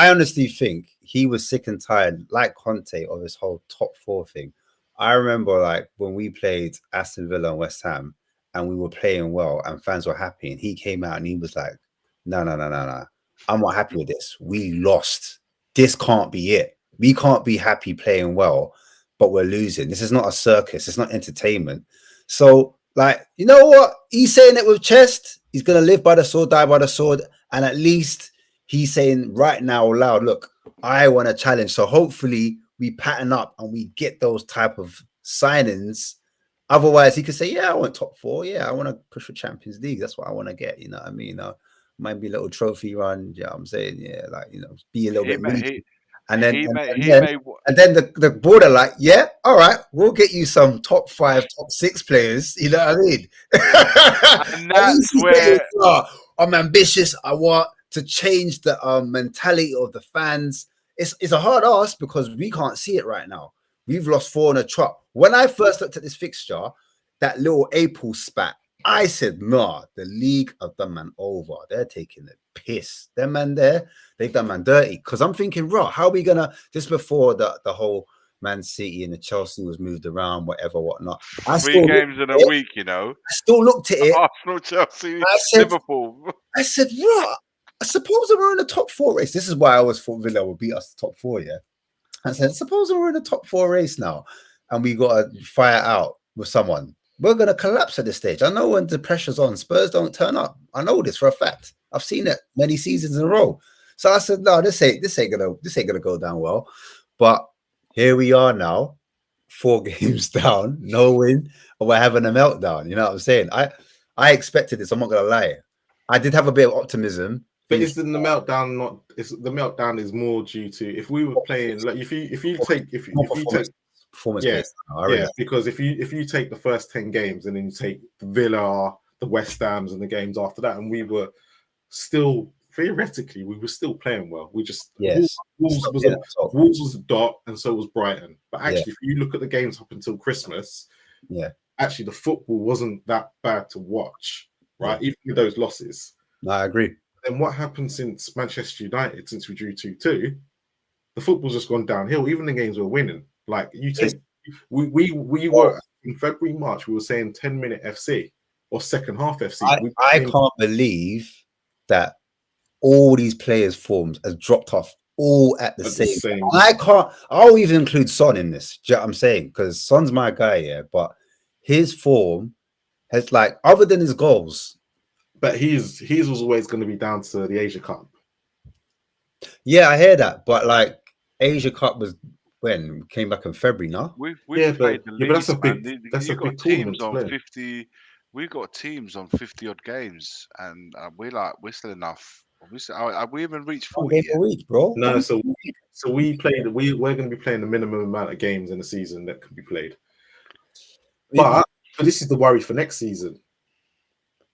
honestly think he was sick and tired, like Conte, of this whole top 4 thing. I remember like when we played Aston Villa and West Ham, and we were playing well, and fans were happy, and he came out and he was like, "No, I'm not happy with this. We lost. This can't be it. We can't be happy playing well, but we're losing. This is not a circus. It's not entertainment." So, like, you know what? He's saying it with chest. He's gonna live by the sword, die by the sword. And at least he's saying right now loud, look, I want a challenge. So hopefully we pattern up and we get those type of signings. Otherwise, he could say, yeah, I want top 4. Yeah, I want to push for Champions League. That's what I want to get. You know what I mean? Might be a little trophy run. Yeah, I'm saying, yeah, like, be a little bit. And then the board are like, yeah, all right, we'll get you some top 5, top 6 players. You know what I mean? And that's where I'm ambitious. I want to change the mentality of the fans. It's a hard ask because we can't see it right now. We've lost 4 in a trot. When I first looked at this fixture, that little April spat, I said, nah, the league have done man over. They're taking the piss. Them man there, they've done man dirty. Because I'm thinking, how are we gonna, just before the whole Man City and the Chelsea was moved around, whatnot. 3 games in a week, I still looked at it. Arsenal, Chelsea, Liverpool. I said, I suppose we're in the top 4 race. This is why I always thought Villa would beat us the top 4, yeah. I said, suppose we're in the top 4 race now and we got to fire out with someone. We're going to collapse at this stage. I know when the pressure's on, Spurs don't turn up. I know this for a fact. I've seen it many seasons in a row. So I said, no, this ain't gonna go down well. But here we are now. 4 games down, no win, and we're having a meltdown. You know what I'm saying? I expected this. I'm not gonna lie. I did have a bit of optimism. But isn't the meltdown not? Is the meltdown is more due to if we were playing like if you take Performance yeah, based. I really because if you take the first 10 games and then you take the Villa, the West Hams, and the games after that, and we were still theoretically we were still playing well. We just Wolves was a dot, and so was Brighton. But actually, if you look at the games up until Christmas, actually the football wasn't that bad to watch, right? Even with those losses. No, I agree. Then what happened since Manchester United, since we drew 2-2, the football's just gone downhill. Even the games we're winning. Like you take, we were in February, March, we were saying 10-minute FC or second half FC. I can't believe that all these players' forms has dropped off all at the same time. I'll even include Son in this. Do you know what I'm saying? Because Son's my guy, but his form has like, other than his goals. But his was always going to be down to the Asia Cup. Yeah, I hear that. But like Asia Cup was when we came back in February, no? We've played the league, but that's a big teams on 50. We got teams on 50 odd games, and we're still enough. Have we even reached 40 a week, bro? No, so we're going to be playing the minimum amount of games in a season that can be played. But this is the worry for next season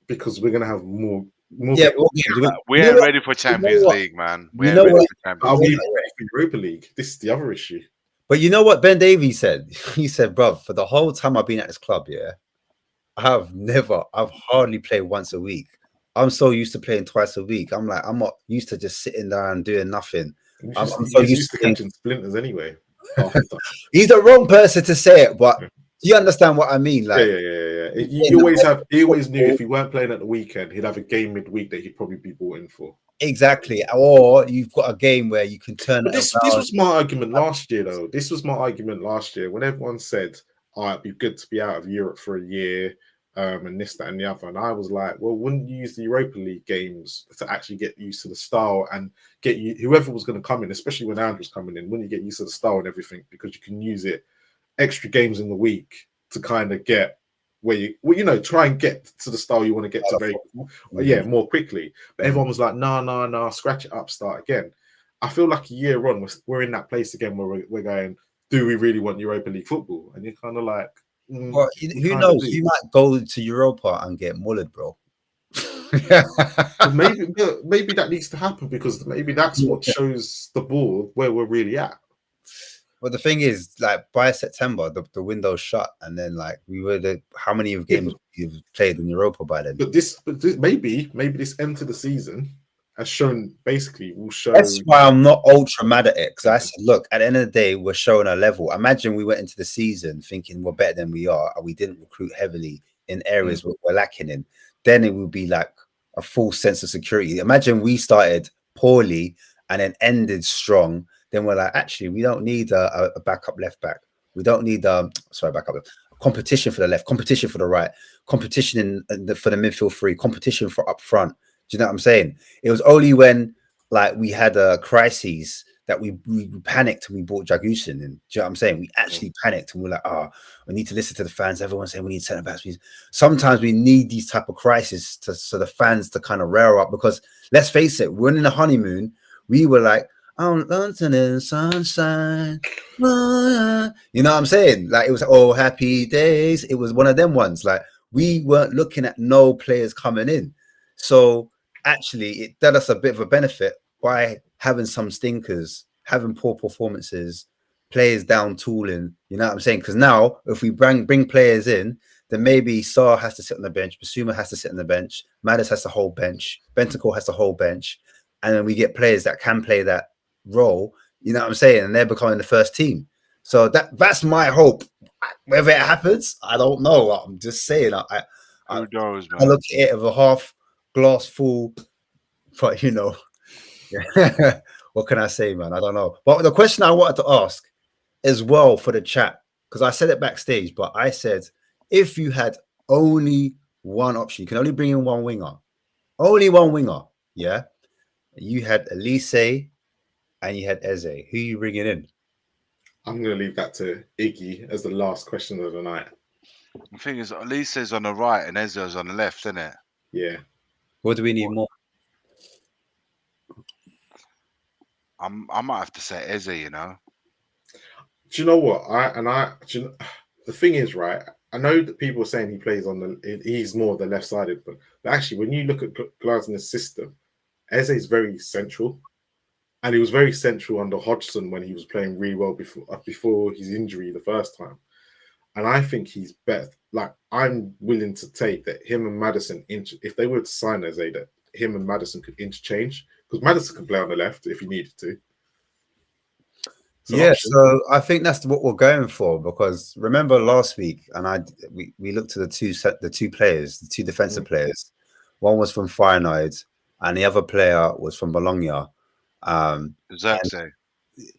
because we're going to have more. Yeah, we ain't ready for Champions League, man. We ain't ready for Champions League. Are we ready for Europa League? This is the other issue. But you know what Ben Davies said? He said, bro, for the whole time I've been at this club, I've hardly played once a week. I'm so used to playing twice a week. I'm not used to just sitting down and doing nothing. I'm so used to catching splinters anyway. He's the wrong person to say it, but do you understand what I mean? Like, He always knew if he weren't playing at the weekend, he'd have a game midweek that he'd probably be bought in for. Exactly. Or you've got a game where you can turn it this was my argument last year, though. This was my argument last year when everyone said, it'd be good to be out of Europe for a year, and this, that, and the other. And I was like, well, wouldn't you use the Europa League games to actually get used to the style and get you whoever was going to come in, especially when Andrew's coming in, wouldn't you get used to the style and everything because you can use it extra games in the week to kind of get where you try and get to the style you want to get to more quickly. But everyone was like, no, scratch it up, start again. I feel like a year on, we're in that place again where we're going, do we really want Europa League football? And you're kind of like, well, who knows? You might go to Europa and get mullered, bro. maybe that needs to happen because maybe that's what shows the board where we're really at. Well, the thing is, like by September, the window's shut, and then like how many of games you've played in Europa by then? But this maybe this end to the season has shown will show. That's why I'm not ultra mad at it because I said, look, at the end of the day, we're showing a level. Imagine we went into the season thinking we're better than we are, and we didn't recruit heavily in areas where we're lacking in. Then it would be like a full sense of security. Imagine we started poorly and then ended strong. Then we're like, actually, we don't need a backup left back. We don't need competition for the left, competition for the right, competition for the midfield three, competition for up front. Do you know what I'm saying? It was only when like we had a crisis that we panicked and we bought Jagusin in. Do you know what I'm saying? We actually panicked and we're like, we need to listen to the fans. Everyone's saying we need centre backs. Sometimes we need these type of crises so the fans to kind of rear up because let's face it, we're in the honeymoon. We were like, on London in sunshine. You know what I'm saying? Like it was happy days. It was one of them ones. Like we weren't looking at no players coming in. So actually it did us a bit of a benefit by having some stinkers, having poor performances, players down tooling. You know what I'm saying? Because now if we bring players in, then maybe Sarr has to sit on the bench, Basuma has to sit on the bench, Maddis has the whole bench, Bentancur has the whole bench, and then we get players that can play that role, you know what I'm saying, and they're becoming the first team. So that's my hope. Whether it happens, I don't know. I'm just saying. I look at it of a half glass full, but what can I say, man? I don't know. But the question I wanted to ask as well for the chat, because I said it backstage, but I said if you had only one option, you can only bring in one winger, yeah. You had Elise and you had Eze. Who are you bringing in? I'm going to leave that to Iggy as the last question of the night. The thing is, Elise's on the right and Eze's on the left, isn't it? Yeah. What do we need more? I might have to say Eze, you know. Do you know what? The thing is, right? I know that people are saying he plays he's more the left-sided, but actually, when you look at Glasner's system, Eze is very central, and he was very central under Hodgson when he was playing really well before his injury the first time. And I think he's better. Like, I'm willing to take that him and Maddison, if they were to sign Eze, that him and Maddison could interchange, because Maddison can play on the left if he needed to. Yeah, so I think that's what we're going for, because remember last week, and we looked at the two players, the two defensive players. One was from Feyenoord, and the other player was from Bologna. Xerxes.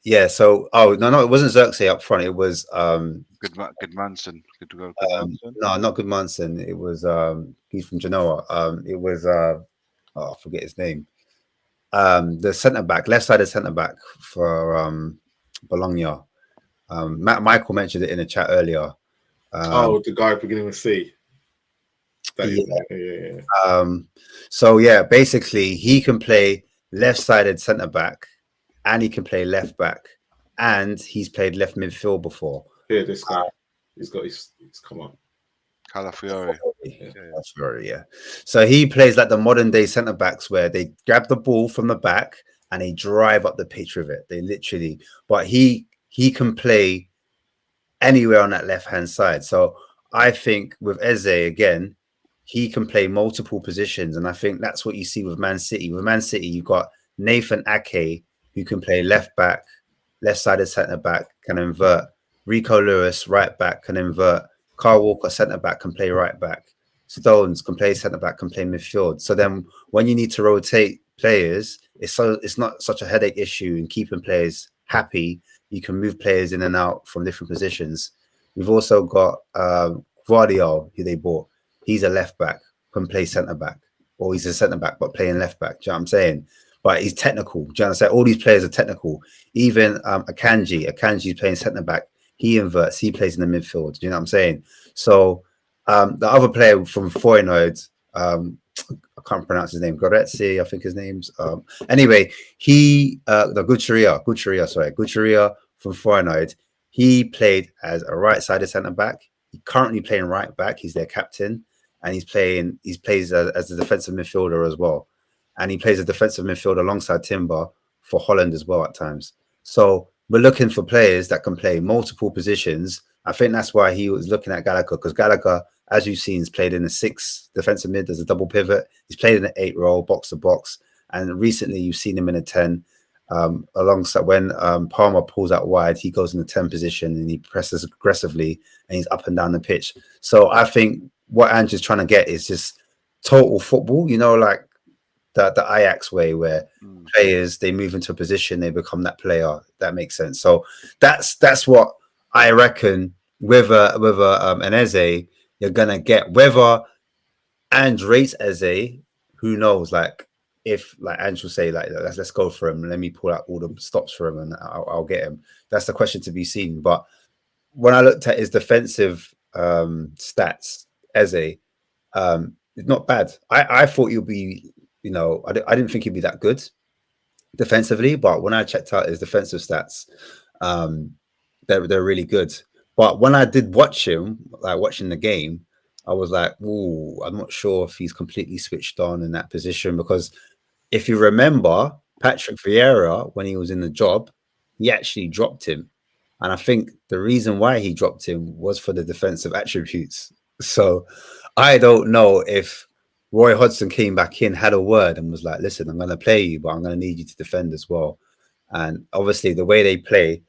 Yeah. So, no, it wasn't Xerxes up front. It was Goodmanson. No, not Goodmanson. It was he's from Genoa. It was I forget his name. The centre back, left-sided centre back for Bologna. Michael mentioned it in the chat earlier. The guy beginning with C. So yeah, basically he can play left-sided centre back, and he can play left back, and he's played left midfield before. Yeah, this guy, he's come on. Calafiori. Yeah. So he plays like the modern day centre backs, where they grab the ball from the back and they drive up the pitch with it. They literally, but he can play anywhere on that left hand side. So I think with Eze again, he can play multiple positions, and I think that's what you see with Man City. With Man City, you've got Nathan Ake, who can play left back, left-sided centre back, can invert. Rico Lewis, right back, can invert. Carl Walker, centre back, can play right back. Stones can play centre back, can play midfield. So then, when you need to rotate players, it's not such a headache issue in keeping players happy. You can move players in and out from different positions. We've also got Guardiola, who they bought. He's a left back, can play centre back, or he's a centre back but playing left back. Do you know what I'm saying? But he's technical. Do you understand? All these players are technical. Even Akanji's playing centre back. He inverts. He plays in the midfield. Do you know what I'm saying? So the other player from Feyenoord, I can't pronounce his name. Goretzka, I think his name's. Anyway, the Gucciaria from Feyenoord. He played as a right-sided centre back. He's currently playing right back. He's their captain, and he plays as a defensive midfielder as well. And he plays a defensive midfield alongside Timber for Holland as well at times. So we're looking for players that can play multiple positions. I think that's why he was looking at Gallagher, because Gallagher, as you've seen, has played in the 6 defensive mid as a double pivot. He's played in the 8 role, box to box. And recently you've seen him in a 10 alongside when Palmer pulls out wide, he goes in the 10 position and he presses aggressively and he's up and down the pitch. So I think what Ange is trying to get is just total football, you know, like the Ajax way, where players, they move into a position, they become that player. That makes sense. So that's what I reckon with an Eze, you're gonna get. Whether Ange rates Eze, who knows? Like, if like Ange will say, like, let's go for him, let me pull out all the stops for him and I'll get him. That's the question to be seen. But when I looked at his defensive stats, Eze, it's not bad. I thought he'll be, you know, I didn't think he'd be that good defensively, but when I checked out his defensive stats, they're really good. But when I did watch him, like watching the game, I was like, ooh, I'm not sure if he's completely switched on in that position, because if you remember, Patrick Vieira, when he was in the job, he actually dropped him. And I think the reason why he dropped him was for the defensive attributes. So I don't know if Roy Hodgson came back in, had a word and was like, listen, I'm going to play you, but I'm going to need you to defend as well. And obviously the way they play,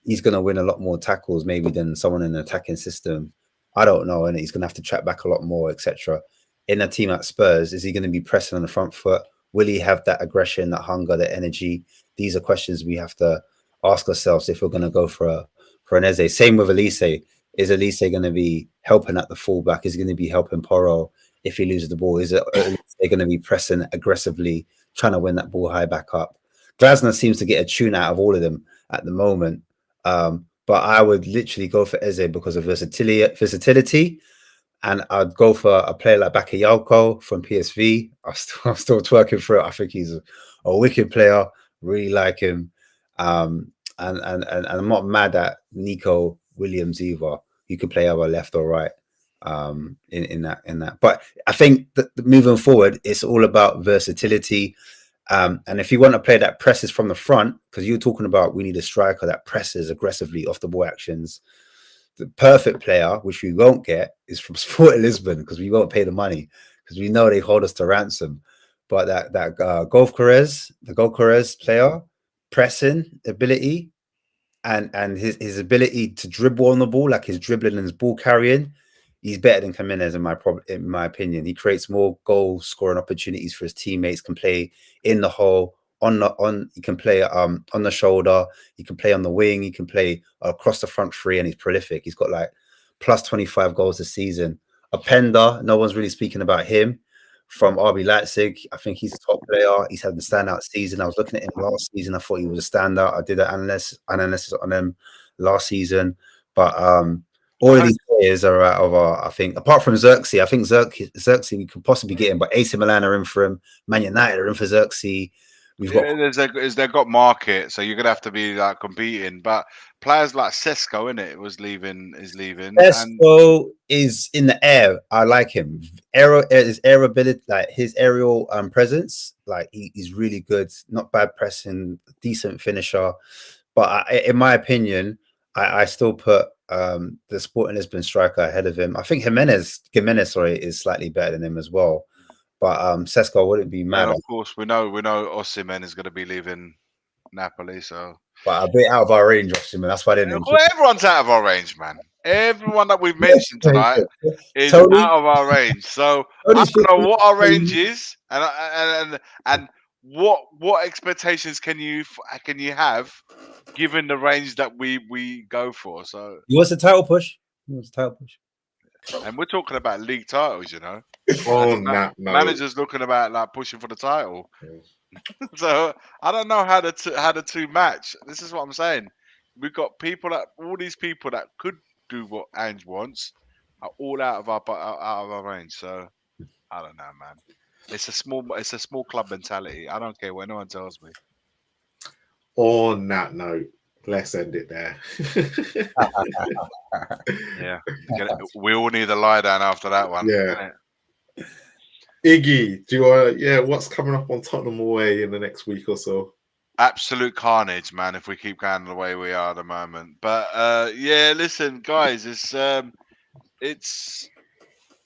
he's going to win a lot more tackles maybe than someone in an attacking system. I don't know. And he's going to have to track back a lot more, etc. In a team at Spurs, is he going to be pressing on the front foot? Will he have that aggression, that hunger, that energy? These are questions we have to ask ourselves if we're going to go for an Eze. Same with Elise. Is Elise going to be helping at the fullback? Is he going to be helping Porro if he loses the ball? Is it going to be pressing aggressively, trying to win that ball high back up? Glasner seems to get a tune out of all of them at the moment. But I would literally go for Eze because of versatility. And I'd go for a player like Bakayoko from PSV. I'm still twerking for it. I think he's a wicked player. Really like him. And I'm not mad at Nico Williams either. You could play either left or right. In that. But I think that moving forward, it's all about versatility. And if you want to play that presses from the front, because you're talking about we need a striker that presses aggressively off the ball actions. The perfect player, which we won't get, is from Sporting Lisbon because we won't pay the money because we know they hold us to ransom. But that Gyökeres player, pressing ability, and his ability to dribble on the ball, like his dribbling and his ball carrying, he's better than Jimenez in my opinion. He creates more goal scoring opportunities for his teammates. Can play in the hole, he can play on the shoulder, he can play on the wing, he can play across the front three, and he's prolific. He's got like plus 25 goals this season. Openda, no one's really speaking about him, from RB Leipzig. I think he's a top player. He's had the standout season. I was looking at him last season. I thought he was a standout. I did an analysis on him last season. But all of these players are out of our, I think, apart from Xerxes. I think Xerxes we could possibly get him, but AC Milan are in for him. Man United are in for Xerxes. We've got they've got market, so you're gonna have to be like competing. But players like Sesko, is leaving. Sesko is in the air. I like him. His air ability, like his aerial presence, like he's really good. Not bad pressing, decent finisher. But in my opinion, I still put the Sporting Lisbon striker ahead of him. I think Jimenez, is slightly better than him as well. But Sesko wouldn't be mad. And of course, we know Osimhen is going to be leaving Napoli. So, but a bit out of our range, Osimhen. That's why I didn't. Well, everyone's out of our range, man. Everyone that we've mentioned tonight is out of our range. So I don't know what our range is, and what expectations can you have given the range that we go for. So he wants a title push. And we're talking about league titles, Oh, managers looking about like pushing for the title. So I don't know how the two match. This is what I'm saying. We've got all these people that could do what Ange wants are all out of our range. So I don't know, man. It's a small club mentality. I don't care what anyone tells me. On that note, let's end it there. Yeah, we all need a lie down after that one. Yeah. Iggy, do you want? What's coming up on Tottenham away in the next week or so? Absolute carnage, man. If we keep going the way we are at the moment, but listen, guys, it's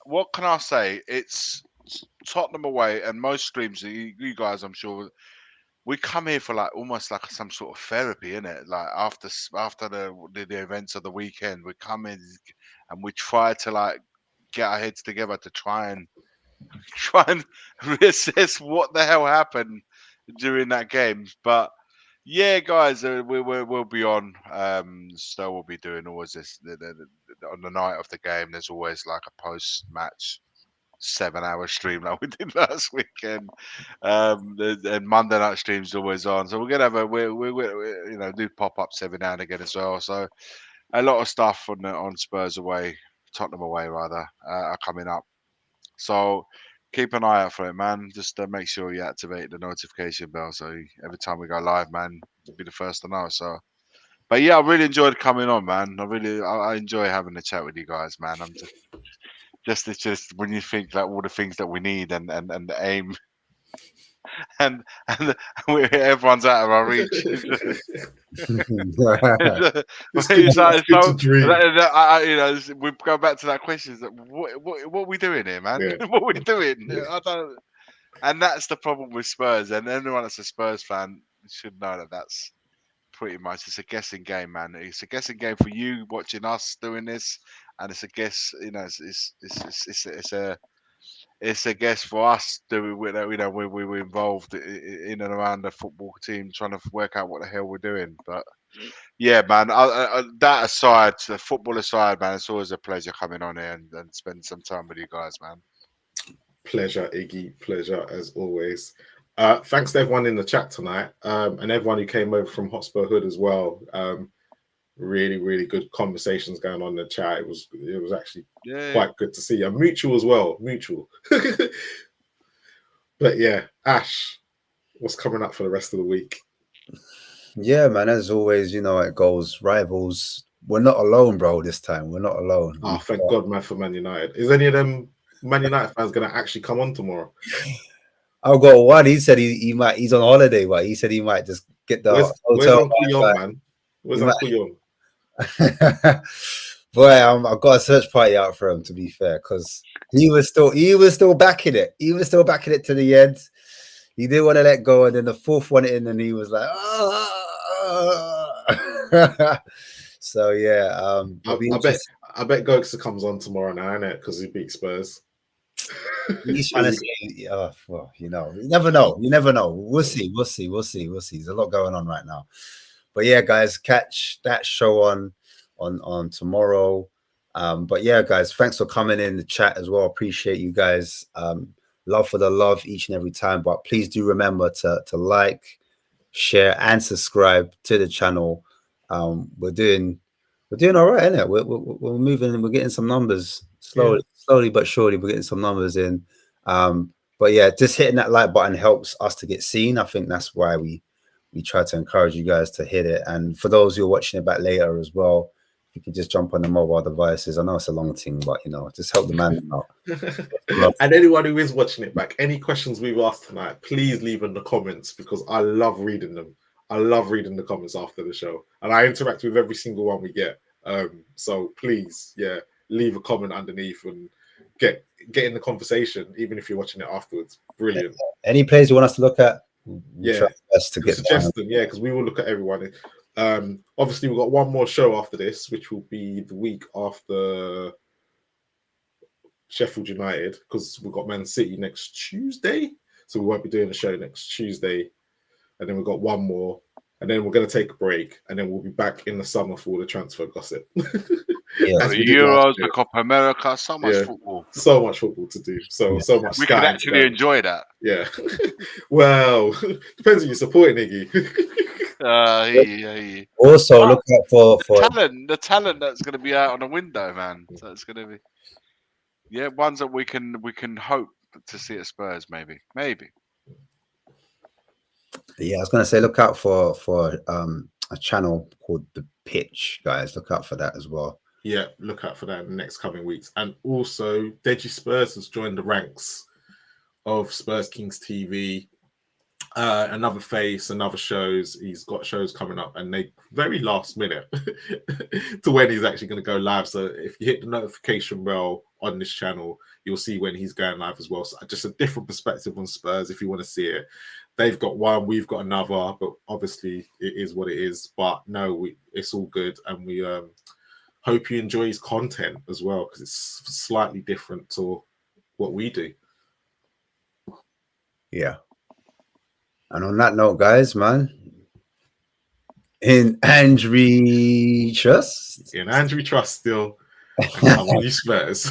what can I say? It's Tottenham away, and most streams, you guys, I'm sure. We come here for like almost like some sort of therapy, innit? Like after the events of the weekend, we come in and we try to like get our heads together to try and reassess what the hell happened during that game. But yeah, guys, we'll be on. So we'll be doing always this on the night of the game. There's always like a post-match 7-hour stream like we did last weekend. And Monday night stream's always on. So we're gonna have we do pop-ups every now and again as well. So a lot of stuff on Spurs away, Tottenham away rather, are coming up. So keep an eye out for it, man. Just make sure you activate the notification bell so every time we go live, man, you'll be the first to know. So, but yeah, I really enjoyed coming on, man. I enjoy having a chat with you guys, man. I'm just when you think like all the things that we need and the aim and everyone's out of our reach. We go back to that question. What are we doing here, man? Yeah. What are we doing? And that's the problem with Spurs. And anyone that's a Spurs fan should know that that's pretty much it's a guessing game, man. It's a guessing game for you watching us doing this, and it's a guess. It's a guess for us doing. We were involved in and around the football team, trying to work out what the hell we're doing. But yeah, man. That aside, the football aside, man, it's always a pleasure coming on here and spending some time with you guys, man. Pleasure, Iggy. Pleasure as always. Thanks to everyone in the chat tonight, and everyone who came over from Hotspur Hood as well. really, really good conversations going on in the chat. It was actually Yeah. quite good to see. And mutual as well, mutual. But yeah, Ash, what's coming up for the rest of the week? Yeah, man. As always, you know how it goes. Rivals. We're not alone, bro. This time we're not alone. Oh, thank God, man, for Man United. Is any of them Man United fans going to actually come on tomorrow? I've got one. He said he might. He's on holiday, but he said he might just get the Where's hotel. Uncle Yon, man? Where's Uncle Yon? Boy, I've got a search party out for him. To be fair, because he was still backing it. He was still backing it to the end. He didn't want to let go, and then the fourth one in, and he was like, so yeah. I bet Goksa comes on tomorrow now, innit? Because he beat Spurs. He's trying to say, well, you know, you never know. You never know. We'll see. There's a lot going on right now. But yeah, guys, catch that show on tomorrow. But yeah, guys, thanks for coming in the chat as well. Appreciate you guys. Love for the love each and every time. But please do remember to like, share, and subscribe to the channel. We're doing all right, isn't it? We're moving. We're getting some numbers slowly but surely. We're getting some numbers in. But yeah, just hitting that like button helps us to get seen. I think that's why we try to encourage you guys to hit it. And for those who are watching it back later as well, you can just jump on the mobile devices. I know it's a long thing, but you know, just help the man out. And anyone who is watching it back, any questions we've asked tonight, please leave in the comments because I love reading them. I love reading the comments after the show, and I interact with every single one we get. So please, leave a comment underneath and get in the conversation, even if you're watching it afterwards. Brilliant. Any players you want us to look at? Yeah, to get suggest them. Yeah, because we will look at everyone. Obviously, we've got one more show after this, which will be the week after Sheffield United, because we've got Man City next Tuesday, so we won't be doing a show next Tuesday. And then we've got one more, and then we're going to take a break, and then we'll be back in the summer for the transfer gossip. The Euros, the Copa America, so much football. So much football to do. So much. We could actually enjoy that. Yeah. Well, depends on your supporting, Iggy. Also, look out for the talent that's going to be out on the window, man. So it's going to be, ones that we can hope to see at Spurs, maybe. Yeah, I was going to say, look out for a channel called The Pitch, guys. Look out for that as well. Yeah, look out for that in the next coming weeks. And also, Deji Spurs has joined the ranks of Spurs Kings TV. Another face, another shows. He's got shows coming up, and they very last minute to when he's actually going to go live. So if you hit the notification bell on this channel, you'll see when he's going live as well. So just a different perspective on Spurs if you want to see it. They've got one, we've got another, but obviously it is what it is. But no, it's all good, and we hope you enjoy his content as well, because it's slightly different to what we do. Yeah. And on that note, guys, man, in Andrew Trust. Still, I'm on you Spurs.